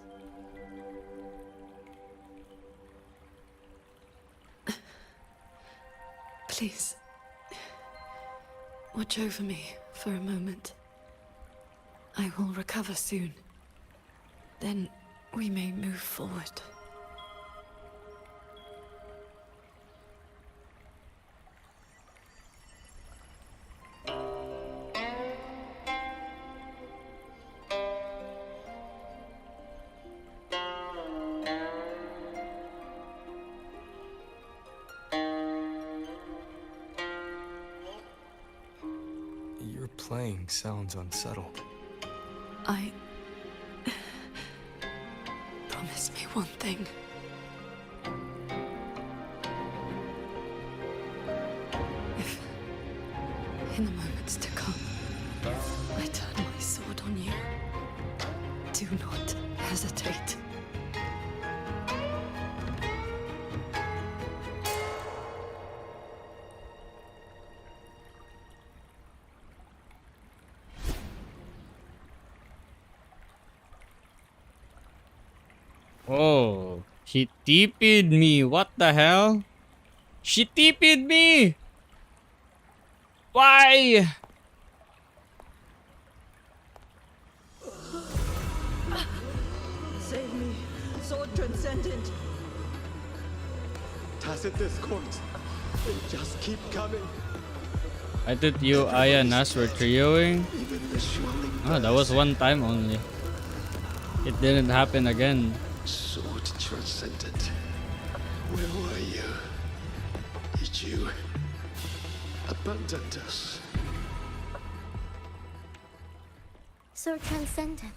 Please, watch over me for a moment. I will recover soon. Then we may move forward. Your playing sounds unsettled. Promise me one thing. If, in the moments to come, I turn my sword on you, do not hesitate. Oh, she TP'd me. What the hell? She TP'd me. Why? Save me, sword transcendent. Tacit discords. They just keep coming. I thought you, Aya, and Nas were trioing. Oh, that was one time only. It didn't happen again. Sword transcendent. Where were you? Did you abandon us? So transcendent.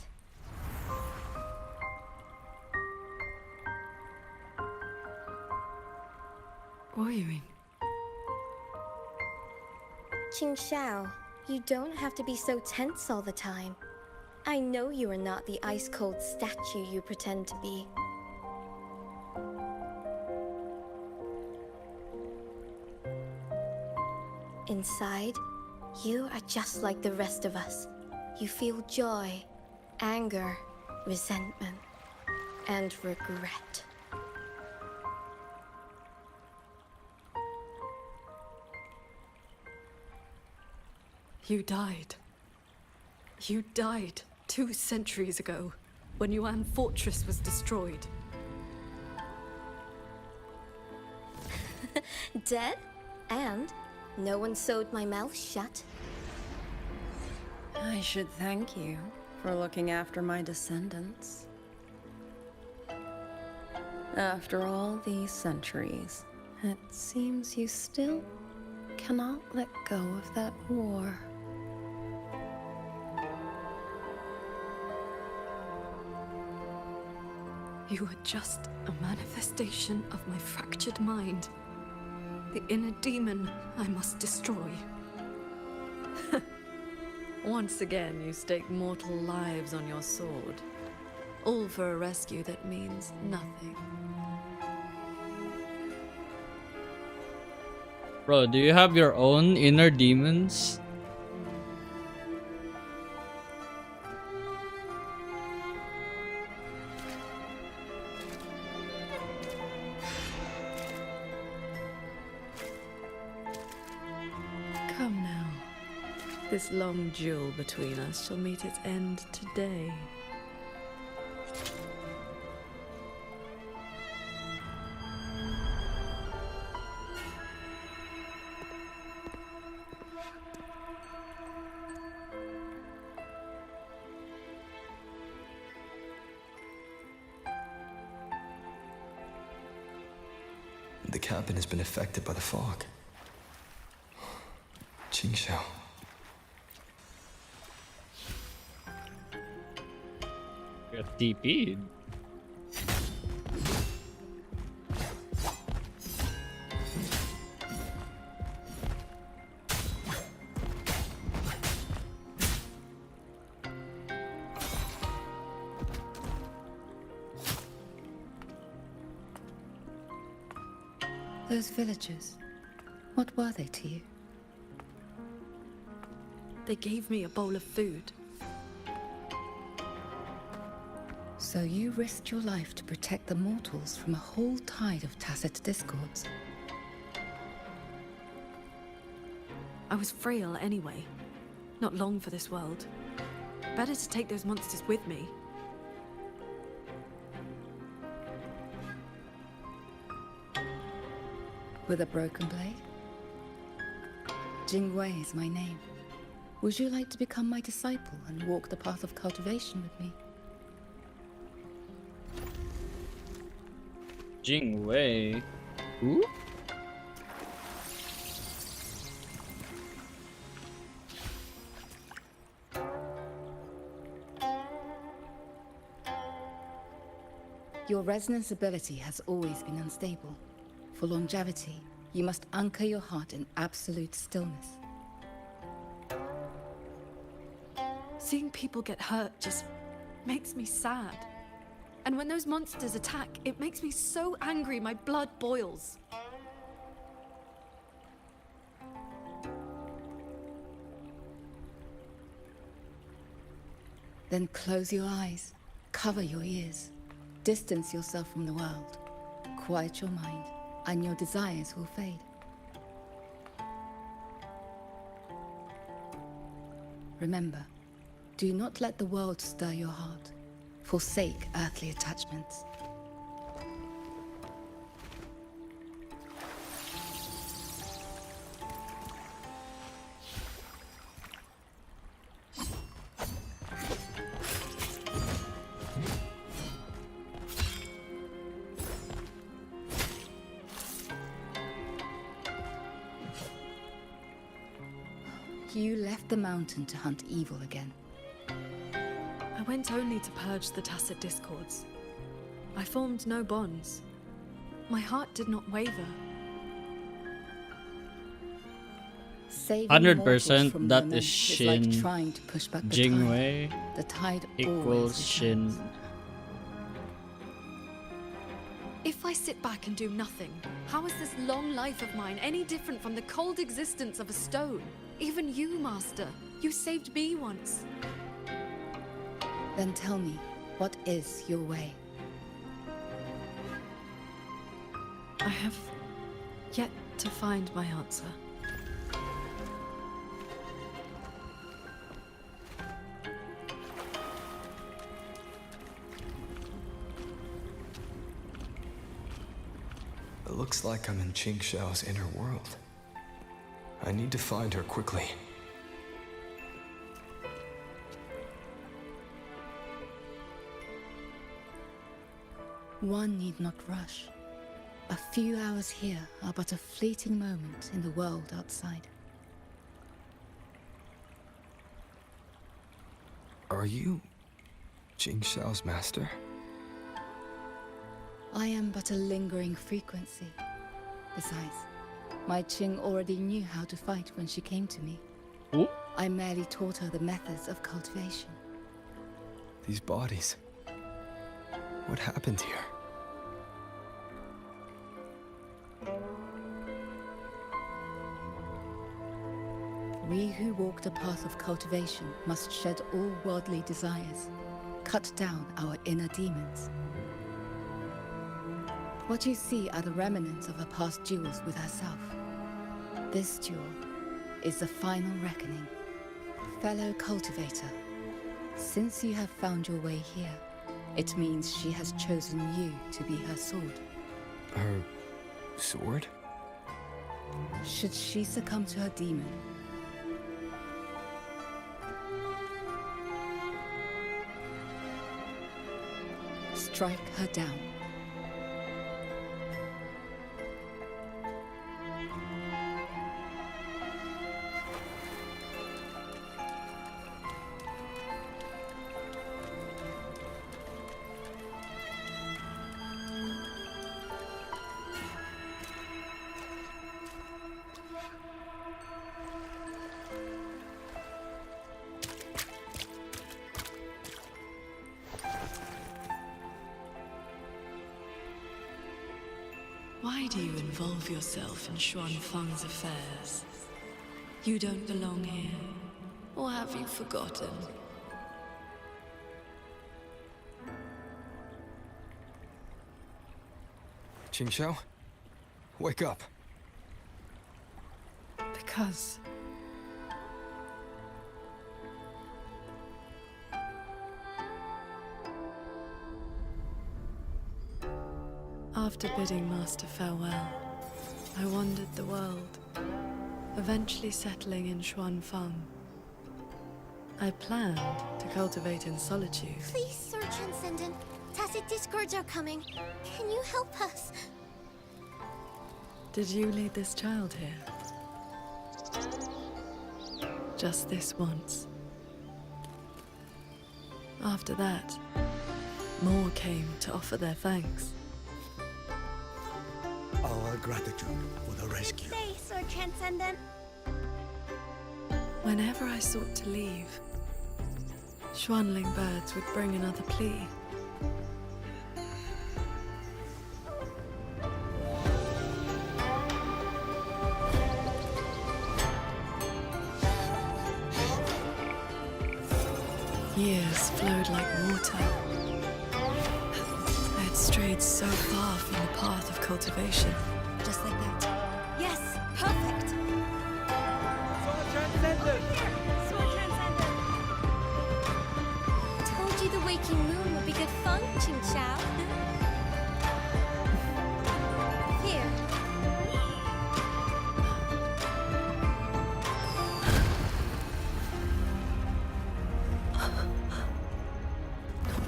What are you in? Qing Xiao, you don't have to be so tense all the time. I know you are not the ice-cold statue you pretend to be. Inside, you are just like the rest of us. You feel joy, anger, resentment, and regret. You died. You died 2 centuries ago, when Yuan Fortress was destroyed. Dead? And no one sewed my mouth shut. I should thank you for looking after my descendants. After all these centuries, it seems you still cannot let go of that war. You are just a manifestation of my fractured mind. The inner demon I must destroy. Once again, you stake mortal lives on your sword. All for a rescue that means nothing. Bro, do you have your own inner demons? Come now. This long duel between us shall meet its end today. The cabin has been affected by the fog. Qing Xiao. Got TP'd. Those villagers, what were they to you? They gave me a bowl of food. So you risked your life to protect the mortals from a whole tide of tacit discords. I was frail anyway. Not long for this world. Better to take those monsters with me. With a broken blade? Jingwei is my name. Would you like to become my disciple and walk the path of cultivation with me? Jingwei. Who? Your resonance ability has always been unstable. For longevity, you must anchor your heart in absolute stillness. Seeing people get hurt just makes me sad. And when those monsters attack, it makes me so angry my blood boils. Then close your eyes, cover your ears, distance yourself from the world, quiet your mind, and your desires will fade. Remember, do not let the world stir your heart. Forsake earthly attachments. You left the mountain to hunt evil again. I went only to purge the tacit discords. I formed no bonds. My heart did not waver. 100% that is Is Shin. like trying to push back the Jingwei tide. The tide equals always Shin. returns. If I sit back and do nothing, how is this long life of mine any different from the cold existence of a stone? Even you, Master. You saved me once. Then tell me, what is your way? I have yet to find my answer. It looks like I'm in Qing Xiao's inner world. I need to find her quickly. One need not rush. A few hours here are but a fleeting moment in the world outside. Are you Qing Xiao's master? I am but a lingering frequency. Besides, my Qing already knew how to fight when she came to me. Ooh. I merely taught her the methods of cultivation. These bodies. What happened here? We who walk the path of cultivation must shed all worldly desires, cut down our inner demons. What you see are the remnants of her past duels with herself. This duel is the final reckoning. Fellow cultivator, since you have found your way here, it means she has chosen you to be her sword. Her sword? Should she succumb to her demon, strike her down. Why do you involve yourself in Xuanfang's affairs? You don't belong here. Or have you forgotten? Qing Xiao? Wake up. Because After bidding Master farewell, I wandered the world, eventually settling in Xuanfang. I planned to cultivate in solitude. Please, Sir Transcendent. Tacit discords are coming. Can you help us? Did you lead this child here? Just this once. After that, more came to offer their thanks. Our gratitude for the rescue. Stay, Sir Transcendent. Whenever I sought to leave, Xuanling birds would bring another plea. Years flowed like water. I had strayed so far from the path of cultivation. Just like that. Yes, perfect. Sword Transcendent! Sword Transcendent! Told you the waking moon would be good fun, Ching Chao. Here.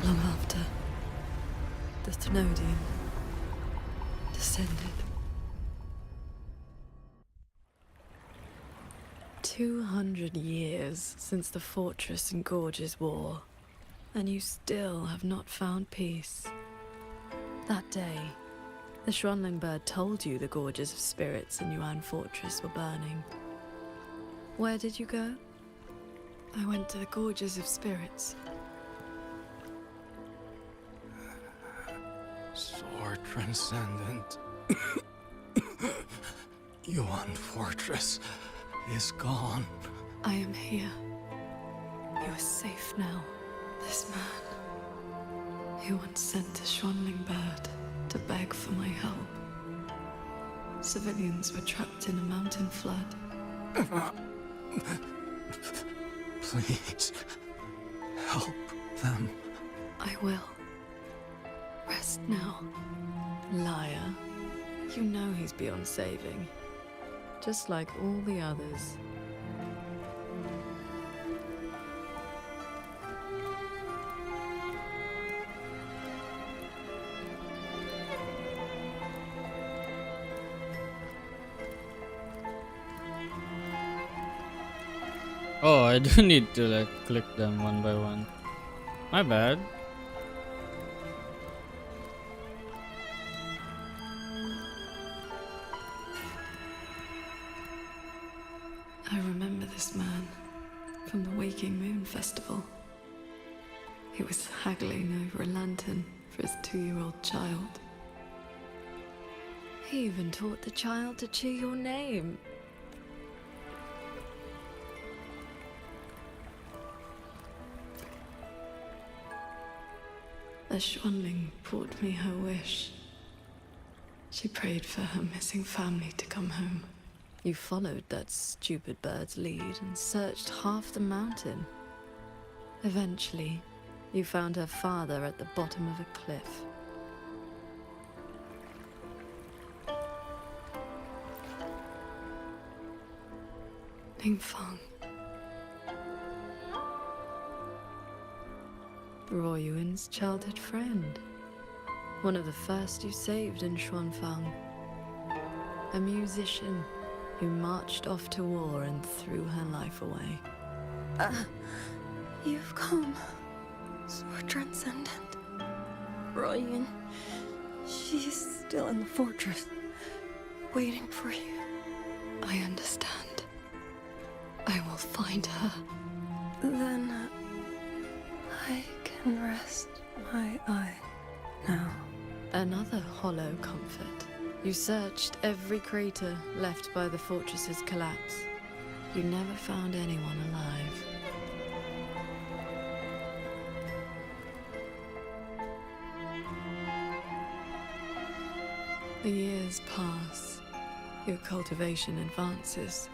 Long after, the Thenodian descended. 200 years since the Fortress and Gorges War, and you still have not found peace. That day, the Xuanling bird told you the Gorges of Spirits in Yuan Fortress were burning. Where did you go? I went to the Gorges of Spirits. Sword Transcendent. Yuan Fortress is gone. I am here. You are safe now. This man, he once sent a Xuanling bird to beg for my help. Civilians were trapped in a mountain flood. Please, help them. I will. Rest now. Liar. You know he's beyond saving. Just like all the others. Oh, I do need to like click them one by one. My bad. I remember this man from the Waking Moon Festival. He was haggling over a lantern for his 2-year-old child. He even taught the child to cheer your name. A Xuanling brought me her wish. She prayed for her missing family to come home. You followed that stupid bird's lead and searched half the mountain. Eventually, you found her father at the bottom of a cliff. Ningfang. Royuan's childhood friend. One of the first you saved in Xuanfang. A musician who marched off to war and threw her life away. You've come, Sword Transcendent. Royan, she's still in the fortress, waiting for you. I understand. I will find her. Then I can rest my eye now. Another hollow comfort. You searched every crater left by the fortress's collapse. You never found anyone alive. The years pass. Your cultivation advances.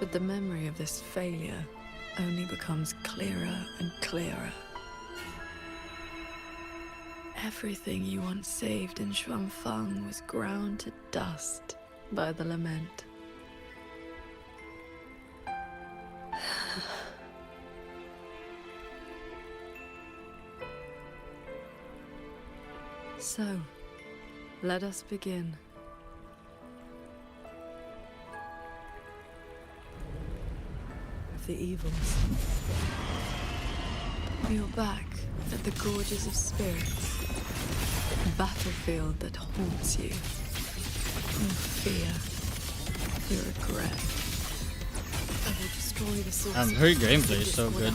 But the memory of this failure only becomes clearer and clearer. Everything you once saved in Shuangfang was ground to dust by the lament. So, let us begin. The evils. You're back at the Gorges of Spirits, a battlefield that haunts you. Your fear, your regret. I will destroy the source. Her gameplay is so good.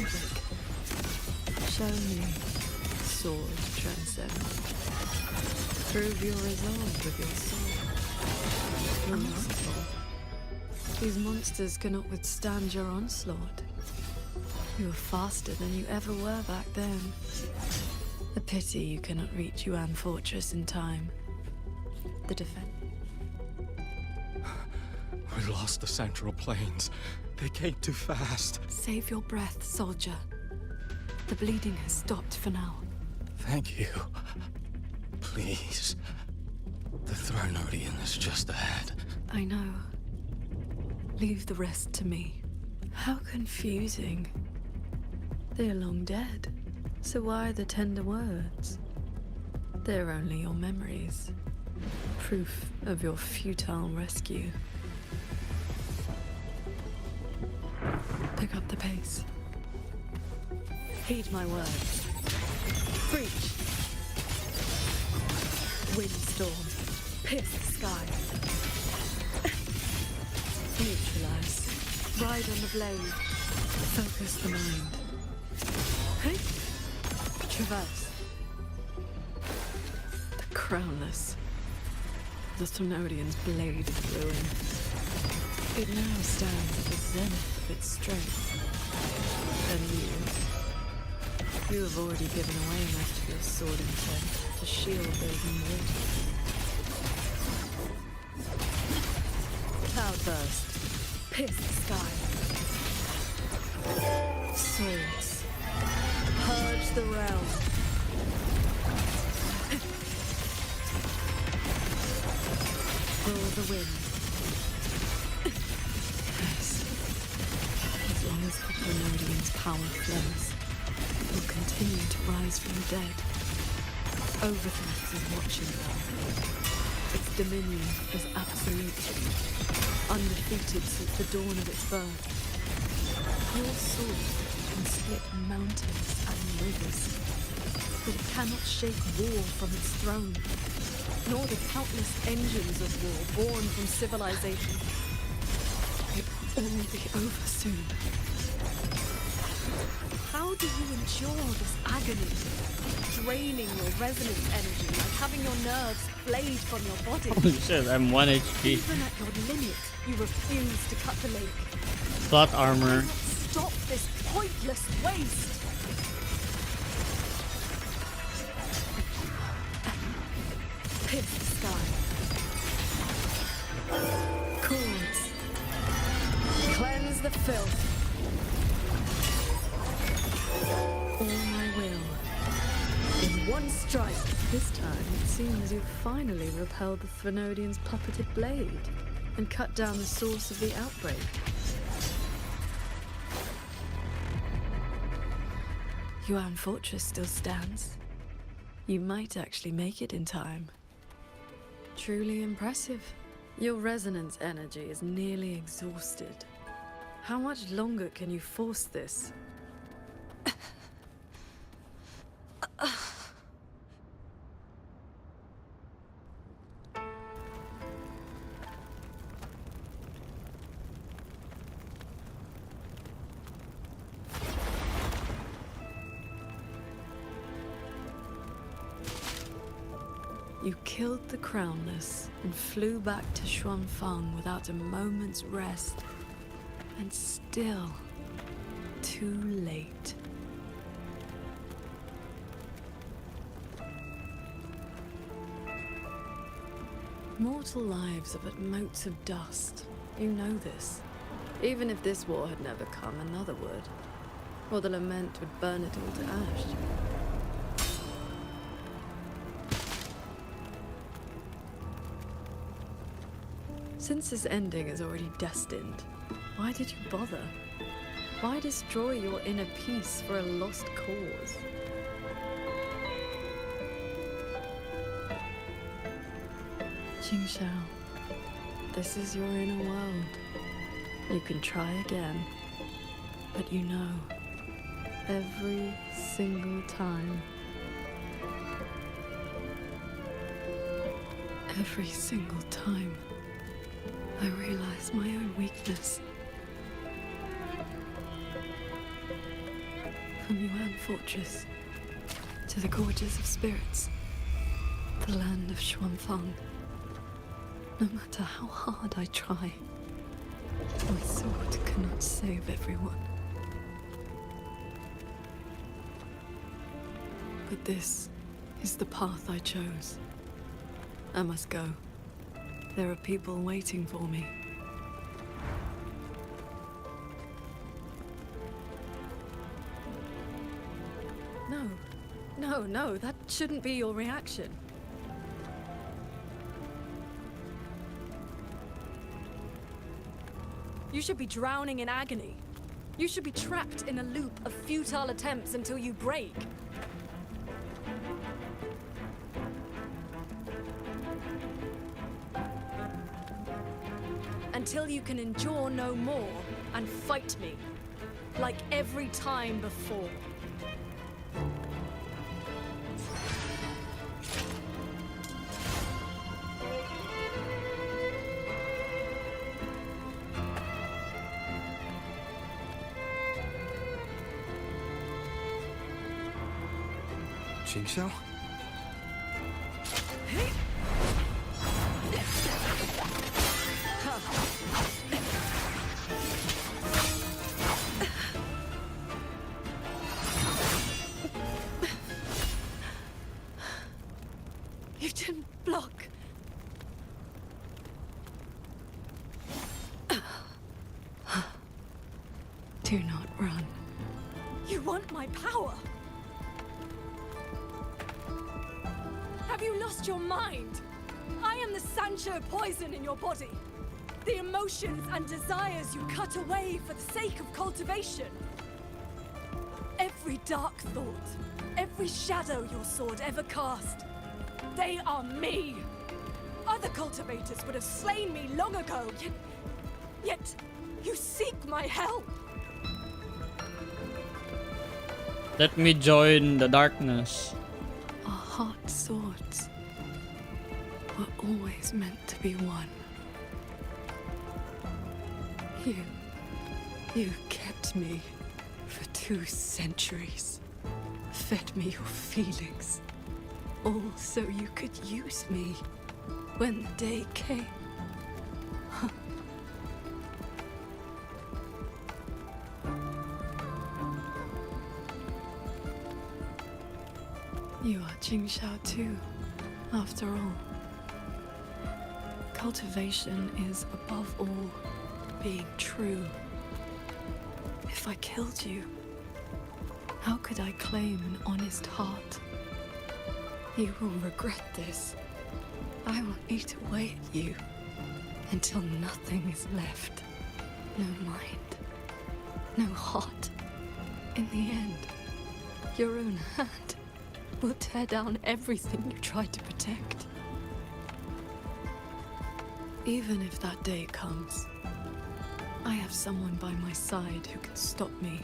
Show me sword transcendent. Prove your resolve with your soul. You're merciful. These monsters cannot withstand your onslaught. You are faster than you ever were back then. A pity you cannot reach Yuan Fortress in time. The defense. We lost the Central Plains. They came too fast. Save your breath, soldier. The bleeding has stopped for now. Thank you. Please. The Thronodian is just ahead. I know. Leave the rest to me. How confusing. They're long dead. So why the tender words? They're only your memories. Proof of your futile rescue. Pick up the pace. Heed my words. Breach. Windstorm. Pierce the sky. Neutralize. Ride on the blade. Focus the mind. Hey? Traverse. The crownless. The Thronodian's blade of ruin. It now stands at the zenith of its strength. And you have already given away most of your sword intent to shield those immortals. Cloudburst. Pierce the sky. Swords. Purge the realm. Roar the wind. Yes. As long as the Thronodian's power flows, it will continue to rise from the dead. Overthreat is watching now. Its dominion is absolute, undefeated since the dawn of its birth. Your sword can split mountains and rivers, but it cannot shake war from its throne, nor the countless engines of war born from civilization. It will all be over soon. How do you endure this agony? Draining your resonance energy, like having your nerves flayed from your body. Holy shit, I'm 1 HP. Even at your limit, you refuse to cut the lake. Plot armor. Stop this pointless waste! Pierce the sky. Cords. Cleanse the filth. All my will. In one strike. This time, it seems you've finally repelled the Thronodian's puppeted blade and cut down the source of the outbreak. Yuan Fortress still stands. You might actually make it in time. Truly impressive. Your resonance energy is nearly exhausted. How much longer can you force this? You killed the Crownless and flew back to Shuangfang without a moment's rest. And still, too late. Mortal lives are but motes of dust. You know this. Even if this war had never come, another would. Or the lament would burn it all to ash. Since this ending is already destined, why did you bother? Why destroy your inner peace for a lost cause? Qingxiao, this is your inner world. You can try again, but you know, every single time, I realize my own weakness. From Yuan Fortress to the Gorges of Spirits, the land of Xuanfang. No matter how hard I try, my sword cannot save everyone. But this is the path I chose. I must go. There are people waiting for me. No, that shouldn't be your reaction. You should be drowning in agony. You should be trapped in a loop of futile attempts until you break. Until you can endure no more and fight me, like every time before. Qingxiao? You didn't block. Do not run. You want my power? Have you lost your mind? I am the Sancho poison in your body. The emotions and desires you cut away for the sake of cultivation. Every dark thought, every shadow your sword ever cast, they are me. Other cultivators would have slain me long ago, yet you seek my help. Let me join the darkness. Our hot swords were always meant to be one. You kept me for 2 centuries, fed me your feelings, all so you could use me when the day came. You are Qingxiao too, after all. Cultivation is, above all, being true. If I killed you, how could I claim an honest heart? You will regret this. I will eat away at you until nothing is left. No mind, no heart. In the end, your own hand will tear down everything you tried to protect. Even if that day comes, I have someone by my side who can stop me.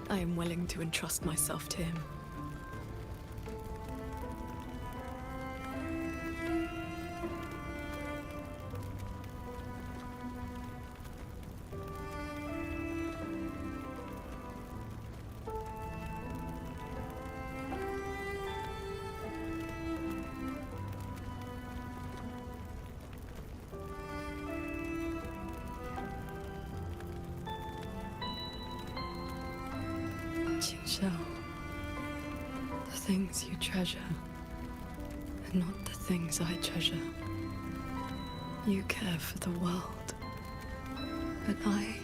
I am willing to entrust myself to him. Qingxiao, the things you treasure are not the things I treasure. You care for the world, but I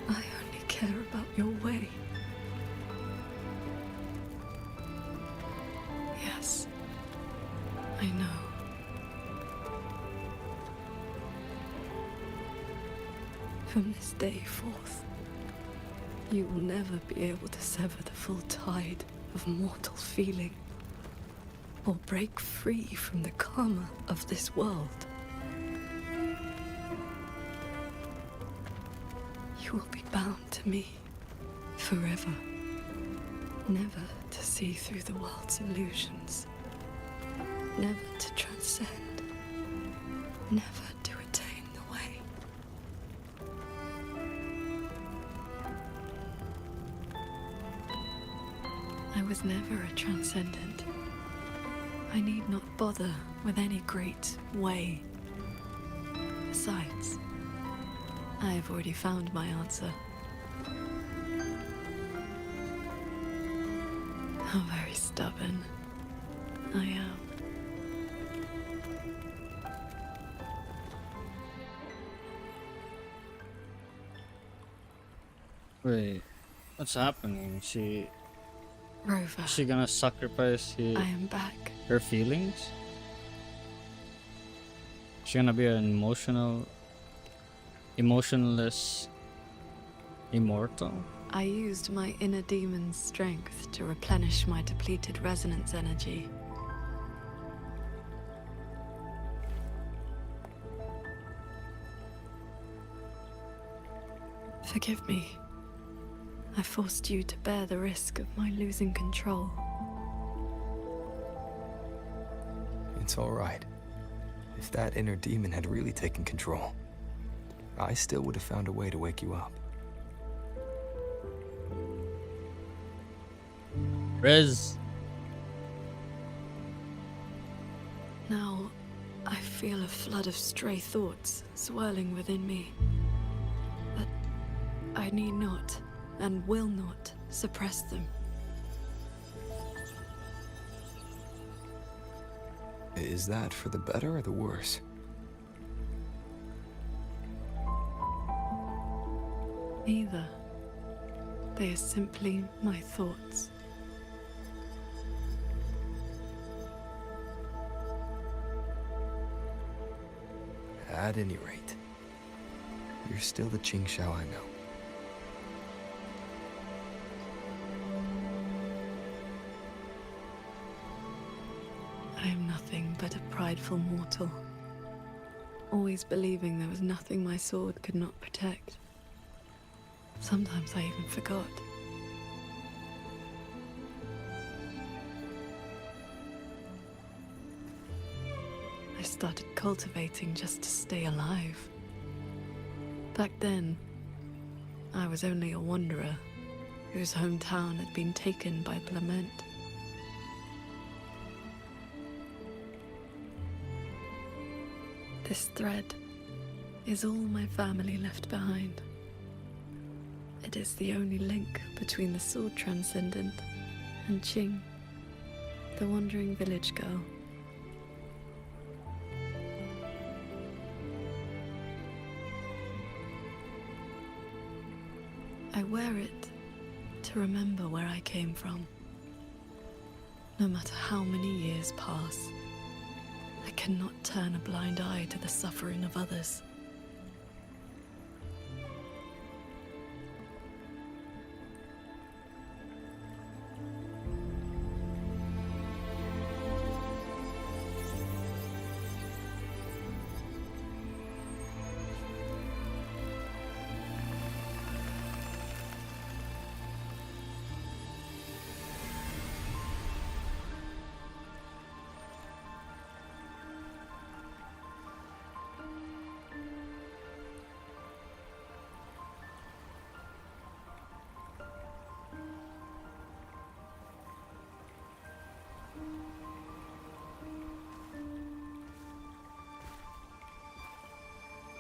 only care about your way. From this day forth, you will never be able to sever the full tide of mortal feeling, or break free from the karma of this world. You will be bound to me forever, never to see through the world's illusions, never to transcend, never to attain the way. I was never a transcendent. I need not bother with any great way. Besides, I have already found my answer. How very stubborn I am. Wait, what's happening? Rover, Is she gonna sacrifice I am back. her feelings? She's gonna be an emotionless immortal? I used my inner demon's strength to replenish my depleted resonance energy. Forgive me. I forced you to bear the risk of my losing control. It's all right. If that inner demon had really taken control, I still would have found a way to wake you up. Rez. Now, I feel a flood of stray thoughts swirling within me. But I need not, and will not, suppress them. Is that for the better or the worse? Neither. They are simply my thoughts. At any rate, you're still the Qingxiao I know. I am nothing but a prideful mortal, always believing there was nothing my sword could not protect. Sometimes I even forgot. I started cultivating just to stay alive. Back then, I was only a wanderer whose hometown had been taken by lament. This thread is all my family left behind. It is the only link between the sword transcendent and Qing, the wandering village girl. I wear it to remember where I came from. No matter how many years pass, I cannot turn a blind eye to the suffering of others.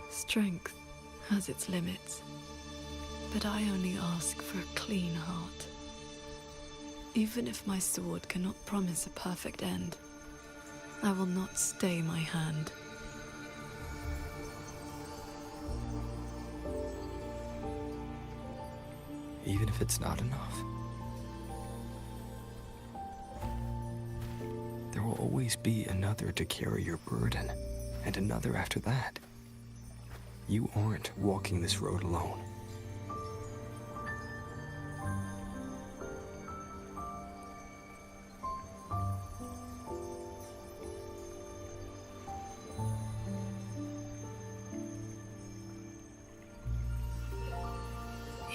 Strength has its limits, but I only ask for a clean heart. Even if my sword cannot promise a perfect end, I will not stay my hand. Even if it's not enough. There will always be another to carry your burden, and another after that. You aren't walking this road alone.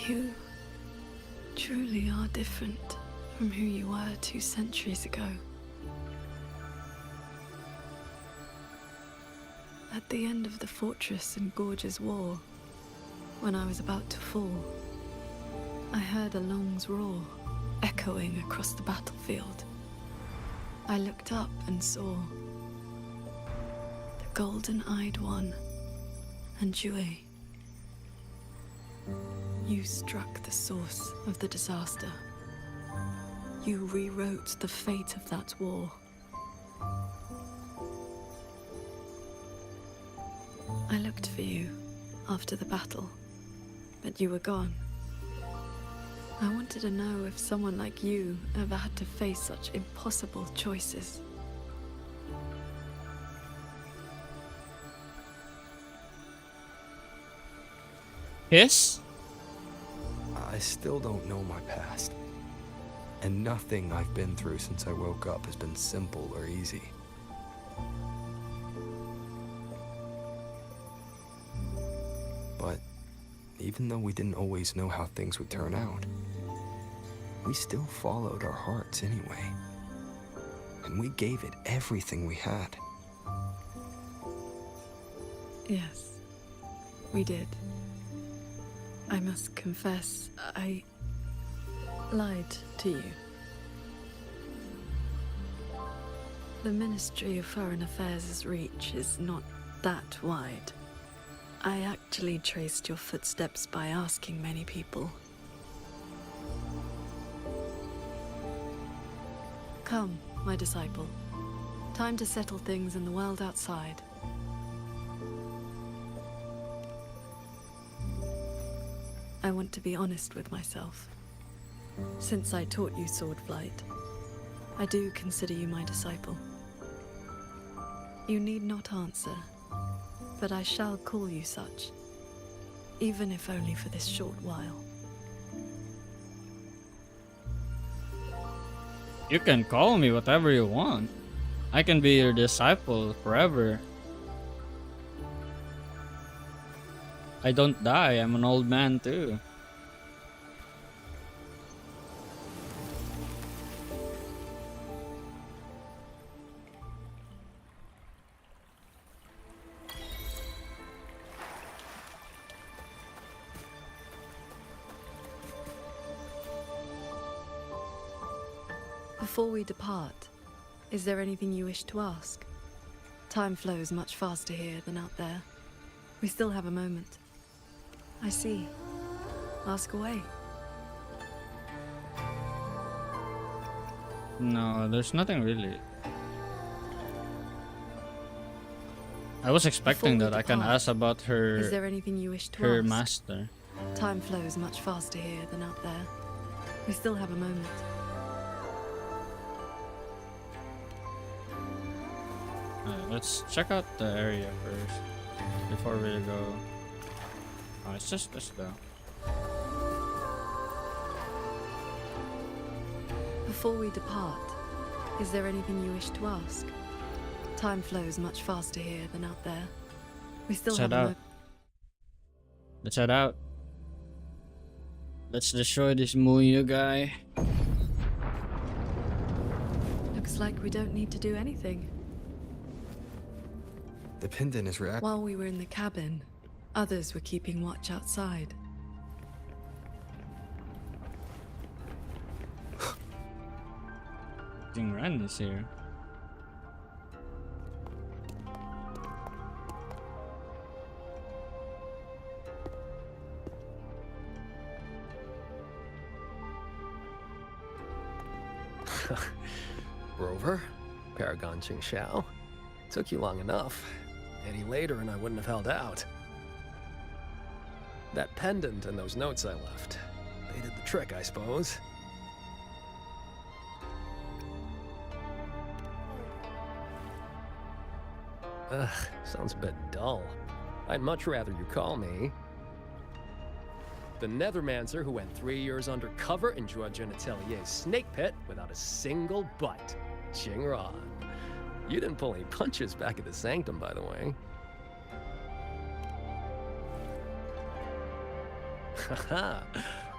You truly are different from who you were 2 centuries ago. At the end of the fortress and gorge's war, when I was about to fall, I heard Along's roar echoing across the battlefield. I looked up and saw the golden-eyed one and Jue. You struck the source of the disaster. You rewrote the fate of that war. I looked for you after the battle, but you were gone. I wanted to know if someone like you ever had to face such impossible choices. Yes? I still don't know my past. And nothing I've been through since I woke up has been simple or easy. But even though we didn't always know how things would turn out, we still followed our hearts anyway. And we gave it everything we had. Yes, we did. I must confess, I lied to you. The Ministry of Foreign Affairs' reach is not that wide. I actually traced your footsteps by asking many people. Come, my disciple. Time to settle things in the world outside. I want to be honest with myself. Since I taught you sword flight, I do consider you my disciple. You need not answer, but I shall call you such, even if only for this short while. You can call me whatever you want. I can be your disciple forever. I don't die, I'm an old man too. Before we depart, is there anything you wish to ask? Time flows much faster here than out there. We still have a moment. I see. Ask away. No, there's nothing really. I was expecting that I can ask about her. Is there anything you wish to her ask? master. Time flows much faster here than out there. We still have a moment. Alright, let's check out the area first before we go. Oh, it's just this though. Before we depart, is there anything you wish to ask? Time flows much faster here than out there. We still Let's have head a out. moment. Let's head out. Let's destroy this Muyu guy. Looks like we don't need to do anything. The pendant is reacting. While we were in the cabin, others were keeping watch outside. Ding Ren is here. Rover, Paragon Qingxiao. Took you long enough. Any later and I wouldn't have held out. That pendant and those notes I left. They did the trick, I suppose. Ugh, sounds a bit dull. I'd much rather you call me the Nethermancer who went 3 years undercover in Joie Genitelier's snake pit without a single bite. Jingron. You didn't pull any punches back at the Sanctum, by the way. Haha.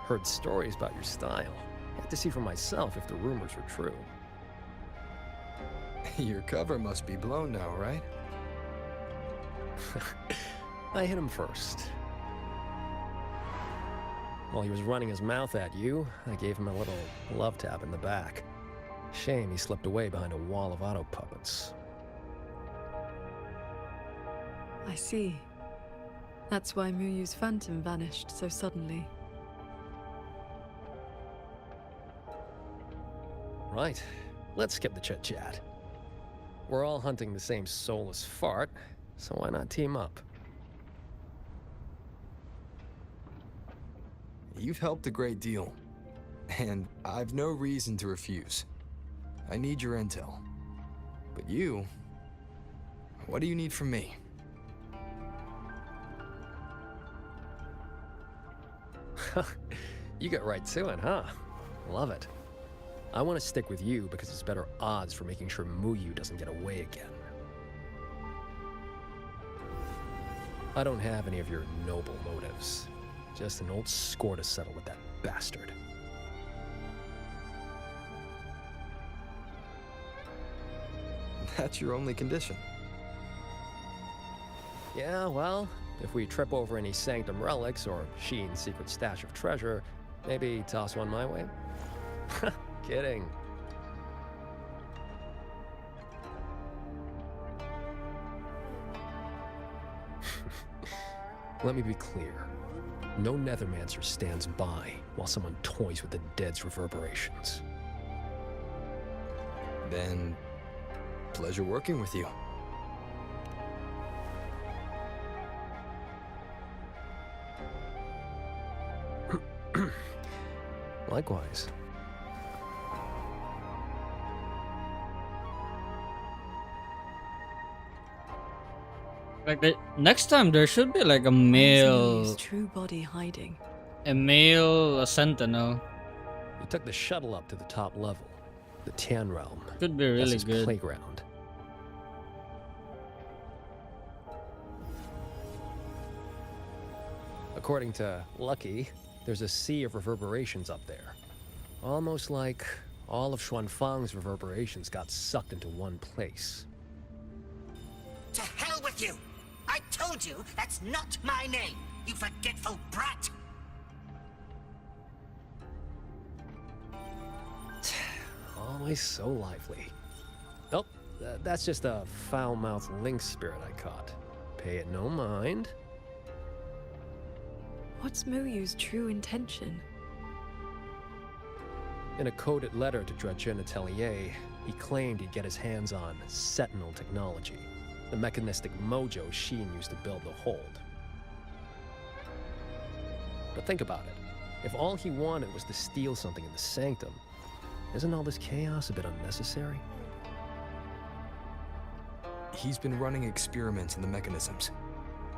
Heard stories about your style. Had to see for myself if the rumors were true. Your cover must be blown now, right? I hit him first. While he was running his mouth at you, I gave him a little love tap in the back. Shame he slipped away behind a wall of auto puppets. I see. That's why Muyu's phantom vanished so suddenly. Right. Let's skip the chit-chat. We're all hunting the same soulless fart, so why not team up? You've helped a great deal, and I've no reason to refuse. I need your intel. But you... what do you need from me? You get right to it, huh? Love it. I want to stick with you because it's better odds for making sure Muyu doesn't get away again. I don't have any of your noble motives. Just an old score to settle with that bastard. That's your only condition? Yeah, well, if we trip over any Sanctum relics or Sheen's secret stash of treasure, maybe toss one my way? Kidding. Let me be clear. No Nethermancer stands by while someone toys with the dead's reverberations. Then, pleasure working with you. Likewise. Like next time there should be like a male, His true body hiding. a male sentinel. You took the shuttle up to the top level, the Tian realm. Could be really That's his good. playground. According to Lucky, there's a sea of reverberations up there. Almost like all of Xuanfang's reverberations got sucked into one place. To hell with you! I told you that's not my name, you forgetful brat! Always so lively. Oh, that's just a foul-mouthed lynx spirit I caught. Pay it no mind. What's Muyu's true intention? In a coded letter to Joie Atelier, he claimed he'd get his hands on Sentinel technology, the mechanistic mojo Sheen used to build the Hold. But think about it. If all he wanted was to steal something in the Sanctum, isn't all this chaos a bit unnecessary? He's been running experiments in the mechanisms.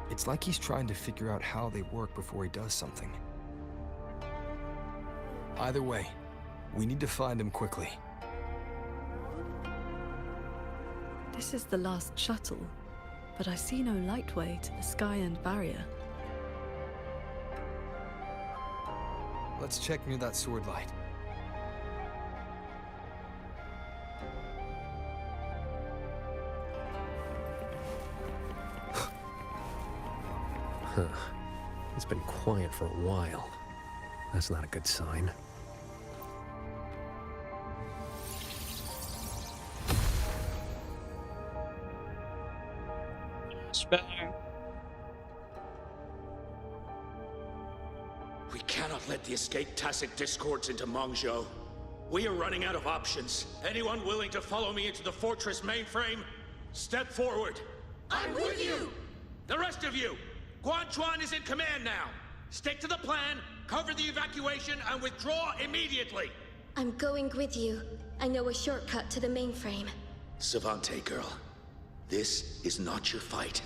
It's like he's trying to figure out how they work before he does something. Either way, we need to find him quickly. This is the last shuttle, but I see no lightway to the sky end barrier. Let's check near that sword light. Huh. It's been quiet for a while. That's not a good sign. We cannot let the escaped tacit discords into Mangzhou. We are running out of options. Anyone willing to follow me into the fortress mainframe? Step forward. I'm with you! The rest of you! Guanchuan is in command now. Stick to the plan, cover the evacuation, and withdraw immediately. I'm going with you. I know a shortcut to the mainframe. Savante girl, this is not your fight.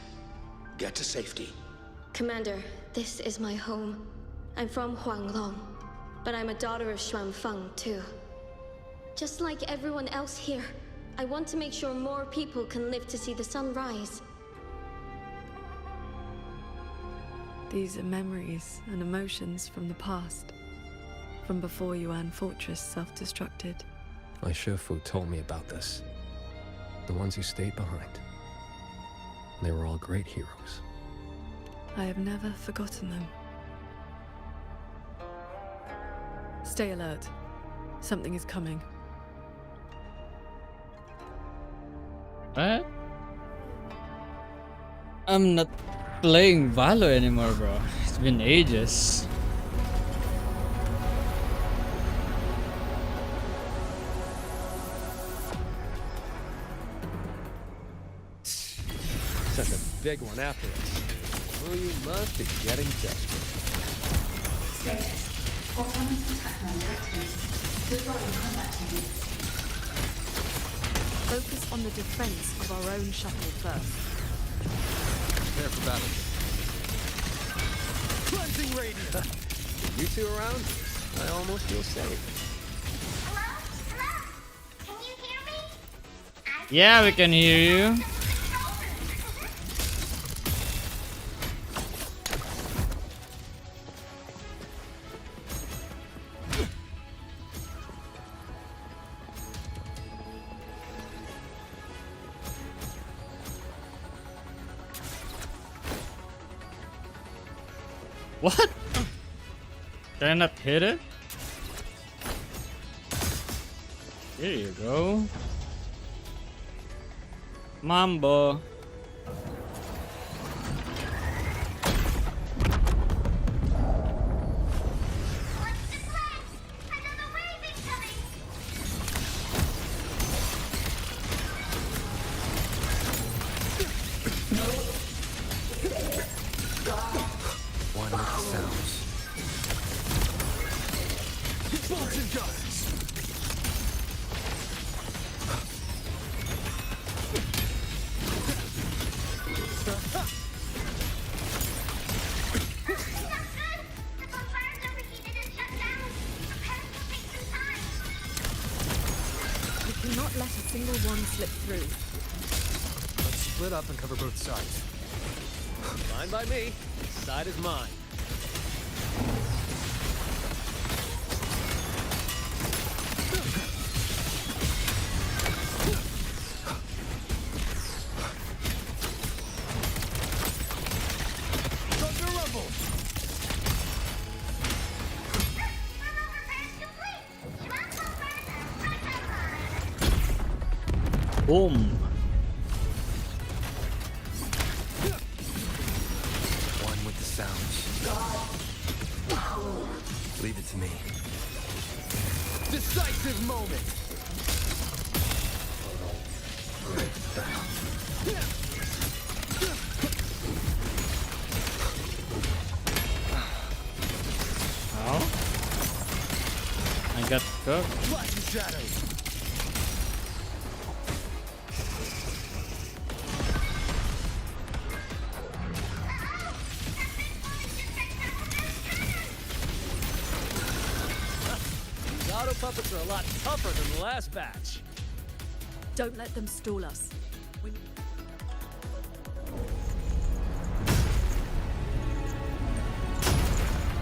get to safety. Commander, this is my home. I'm from Huanglong, but I'm a daughter of Xuanfeng too. Just like everyone else here, I want to make sure more people can live to see the sun rise. These are memories and emotions from the past. From before Yuan Fortress self-destructed. My Shifu told me about this. The ones who stayed behind. They were all great heroes. I have never forgotten them. Stay alert. Something is coming. What? I'm not playing Valo anymore, bro. It's been ages. Sent a big one after us. Oh, you must be getting desperate. Status. Autonomous attack mode activated. Deploying combat units. Focus on the defense of our own shuttle first. Prepare for battle. Cleansing radiant! With you two around, I almost feel safe. Yeah, we can hear you. What? Did I not hit it? Here you go. Mambo. One with the sounds. Bolts and guns! We cannot let a single one slip through. Let's split up and cover both sides. Fine by me. This side is mine. Thunder rumble! Boom. One with the sounds. Leave it to me. Decisive moment! How? I got cooked. Light and shadows! These auto puppets are a lot tougher than the last batch. Don't let them stall us.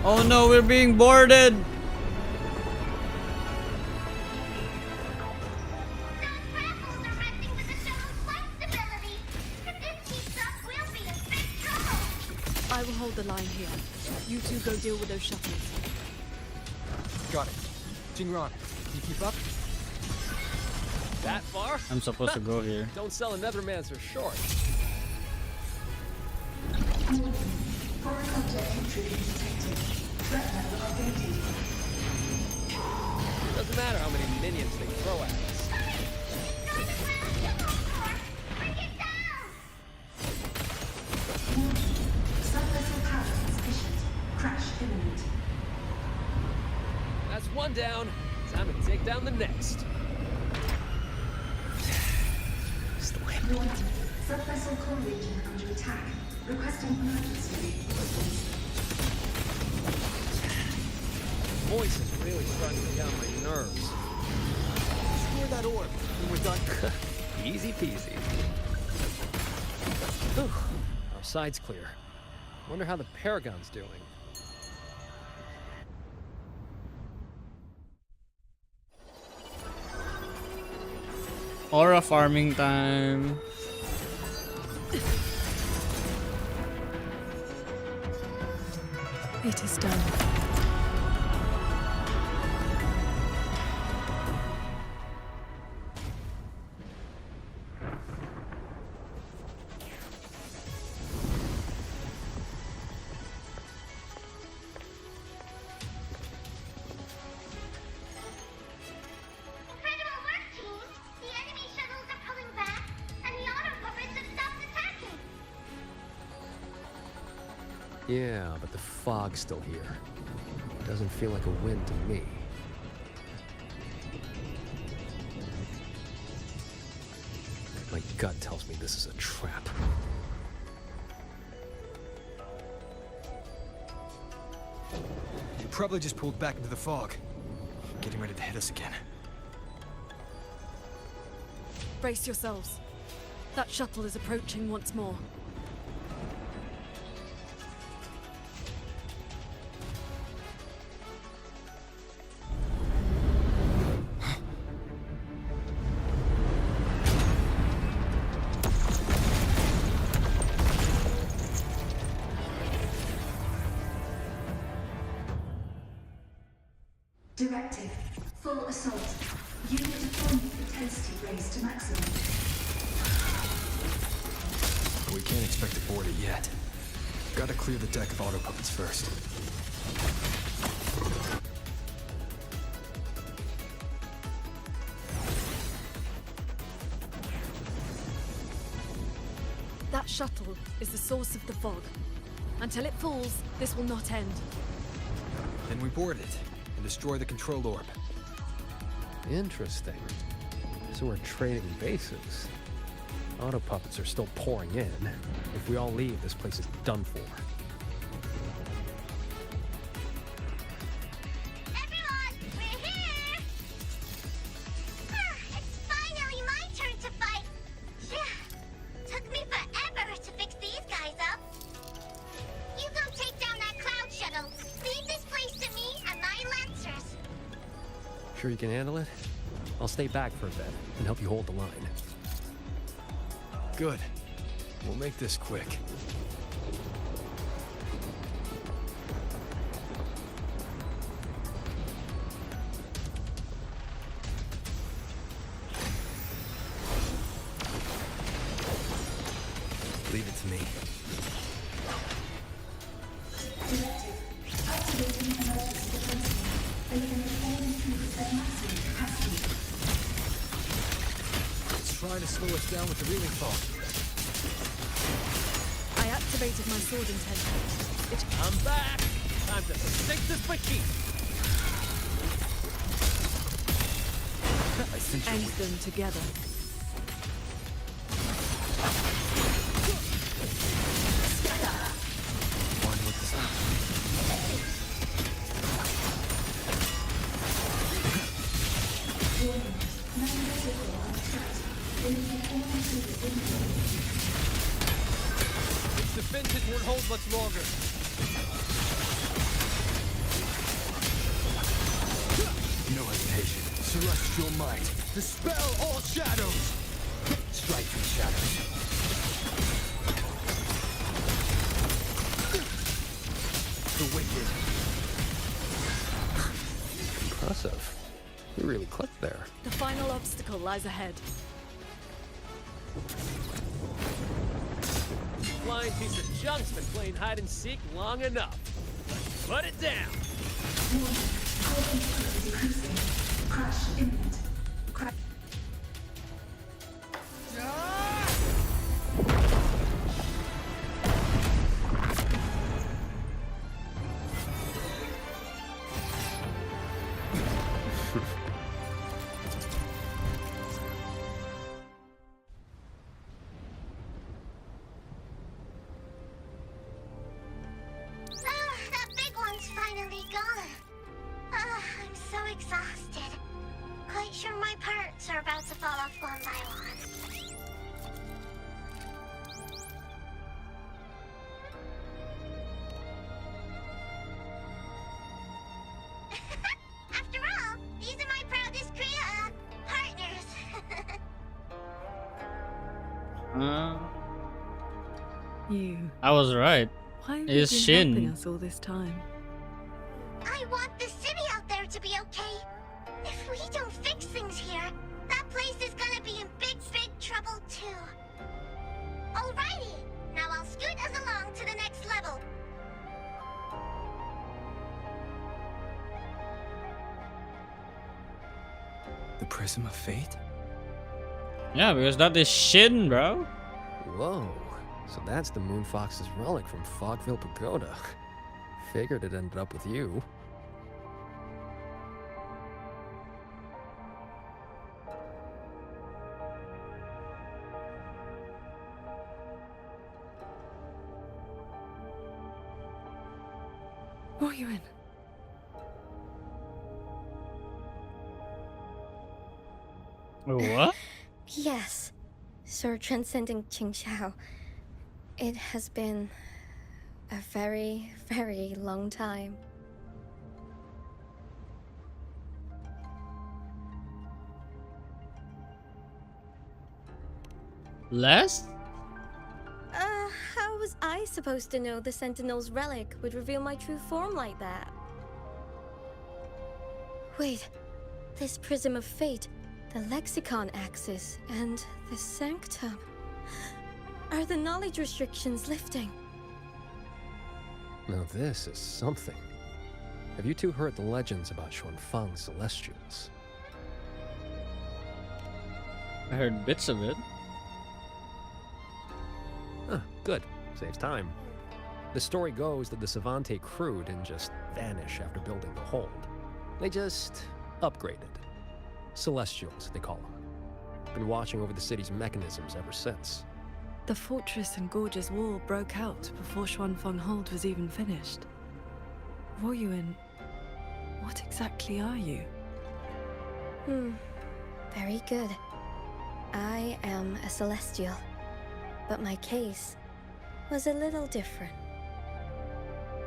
Oh no, we're being boarded. I will hold the line here. You two go deal with those shuttles. Got it. Jingran, can you keep up? That far? I'm supposed to go here. Don't sell a Nethermancer short. Foreign object intrusion detected. Threat level updated. Doesn't matter how many minions they throw at us. Subvessel power insufficient. Crash imminent. That's one down. Time to take down the next. Warning. Subvessel core region under attack. Request Requesting emergency. Voice is really starting to get on my nerves. Score that orb when we're done. Easy peasy. Whew. Our side's clear. Wonder how the Paragon's doing. Aura farming time. It is done. Incredible work, team! The enemy shuttles are pulling back, and the auto puppets have stopped attacking! Yeah, but the fog's still here. Doesn't feel like a win to me. My gut tells me this is a trap. You probably just pulled back into the fog. Getting ready to hit us again. Brace yourselves. That shuttle is approaching once more. Directive. Full assault. Unit deployment intensity raised to maximum. We can't expect to board it yet. Gotta clear the deck of auto puppets first. That shuttle is the source of the fog. Until it falls, this will not end. Then we board it and destroy the control orb. Interesting. So we're trading bases. Auto puppets are still pouring in. If we all leave, this place is done for. Everyone, we're here! It's finally my turn to fight! Took me forever to fix these guys up. You go take down that cloud shuttle. Leave this place to me and my lancers. Sure you can handle it? I'll stay back for a bit and help you hold the line. Good. We'll make this quick. Leave it to me. Directive. Activating emergency defense. Eliminate all intruders at maximum capacity. It's trying to slow us down with the reeling fog. I activated my sword intent. I'm back! Time to sink this for keep! I sense your End weak. them together. One with the sun. Warning. Main vehicle on track. Eliminate all intruders immediately. Its defenses won't hold much longer. No hesitation. Celestial might. Dispel all shadows! Strike through shadows. The wicked. Impressive. You really clicked there. The final obstacle lies ahead. Flying piece of junk's been playing hide and seek long enough. Let's put it down. Warning. Core input decreasing. Crash imminent. Crash. I was right. Why have It's you been helping Shin. us all this time? I want the city out there to be okay. If we don't fix things here, that place is gonna be in big, big trouble too. Alrighty, now I'll scoot us along to the next level. The Prism of Fate? Yeah, because that is Shin, bro. Whoa. So that's the Moon Fox's relic from Fogville Pagoda. Figured it ended up with you. What are you in? What? Yes, Sir Transcendent Qingxiao. It has been a very, very long time. Less? How was I supposed to know the Sentinel's relic would reveal my true form like that? Wait, this Prism of Fate, the Lexicon Axis, and the Sanctum. Are the knowledge restrictions lifting? Now this is something. Have you two heard the legends about Xuanfang Celestials? I heard bits of it. Huh, good. Saves time. The story goes that the Savante crew didn't just vanish after building the hold. They just upgraded. Celestials, they call them. Been watching over the city's mechanisms ever since. The fortress and gorgeous wall broke out before Xuanfang Hold was even finished. Ruoyuan, what exactly are you? Very good. I am a Celestial. But my case was a little different.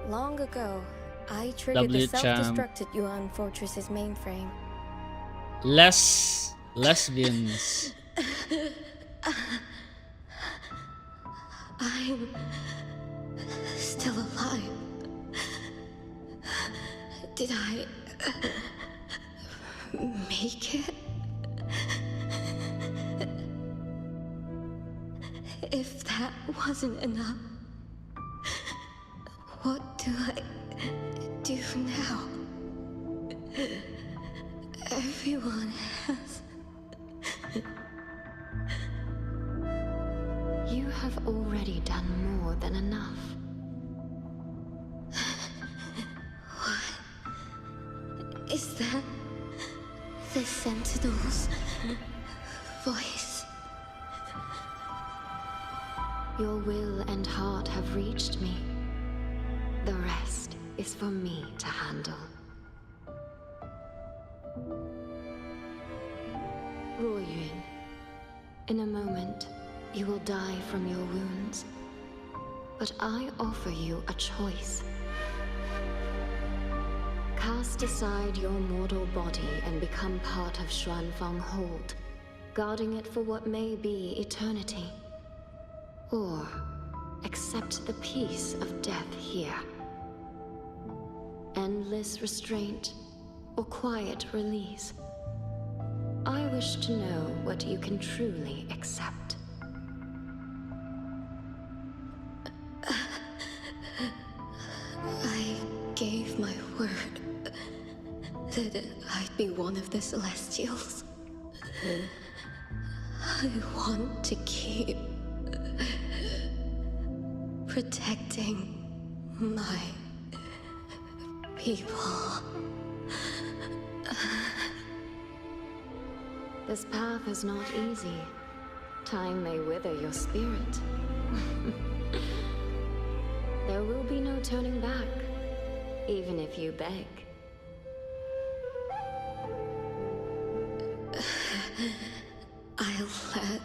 Long ago, I triggered the self-destructed Yuan Fortress's mainframe. Less lesbians. I'm still alive. Did I make it? If that wasn't enough, what do I do now? Everyone has... You have already done more than enough. What is that? The Sentinel's voice. Your will and heart have reached me. The rest is for me to handle. Ruoyuan, in a moment, you will die from your wounds. But I offer you a choice. Cast aside your mortal body and become part of Xuanfang Hold, guarding it for what may be eternity. Or accept the peace of death here. Endless restraint or quiet release. I wish to know what you can truly accept. I gave my word that I'd be one of the Celestials. I want to keep protecting my people. This path is not easy. Time may wither your spirit. There will be no turning back, even if you beg. I'll let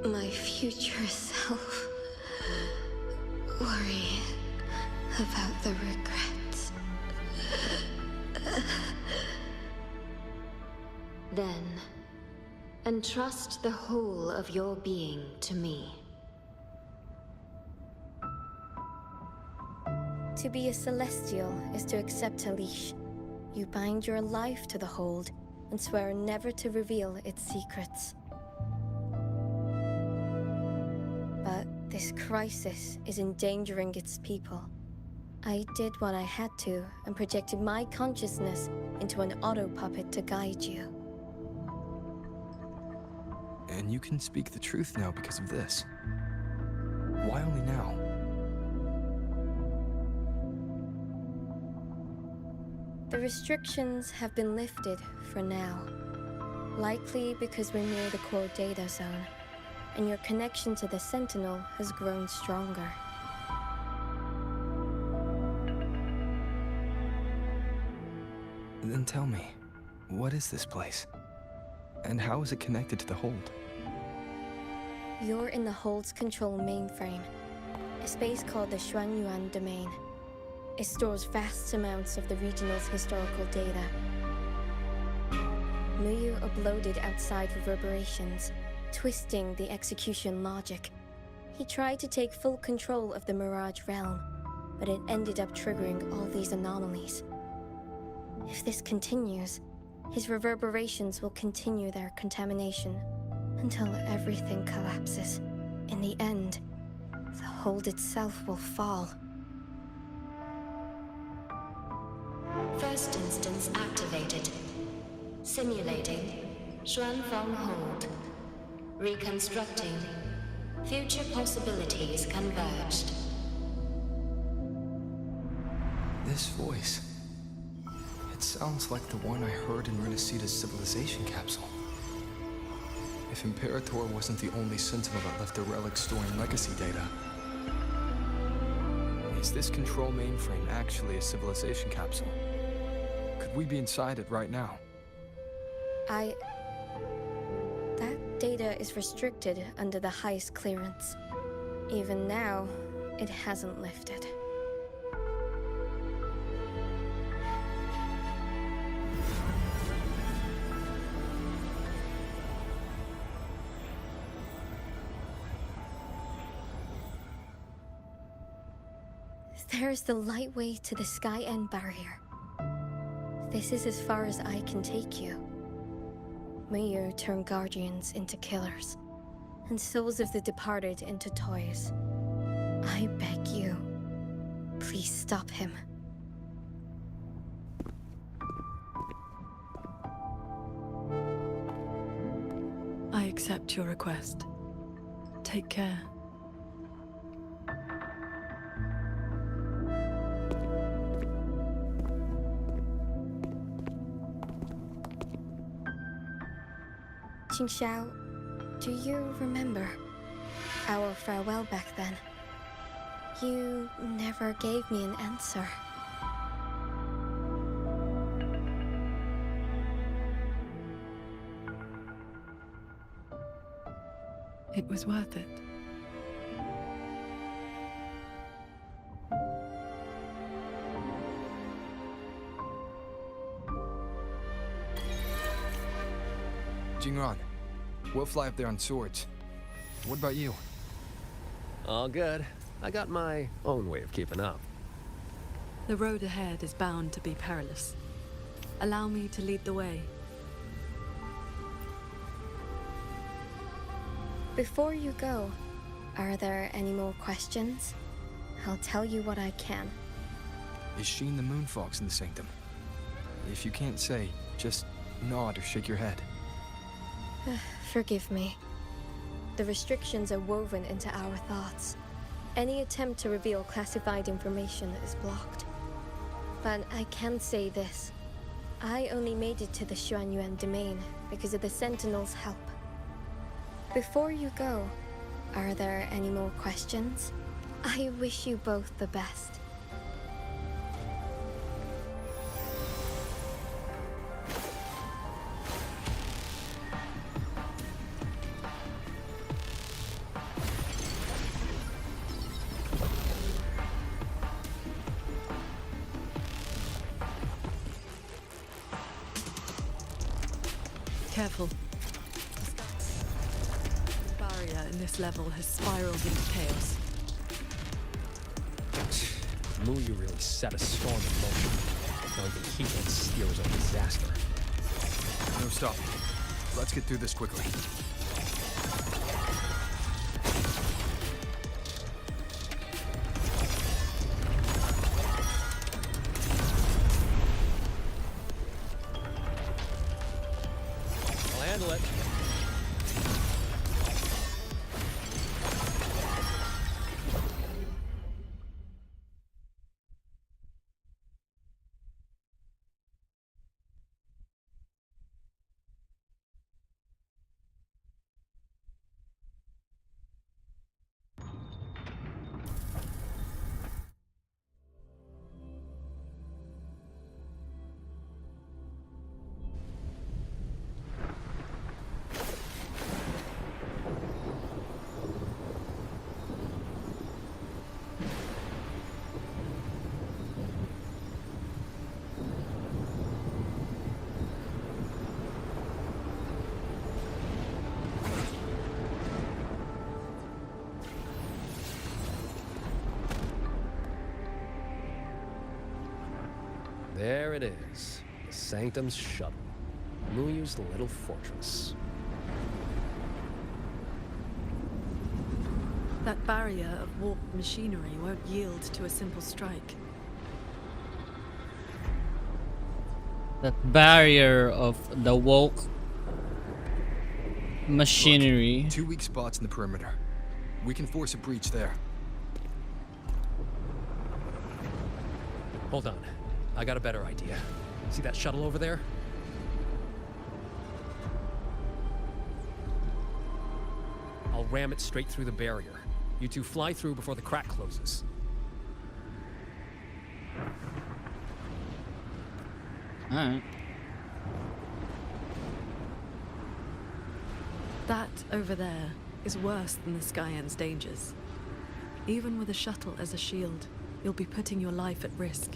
my future self worry about the regrets. Then, Entrust the whole of your being to me. To be a Celestial is to accept a leash. You bind your life to the hold and swear never to reveal its secrets. But this crisis is endangering its people. I did what I had to and projected my consciousness into an auto-puppet to guide you. And you can speak the truth now because of this. Why only now? The restrictions have been lifted for now. Likely because we're near the core data zone, and your connection to the Sentinel has grown stronger. Then tell me, what is this place? And how is it connected to the hold? You're in the Hold's control mainframe, a space called the Xuanyuan Domain. It stores vast amounts of the regional's historical data. Muyu uploaded outside reverberations, twisting the execution logic. He tried to take full control of the Mirage realm, but it ended up triggering all these anomalies. If this continues, his reverberations will continue their contamination until everything collapses. In the end, the Hold itself will fall. First instance activated. Simulating Xuanfang Hold. Reconstructing. Future possibilities converged. This voice. It sounds like the one I heard in Renacita's civilization capsule. If Imperator wasn't the only Sentinel that left a relic storing legacy data, is this control mainframe actually a civilization capsule? Could we be inside it right now? That data is restricted under the highest clearance. Even now, it hasn't lifted. There's the lightway to the Sky End barrier. This is as far as I can take you. Muyu turned guardians into killers, and souls of the departed into toys. I beg you, please stop him. I accept your request. Take care. Qingxiao, do you remember our farewell back then? You never gave me an answer. It was worth it. Jingran, we'll fly up there on swords. What about you? All good. I got my own way of keeping up. The road ahead is bound to be perilous. Allow me to lead the way. Before you go, are there any more questions? I'll tell you what I can. Is Sheen the Moonfox in the Sanctum? If you can't say, just nod or shake your head. Forgive me. The restrictions are woven into our thoughts. Any attempt to reveal classified information is blocked. But I can say this. I only made it to the Xuanyuan Domain because of the Sentinel's help. Before you go, are there any more questions? I wish you both the best. Careful. this level has spiraled into chaos. Muyu really set a storm in motion. Now even he can steer his own disaster. No stop. Let's get through this quickly. I'll handle it. There it is. The Sanctum's shuttle. Muyu's little fortress. That barrier of warped machinery won't yield to a simple strike. That barrier of the woke machinery. Look, 2 weak spots in the perimeter. We can force a breach there. Hold on. I got a better idea. See that shuttle over there? I'll ram it straight through the barrier. You two fly through before the crack closes. Alright. That over there is worse than the Skyend's dangers. Even with a shuttle as a shield, you'll be putting your life at risk.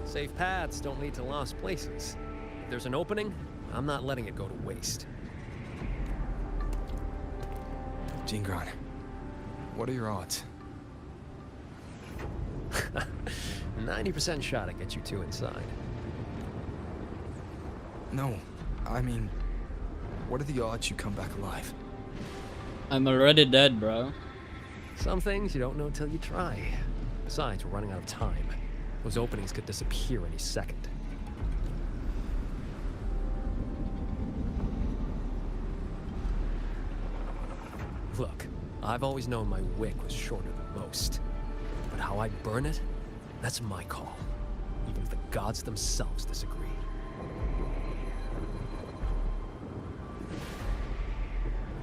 Safe paths don't lead to lost places. If there's an opening, I'm not letting it go to waste. Jingran, what are your odds? 90% shot at get you two inside. No, I mean, what are the odds you come back alive? I'm already dead, bro. Some things you don't know till you try. Besides, we're running out of time. Those openings could disappear any second. Look, I've always known my wick was shorter than most. But how I burn it, that's my call. Even if the gods themselves disagree.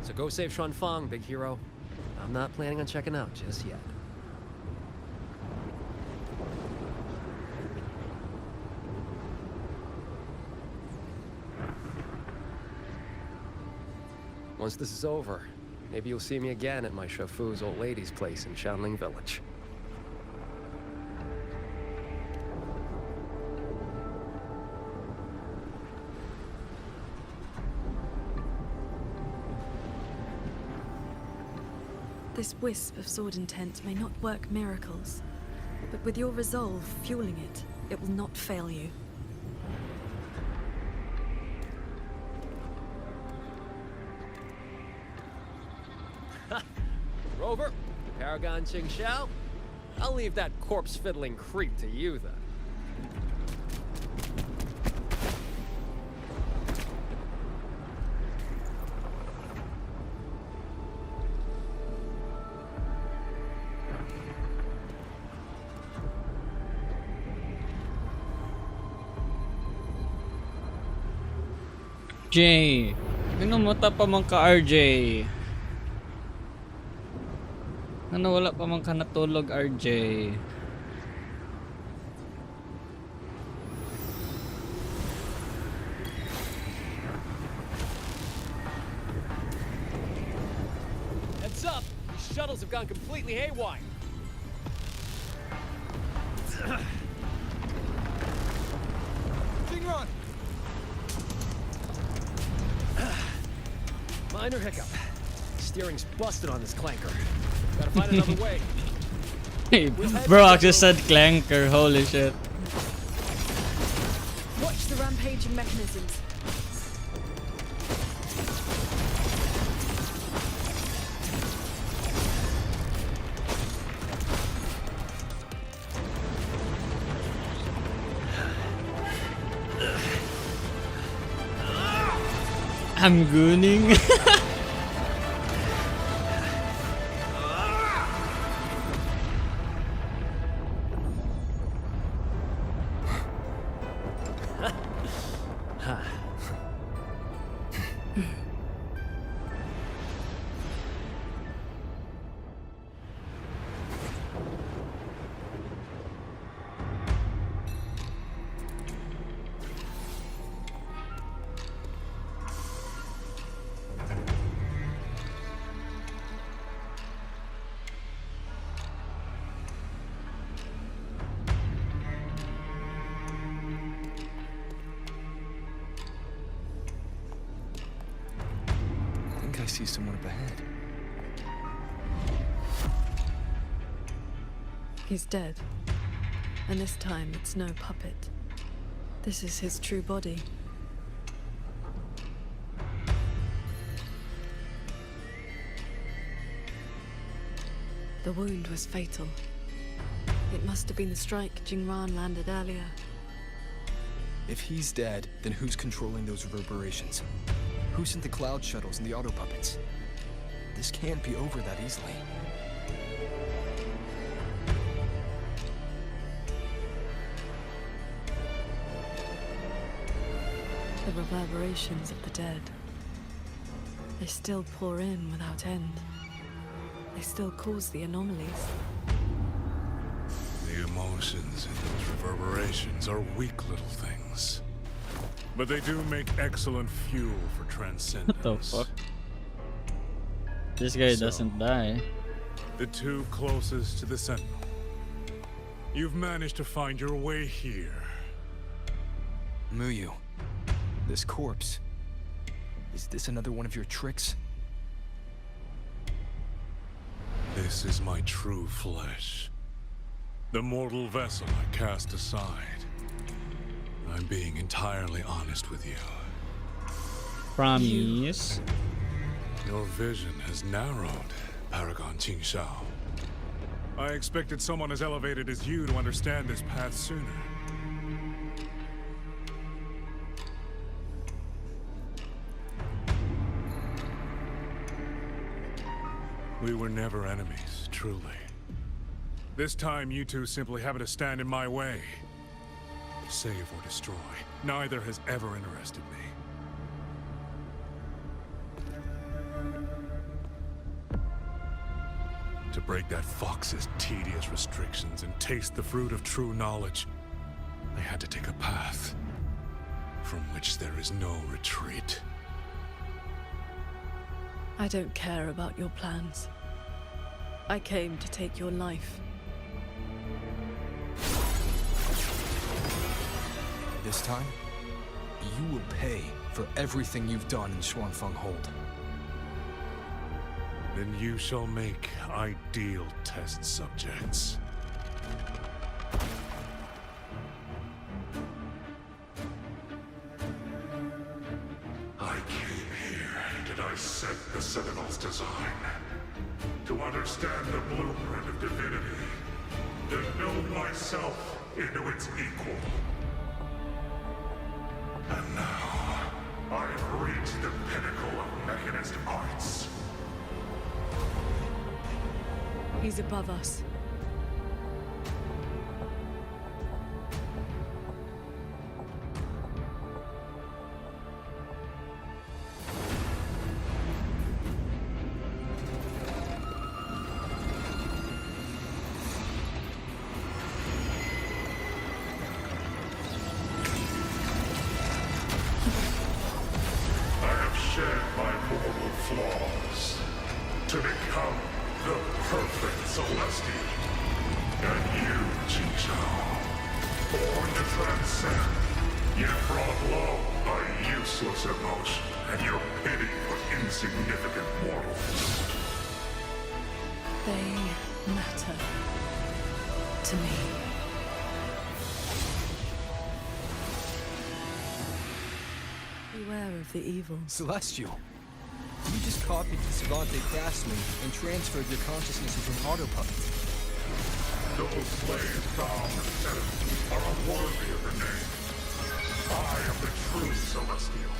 So go save Xuanfang, big hero. I'm not planning on checking out just yet. Once this is over, maybe you'll see me again at my Shafu's old lady's place in Shanling Village. This wisp of sword intent may not work miracles, but with your resolve fueling it, it will not fail you. Rover, Paragon Ching Xiao, I'll leave that corpse-fiddling creep to you, then. RJ, minumata pa man ka RJ. Ano, wala pa man ka natulog RJ. Heads up! These shuttles have gone completely haywire. Jingran! Minor hiccup. Steering's busted on this clanker. Gotta find another way. Hey, bro, just said clanker. Holy shit. Watch the rampaging mechanisms. I'm gooning. I see someone up ahead. He's dead. And this time it's no puppet. This is his true body. The wound was fatal. It must have been the strike Jingran landed earlier. If he's dead, then who's controlling those reverberations? Who sent the cloud shuttles and the auto puppets? This can't be over that easily. The reverberations of the dead. They still pour in without end. They still cause the anomalies. The emotions in those reverberations are weak little things. But they do make excellent fuel for transcendence. What the fuck? This guy doesn't die. The two closest to the Sentinel. You've managed to find your way here. Muyu, this corpse. Is this another one of your tricks? This is my true flesh. The mortal vessel I cast aside. I'm being entirely honest with you. Promise. Your vision has narrowed, Paragon Qingshao. I expected someone as elevated as you to understand this path sooner. We were never enemies, truly. This time, you two simply happen to stand in my way. Save or destroy. Neither has ever interested me. To break that fox's tedious restrictions and taste the fruit of true knowledge, I had to take a path from which there is no retreat. I don't care about your plans. I came to take your life. This time, you will pay for everything you've done in Xuanfeng Hold. Then you shall make ideal test subjects. I came here to dissect the Sentinel's design, to understand the blueprint of divinity, to know myself into its equal. And now, I have reached the pinnacle of mechanist arts. He's above us. Flaws to become the perfect Celestial. And you, Qingshao, born to transcend, yet brought low by useless emotion. and your pity for insignificant mortals. They matter to me. Beware of the evil. Celestial, you just copied the Savante craftsman and transferred your consciousness into an auto puppet. Those slaves bound and set are unworthy of the name. I am the true Celestial,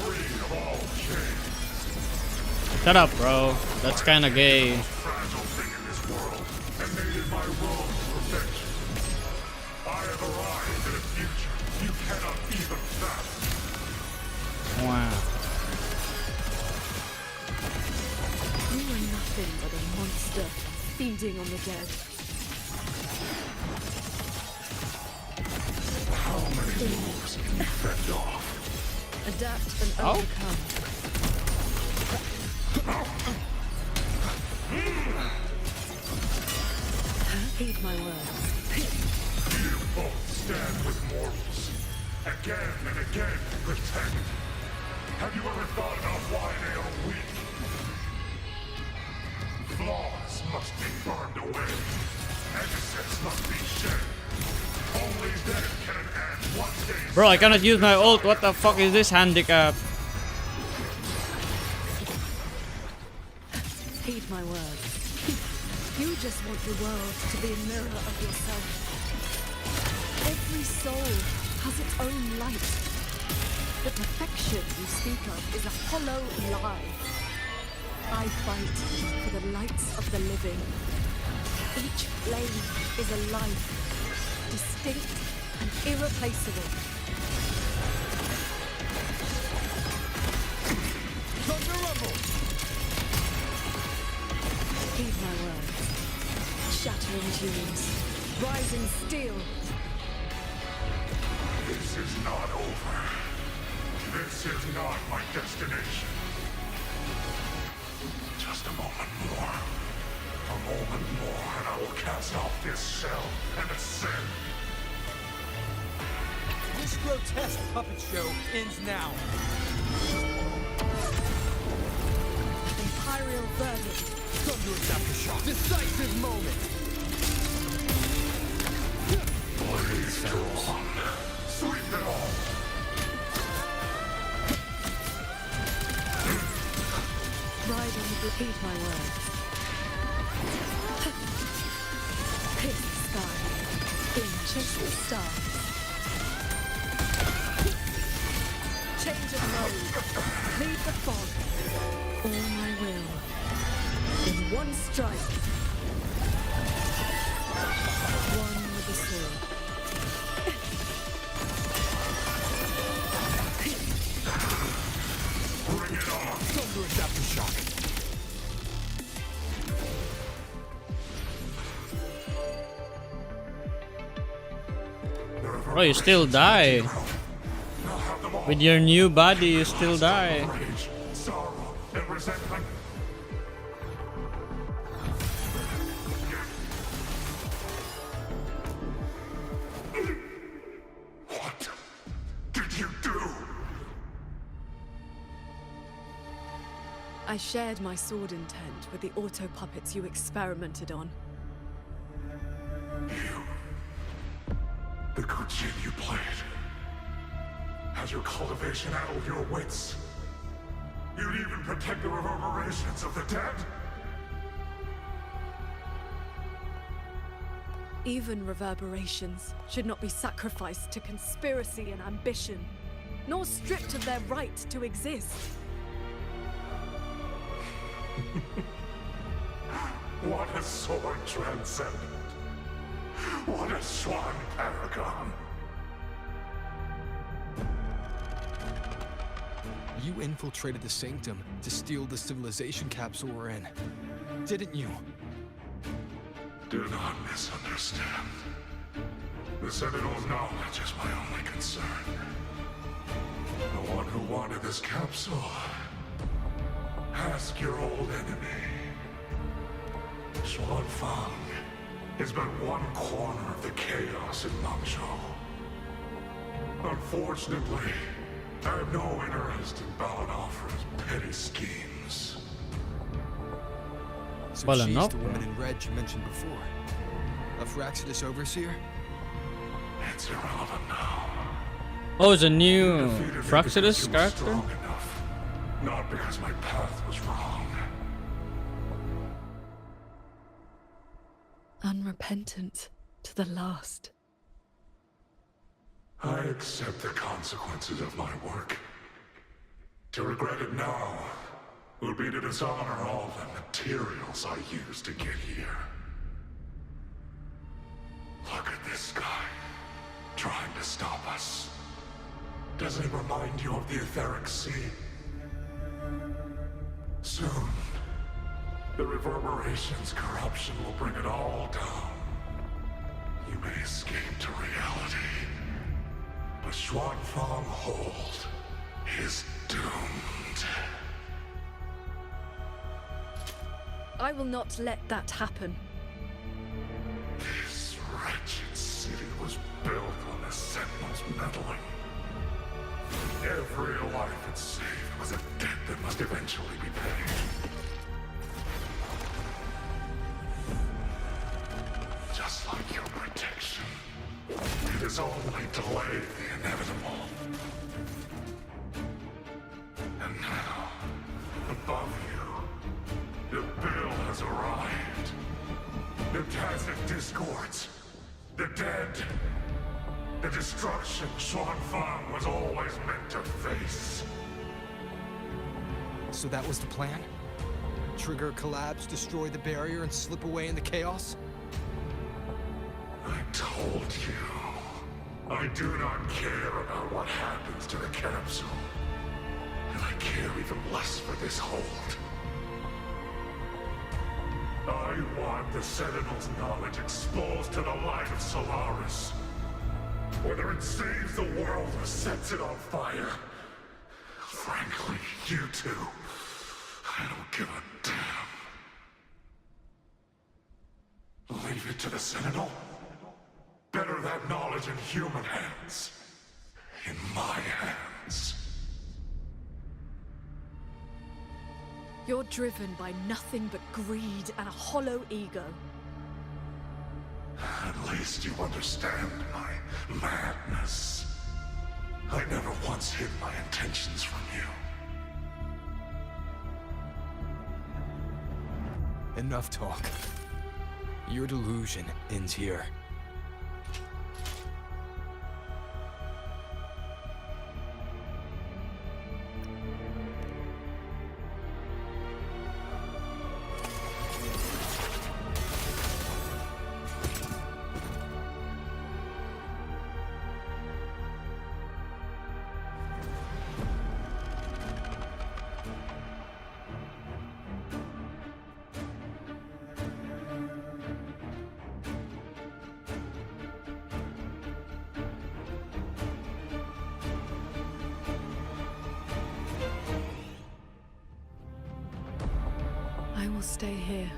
free of all chains. Shut up, bro. That's kind of gay. Fragile thing in this world, and made it my role to perfection. I have arrived at a future you cannot even fathom. Wow. You are nothing but a monster feeding on the dead. How many wolves can you fend off? Adapt and overcome. Heed my words. You both stand with mortals, again and again pretend. Have you ever thought about why they are weak? Flaws must be burned away. Excess must be shed. Only then can an ant one day... Bro, I cannot use my ult. What the fuck is this handicap? Heed my words. You just want the world to be a mirror of yourself. Every soul has its own light. The perfection you speak of is a hollow lie. I fight for the lights of the living. Each flame is a life, distinct and irreplaceable. Thunder rumble! Heed my words. Shattering tunes, rising steel. This is not over. This is not my destination. Just a moment more. A moment more, and I will cast off this shell and ascend. This grotesque puppet show ends now. Imperial verdict. Thunderous aftershock. Decisive moment. Blaze to on. Sweep it all. Ride and repeat my words. Pierce the sky. Chase the stars. Change of mode. Leave the fog. All my will. In one strike. One with the sword. Bring it on. Thunderous aftershock. Bro, you still die. With your new body, you still die. Rage, sorrow, and resentment. What did you do? I shared my sword intent with the auto puppets you experimented on. The good game you played. Has your cultivation addled your wits? You'd even protect the reverberations of the dead? Even reverberations should not be sacrificed to conspiracy and ambition, nor stripped of their right to exist. What a sword transcendent. What a swan paragon. You infiltrated the Sanctum to steal the civilization capsule we're in, didn't you? Do not misunderstand. The Sentinel's knowledge is my only concern. The one who wanted this capsule. Ask your old enemy. Xuan Fang is but one corner of the chaos in Mangzhou. Unfortunately, I have no interest in Balanoffra's petty schemes. So Well, she's enough, the woman in red you mentioned before. A Fraxidus overseer? It's irrelevant now. Oh, it's a new Defeated me Fraxidus because you were character? strong enough, not because my path was wrong. Unrepentant to the last. I accept the consequences of my work. To regret it now would be to dishonor all the materials I used to get here. Look at this guy, trying to stop us. Doesn't it remind you of the Etheric Sea? Soon, the Reverberation's corruption will bring it all down. You may escape to reality, but Xuanfang Hold is doomed. I will not let that happen. This wretched city was built on the Sentinel's meddling. Every life it saved was a debt that must eventually be paid. Just like your protection, it has only delayed the inevitable. And now, above you, the bill has arrived. The Tacit Discords, the dead, the destruction Xuanfang was always meant to face. So that was the plan? Trigger a collapse, destroy the barrier, and slip away in the chaos? I told you, I do not care about what happens to the capsule. And I care even less for this hold. I want the Sentinel's knowledge exposed to the light of Solaris. Whether it saves the world or sets it on fire. Frankly, you two, I don't give a damn. Leave it to the Sentinel? Better that knowledge in human hands. In my hands. You're driven by nothing but greed and a hollow ego. At least you understand my madness. I never once hid my intentions from you. Enough talk. Your delusion ends here. I will stay here.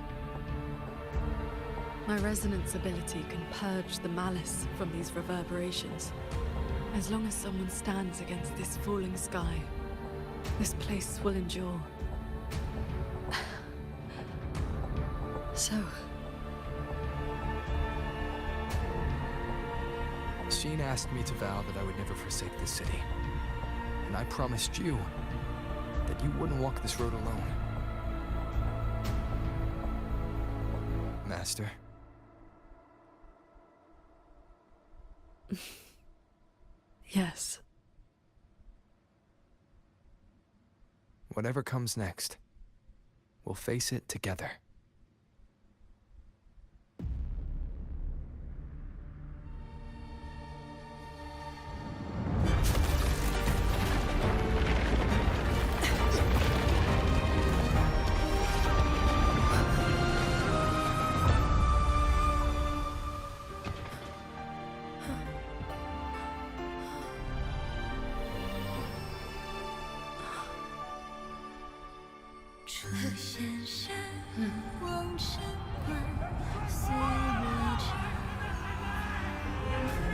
My resonance ability can purge the malice from these reverberations. As long as someone stands against this falling sky, this place will endure. So... Sheen asked me to vow that I would never forsake this city. And I promised you that you wouldn't walk this road alone. Master. Yes. Whatever comes next, we'll face it together.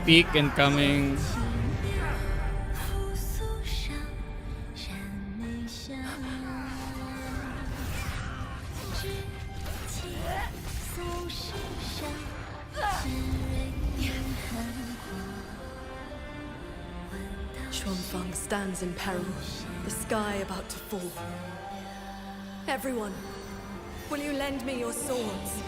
Peak incoming. stands in peril. The sky about to fall. Everyone, will you lend me your swords?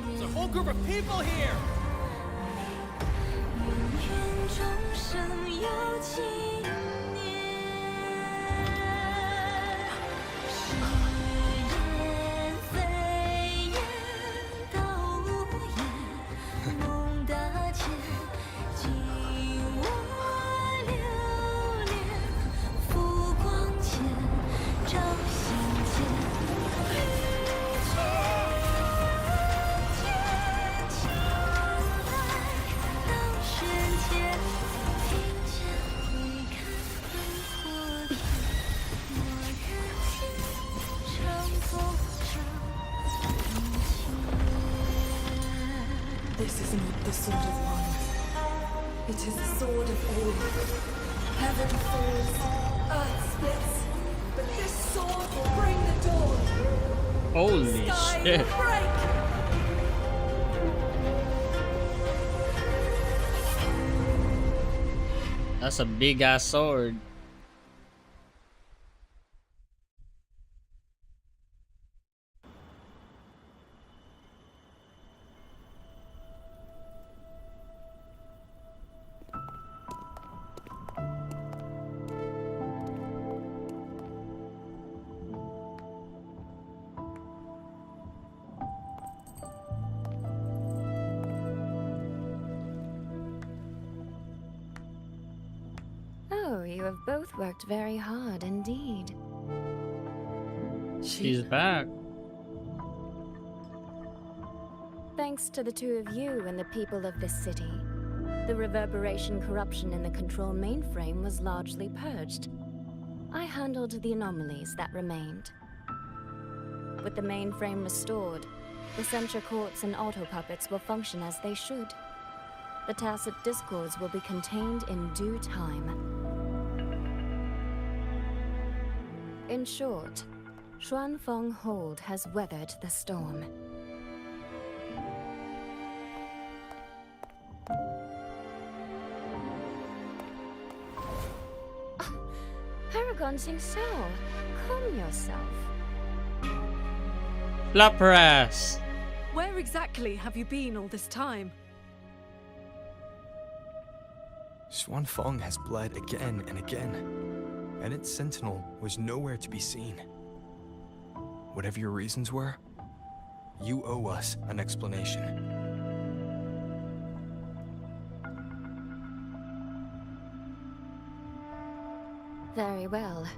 There's a whole group of people here! This is not the sword of one. It is the sword of all. Heaven falls, earth splits, but this sword will bring the dawn. Holy Sky shit. will break. That's a big ass sword. Oh, you have both worked very hard indeed. She's back. Thanks to the two of you and the people of this city, the reverberation corruption in the control mainframe was largely purged. I handled the anomalies that remained. With the mainframe restored, the censure courts and auto-puppets will function as they should. The tacit discords will be contained in due time. In short, Xuanfeng Hold has weathered the storm. Paragon Sing-Sao, calm yourself. Lapras! Where exactly have you been all this time? Xuanfeng has bled again and again, and its sentinel was nowhere to be seen. Whatever your reasons were, you owe us an explanation. Very well.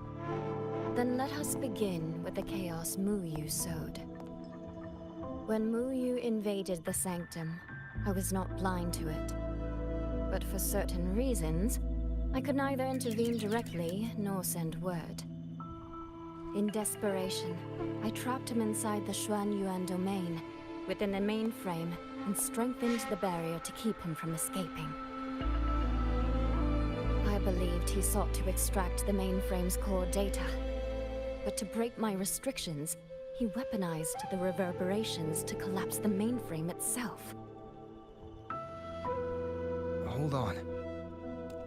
Then let us begin with the chaos Muyu sowed. When Muyu invaded the sanctum, I was not blind to it. But for certain reasons, I could neither intervene directly nor send word. In desperation, I trapped him inside the Xuanyuan domain, within the mainframe, and strengthened the barrier to keep him from escaping. I believed he sought to extract the mainframe's core data. But to break my restrictions, he weaponized the reverberations to collapse the mainframe itself. Hold on.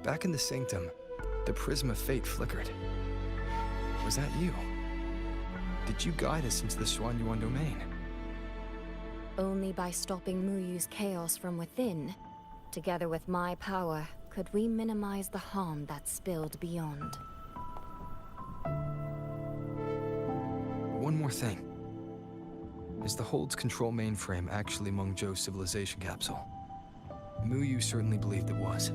Back in the Sanctum, the Prism of Fate flickered. Was that you? Did you guide us into the Xuanyuan domain? Only by stopping Muyu's chaos from within, together with my power, could we minimize the harm that spilled beyond. One more thing. Is the Hold's control mainframe actually Mengzhou's civilization capsule? Muyu certainly believed it was.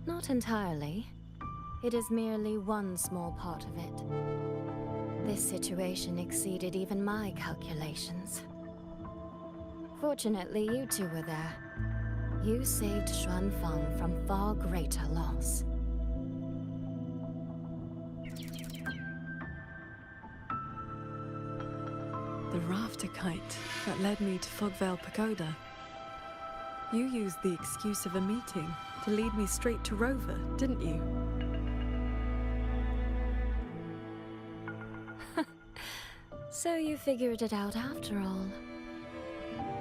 Not entirely. It is merely one small part of it. This situation exceeded even my calculations. Fortunately, you two were there. You saved Xuanfeng from far greater loss. The rafter kite that led me to Fogvale Pagoda. You used the excuse of a meeting to lead me straight to Rover, didn't you? So you figured it out after all.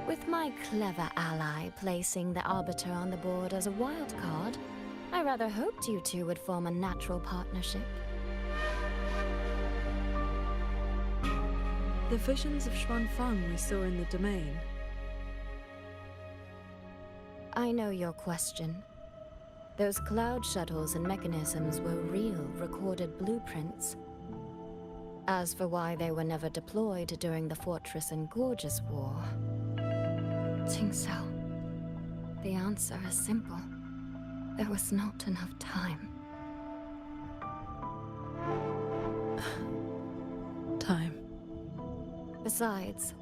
With my clever ally placing the Arbiter on the board as a wild card, I rather hoped you two would form a natural partnership. The visions of Xuanfang we saw in the domain. I know your question. Those cloud shuttles and mechanisms were real, recorded blueprints. As for why they were never deployed during the Fortress and Gorgeous War, Tingxiao, the answer is simple. There was not enough time. Time. Besides,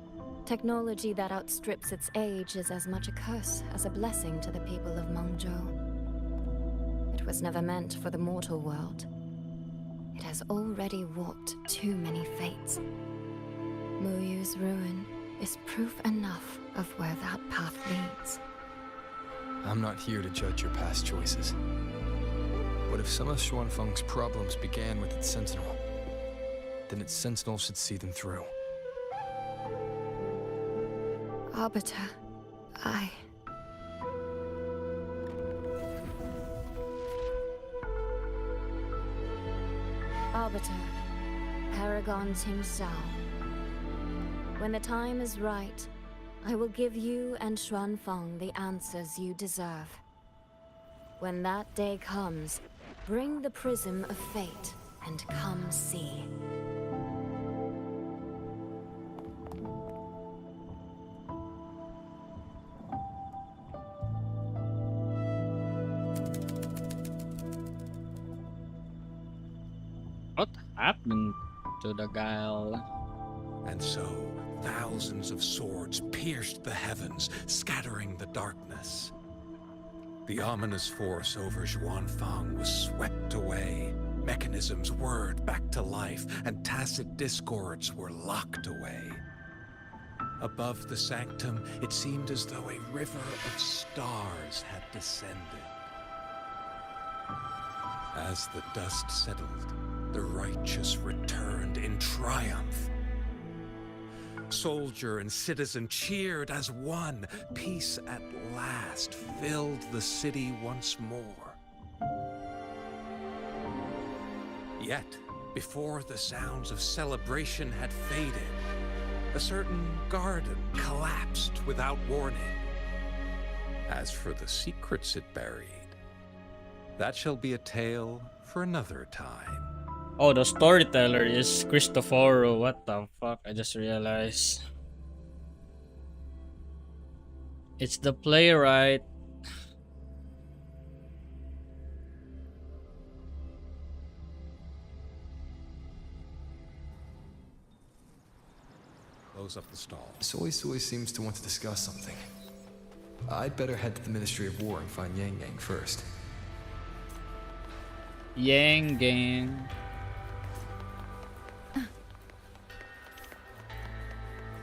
technology that outstrips its age is as much a curse as a blessing to the people of Mengzhou. It was never meant for the mortal world. It has already walked too many fates. Muyu's ruin is proof enough of where that path leads. I'm not here to judge your past choices. But if some of Xuanfeng's problems began with its sentinel, then its sentinel should see them through. Arbiter, Arbiter, Paragon Tingxiao. When the time is right, I will give you and Xuanfeng the answers you deserve. When that day comes, bring the Prism of Fate and come see. What happened to the guile? And so, thousands of swords pierced the heavens, scattering the darkness. The ominous force over Xuanfang was swept away. Mechanisms whirred back to life, and tacit discords were locked away. Above the sanctum, it seemed as though a river of stars had descended. As the dust settled, the righteous returned in triumph. Soldier and citizen cheered as one. Peace at last filled the city once more. Yet, before the sounds of celebration had faded, a certain garden collapsed without warning. As for the secrets it buried, that shall be a tale for another time. Oh, the storyteller is Cristoforo. What the fuck? I just realized. It's the playwright. Close up the stall. Soy seems to want to discuss something. I'd better head to the Ministry of War and find Yang Yang first. Yang Gang.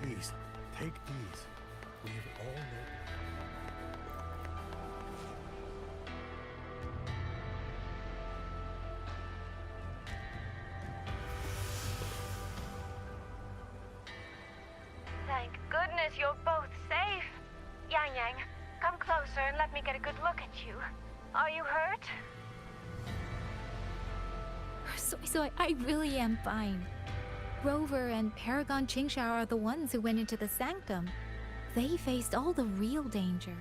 Please, take these. We've all noticed. Thank goodness you're both safe. Yang Yang, come closer and let me get a good look at you. Are you hurt? So I really am fine. Rover and Paragon Tingxiao are the ones who went into the sanctum. They faced all the real danger.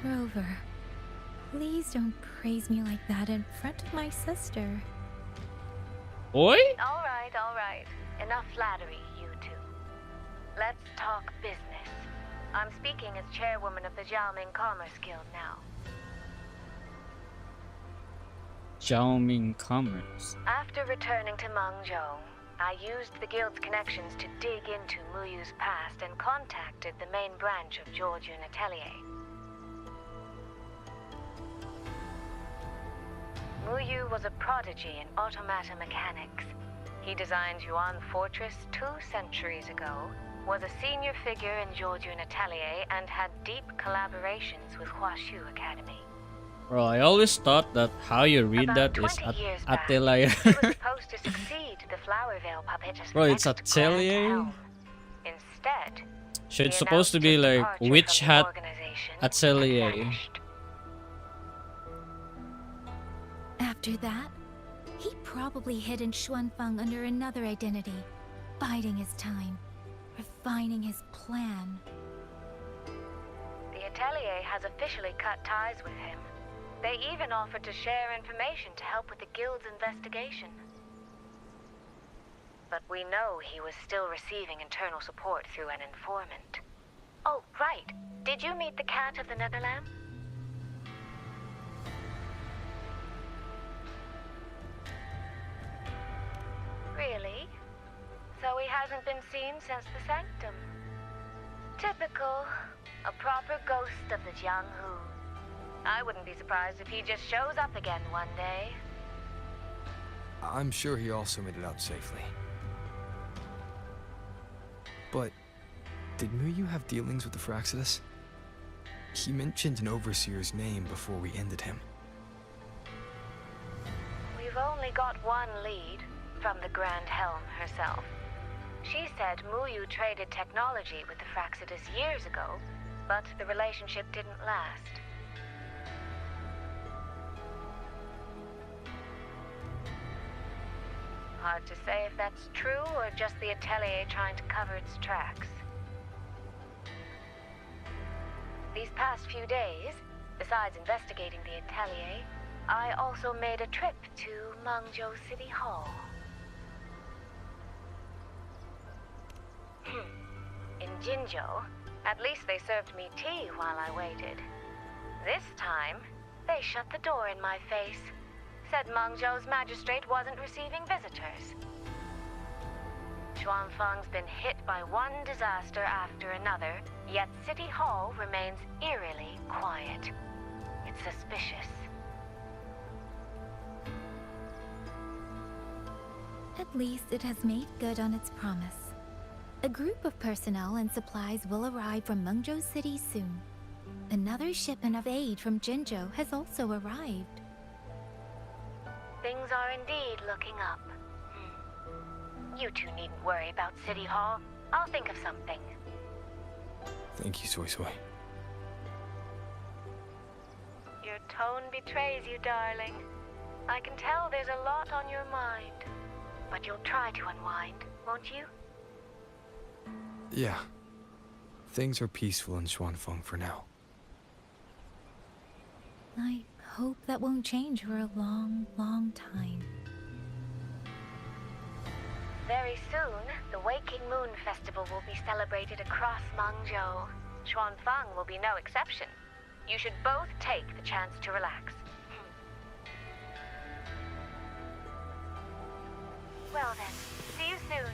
Rover, please don't praise me like that in front of my sister. Oi? All right. Enough flattery, you two. Let's talk business. I'm speaking as chairwoman of the Jiaoming Commerce Guild now. Jiaoming Commerce. After returning to Mengzhou, I used the guild's connections to dig into Muyu's past and contacted the main branch of Georgian Atelier. Muyu was a prodigy in automata mechanics. He designed Yuan Fortress 2 centuries ago, was a senior figure in Giorgio Atelier, and had deep collaborations with Huashu Academy. Bro, I always thought that how you read About that is 20 years back, Atelier. he was supposed to succeed the Flower Veil puppet as Bro, the it's next Grand Atelier? Helm. Instead, So it's he supposed to announced be his like departure Witch from the Hat organization Atelier. and vanished. After that, he probably hid in Xuanfeng under another identity, biding his time, refining his plan. The Atelier has officially cut ties with him. They even offered to share information to help with the Guild's investigation. But we know he was still receiving internal support through an informant. Oh, right. Did you meet the cat of the Netherland? Really? So he hasn't been seen since the Sanctum. Typical. A proper ghost of the Jianghu. I wouldn't be surprised if he just shows up again one day. I'm sure he also made it out safely. But did Muyu have dealings with the Fraxidus? He mentioned an overseer's name before we ended him. We've only got one lead, from the Grand Helm herself. She said Muyu traded technology with the Fraxidus years ago, but the relationship didn't last. Hard to say if that's true or just the Atelier trying to cover its tracks. These past few days, besides investigating the Atelier, I also made a trip to Mangzhou City Hall. In Jinzhou, at least they served me tea while I waited. This time, they shut the door in my face. Said Mangzhou's magistrate wasn't receiving visitors. Xuanfeng's been hit by one disaster after another, yet City Hall remains eerily quiet. It's suspicious. At least it has made good on its promise. A group of personnel and supplies will arrive from Mengzhou City soon. Another shipment of aid from Jinzhou has also arrived. Things are indeed looking up. You two needn't worry about City Hall. I'll think of something. Thank you, Soy Soy. Your tone betrays you, darling. I can tell there's a lot on your mind. But you'll try to unwind, won't you? Yeah. Things are peaceful in Xuanfeng for now. I hope that won't change for a long, long time. Very soon, the Waking Moon Festival will be celebrated across Mangzhou. Xuanfeng will be no exception. You should both take the chance to relax. Well then, see you soon.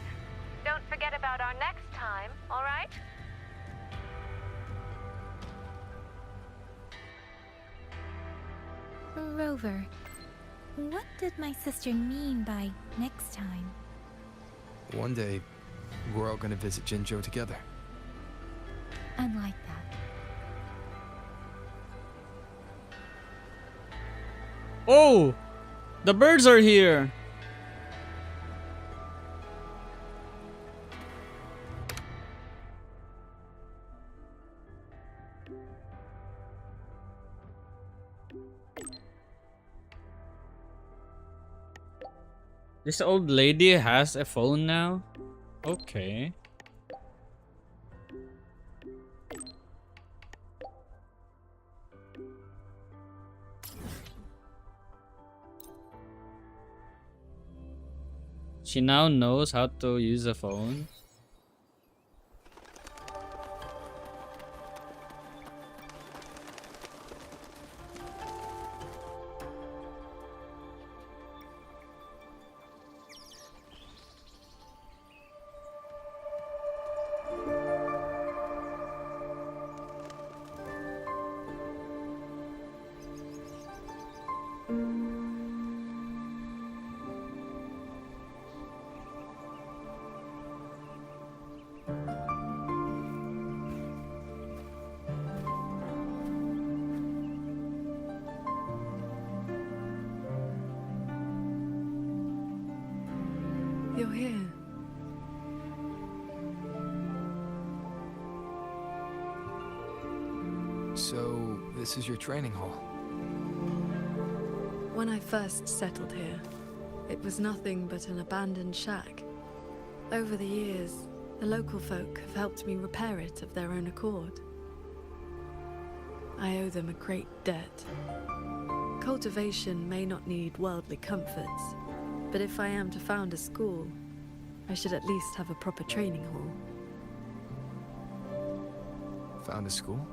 Don't forget about our next time, all right? Rover, what did my sister mean by next time? One day, we're all gonna visit Jinzhou together. I'd like that. Oh! The birds are here! This old lady has a phone now? Okay. She now knows how to use a phone. You're here. So, this is your training hall? When I first settled here, it was nothing but an abandoned shack. Over the years, the local folk have helped me repair it of their own accord. I owe them a great debt. Cultivation may not need worldly comforts, but if I am to found a school, I should at least have a proper training hall. Found a school?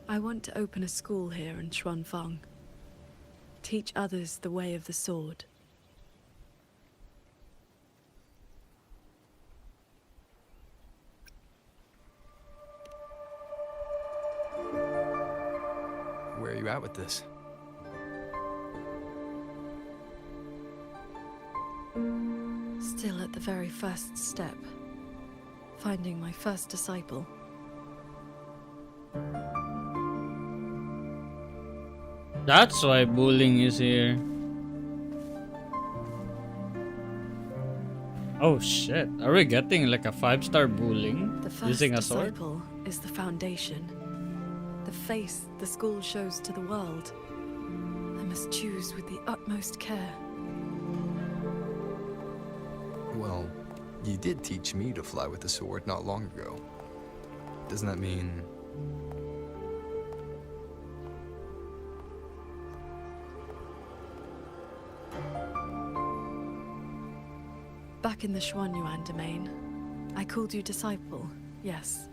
I want to open a school here in Xuanfang. Teach others the way of the sword. Where are you at with this? Still at the very first step. Finding my first disciple. That's why bullying is here. Oh shit, are we getting like a 5-star bullying The first using a sword? disciple is the foundation. The face the school shows to the world. I must choose with the utmost care. Well, you did teach me to fly with a sword not long ago. Doesn't that mean... Back in the Xuanyuan domain, I called you disciple, yes.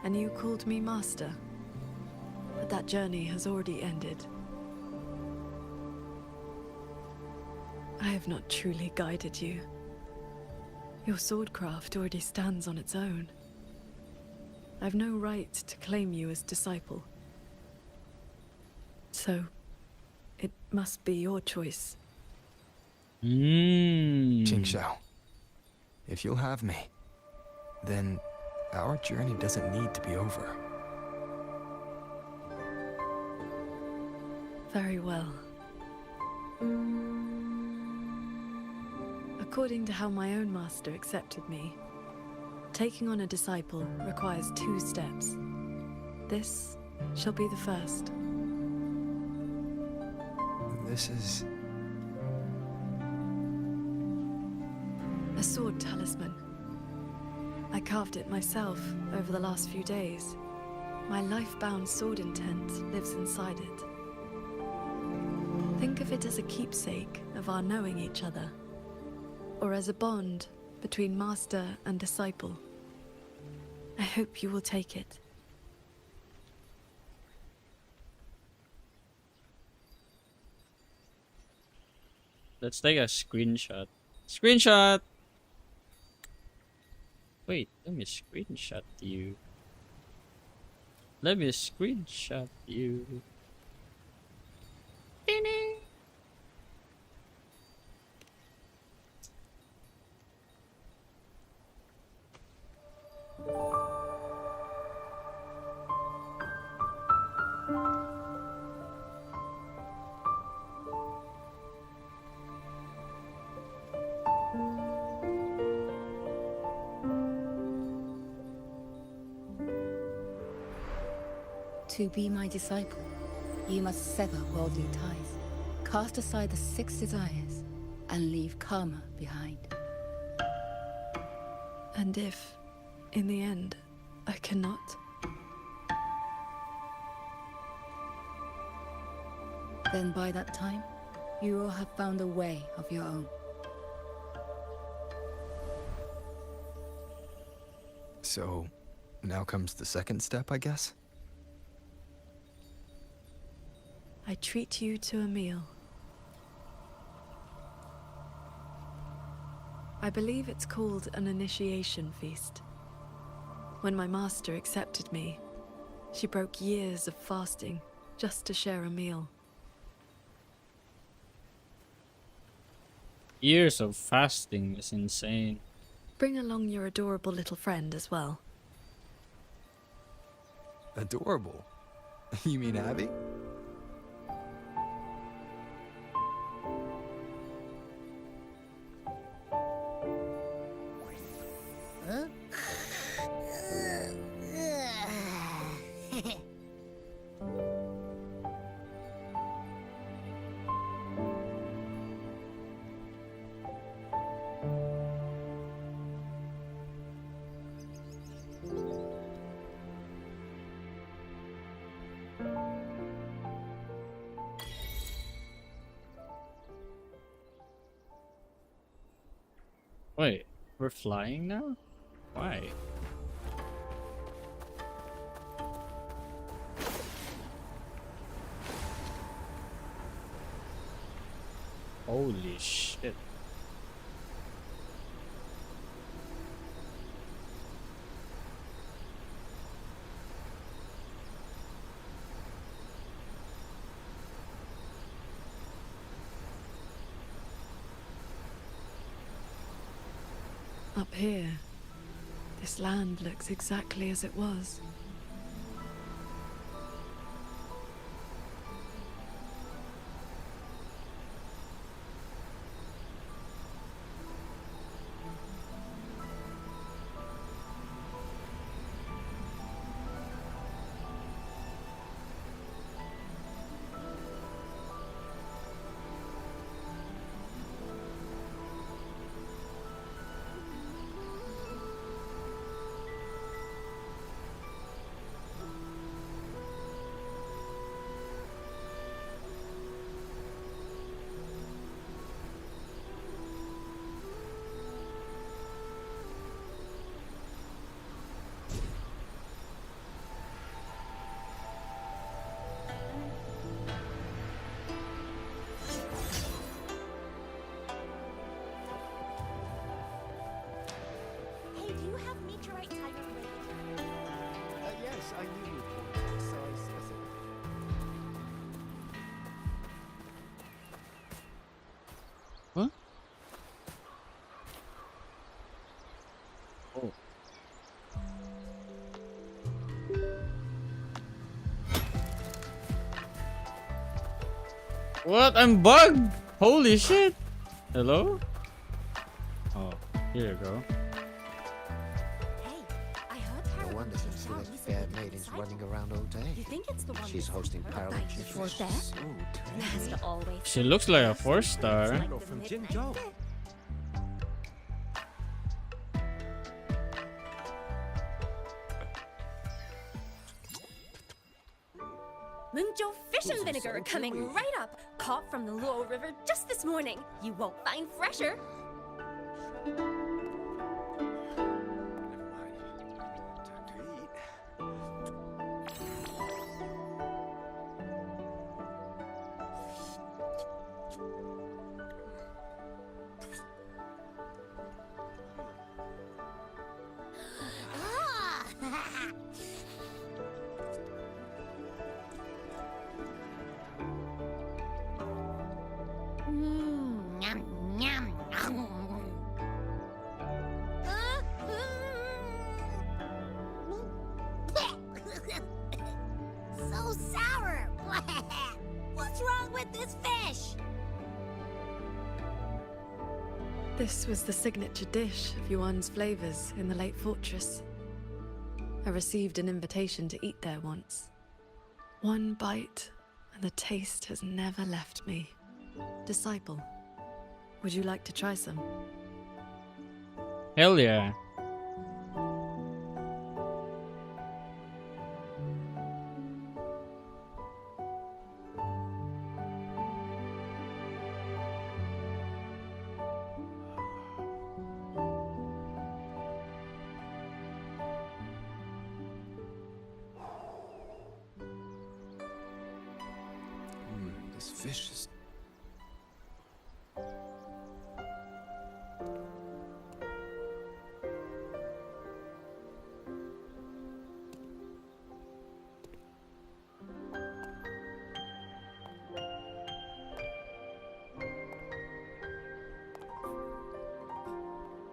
And you called me master. But that journey has already ended. I have not truly guided you. Your swordcraft already stands on its own. I've no right to claim you as disciple. So, it must be your choice. Jingxiao, if you'll have me, then our journey doesn't need to be over. Very well. According to how my own master accepted me, taking on a disciple requires 2 steps. This shall be the first. This is... a sword talisman. I carved it myself over the last few days. My life-bound sword intent lives inside it. Think of it as a keepsake of our knowing each other, or as a bond between master and disciple. I hope you will take it. Let's take a screenshot. Screenshot! Wait, let me screenshot you. Let me screenshot you. To be my disciple, you must sever worldly ties, cast aside the 6 desires, and leave karma behind. And if, in the end, I cannot? Then by that time, you will have found a way of your own. So, now comes the second step, I guess? I treat you to a meal. I believe it's called an initiation feast. When my master accepted me, she broke years of fasting just to share a meal. Years of fasting is insane. Bring along your adorable little friend as well. Adorable. You mean Abby? Huh? Wait, we're flying now? Why? Holy shit. Up here, this land looks exactly as it was. Hey, do you have meteorite tiger related? Yes, I knew you'd want a precise specific. What? Oh. What? I'm bugged! Holy shit! Hello? Oh, here you go. No wonder there's two fair maidens running around all day. You think it's the one She's hosting Paralympics. before that? Has to always. She looks like a 4-star. From Jinzhou. Linzhou fish and vinegar coming right up. Caught from the Luo River just this morning. You won't find fresher. Yum, yum, yum. So sour. What's wrong with this fish? This was the signature dish of Yuan's flavors in the late fortress. I received an invitation to eat there once. One bite, and the taste has never left me. Disciple, would you like to try some? Hell yeah. This fish is...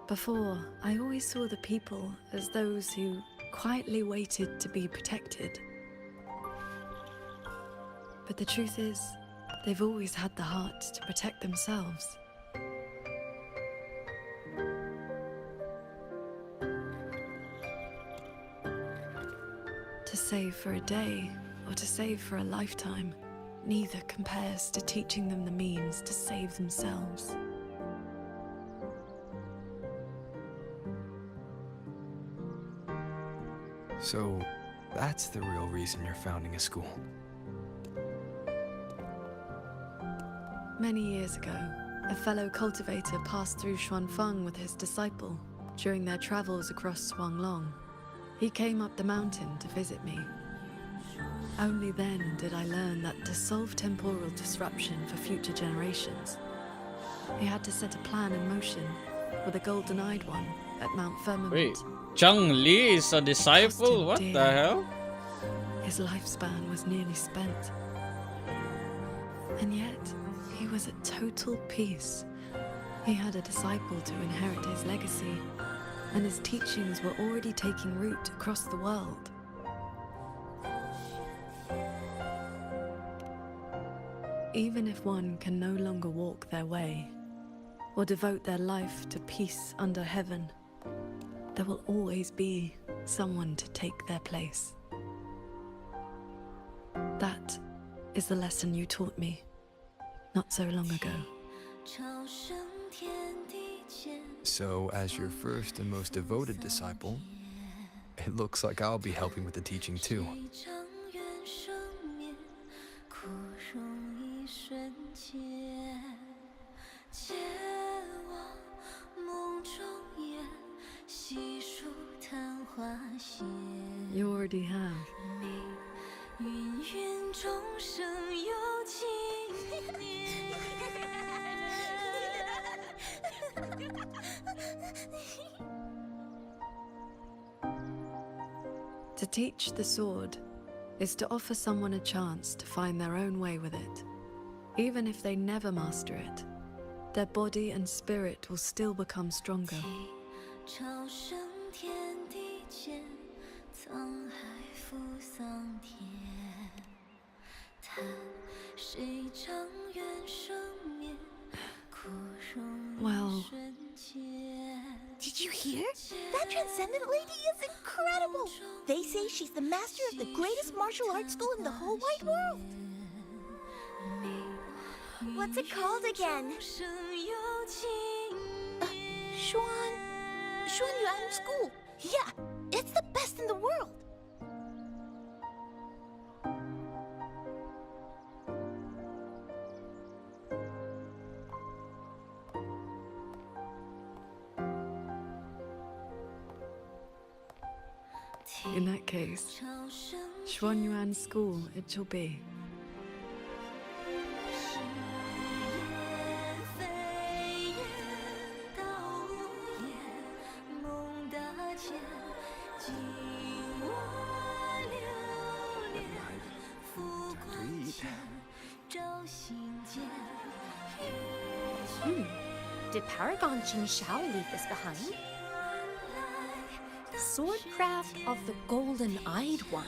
Before, I always saw the people as those who quietly waited to be protected. But the truth is, they've always had the heart to protect themselves. To save for a day, or to save for a lifetime, neither compares to teaching them the means to save themselves. So, that's the real reason you're founding a school. Many years ago, a fellow cultivator passed through Xuanfang with his disciple during their travels across Swanglong. He came up the mountain to visit me. Only then did I learn that to solve temporal disruption for future generations, he had to set a plan in motion with a golden-eyed one at Mount Firmament. Wait, Chang Li is a disciple? What the hell? His lifespan was nearly spent. And yet, he was at total peace. He had a disciple to inherit his legacy, and his teachings were already taking root across the world. Even if one can no longer walk their way, or devote their life to peace under heaven, there will always be someone to take their place. That is the lesson you taught me not so long ago. So, as your first and most devoted disciple, it looks like I'll be helping with the teaching too. You already have. To teach the sword is to offer someone a chance to find their own way with it. Even if they never master it, their body and spirit will still become stronger. Well, did you hear? That Transcendent lady is incredible! They say she's the master of the greatest martial arts school in the whole wide world! What's it called again? Xuan Yuan School. Yeah, it's the best in the world. In that case, Xuanyuan School it shall be. Did Paragon Jing Shao leave this behind? Swordcraft of the Golden-Eyed One.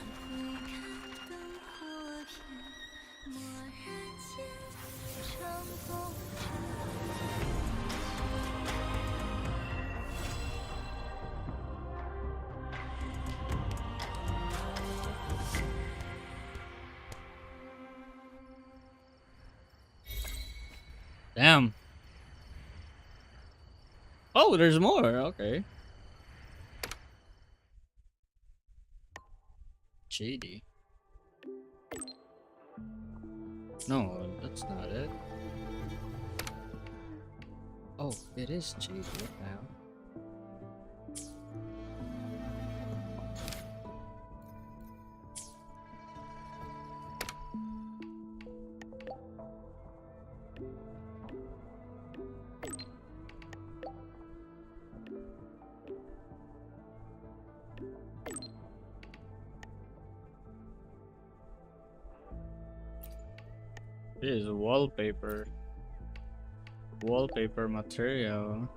Damn. Oh, there's more. Okay. JD. No, that's not it. Oh, it is JD now. This is wallpaper. Wallpaper material.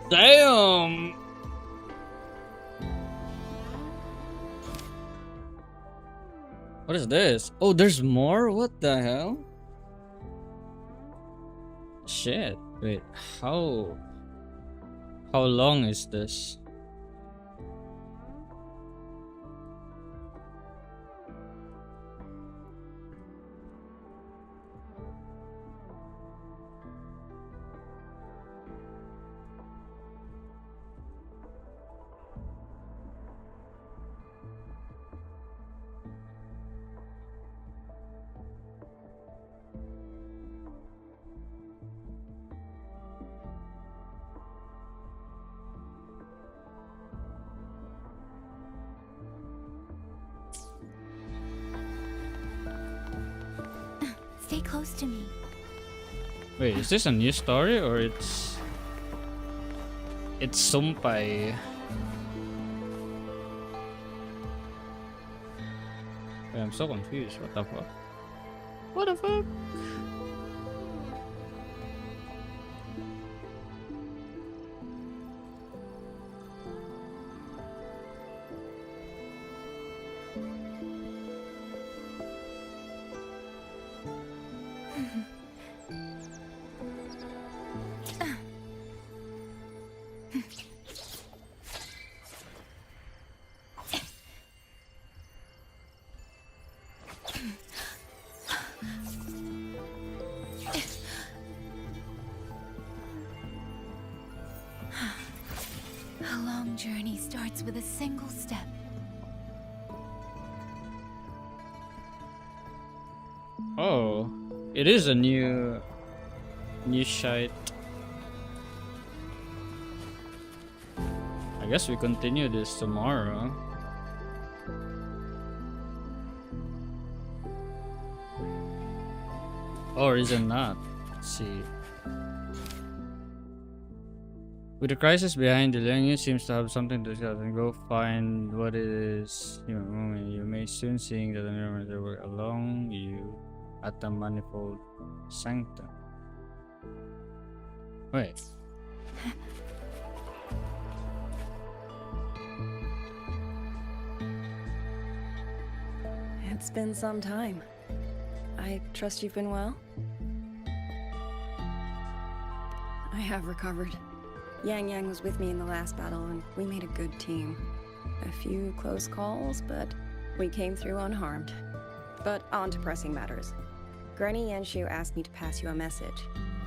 Damn! What is this? Oh, there's more? What the hell? Shit. Wait, how long is this? Stay close to me. Wait, is this a new story or it's Sumpai? Wait, I'm so confused. What the fuck? What the fuck? A long journey starts with a single step. Oh, it is a new shite. I guess we continue this tomorrow. Or is it not? Let's see. With the crisis behind the Liang Yu seems to have something to discuss, and go find what it is. You may soon seeing that the work along you at the manifold sanctum. Wait. It's been some time. I trust you've been well? I have recovered. Yang was with me in the last battle, and we made a good team. A few close calls, but we came through unharmed. But on to pressing matters. Granny Yanshu asked me to pass you a message.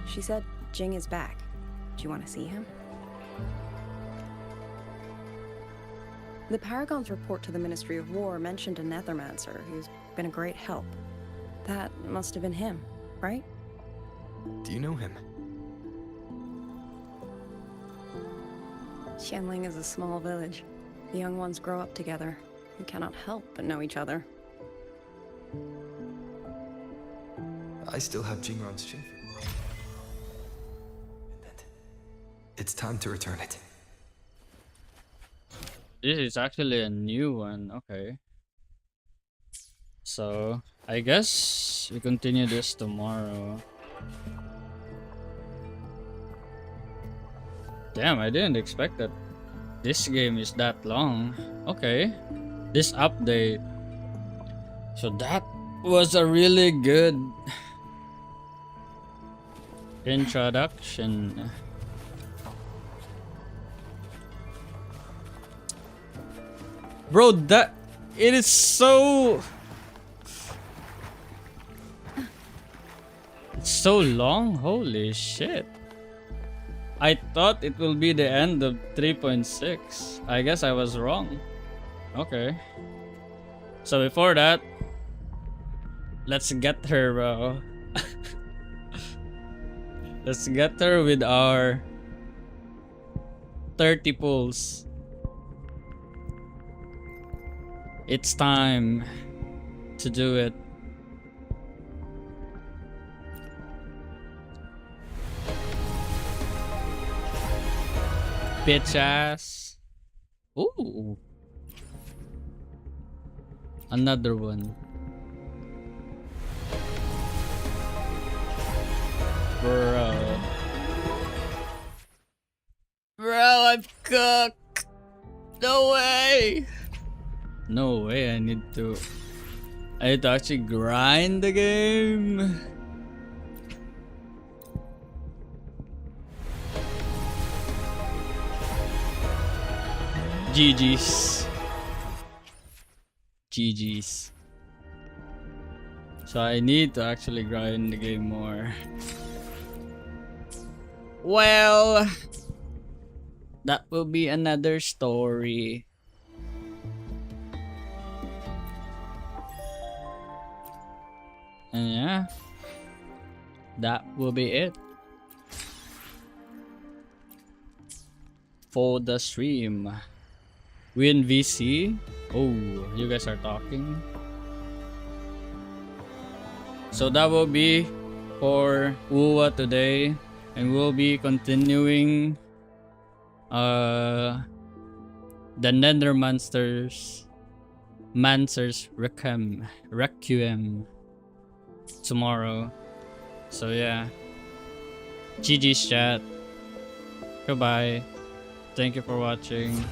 She said Jing is back. Do you want to see him? The Paragon's report to the Ministry of War mentioned a Nethermancer who's been a great help. That must have been him, right? Do you know him? Xianling is a small village. The young ones grow up together. You cannot help but know each other. I still have Jingron's chin. It's time to return it. This is actually a new one. Okay. So, I guess we continue this tomorrow. Damn, I didn't expect that this game is that long. Okay. This update. So that was a really good introduction. Bro, that it is so it's so long. Holy shit. I thought it will be the end of 3.6. I guess I was wrong. Okay. So before that, let's get her, bro. Let's get her with our 30 pulls. It's time to do it. Bitch ass. Ooh. Another one. Bro. Bro. I'm cooked. No way. No way. I need to actually grind the game. GG's. GG's. So I need to actually grind the game more. Well, that will be another story. And yeah, that will be it for the stream. Win VC. Oh, you guys are talking. So that will be for Uwa today, and we'll be continuing the Nethermancer's Requiem tomorrow. So yeah, GG's chat. Goodbye. Thank you for watching.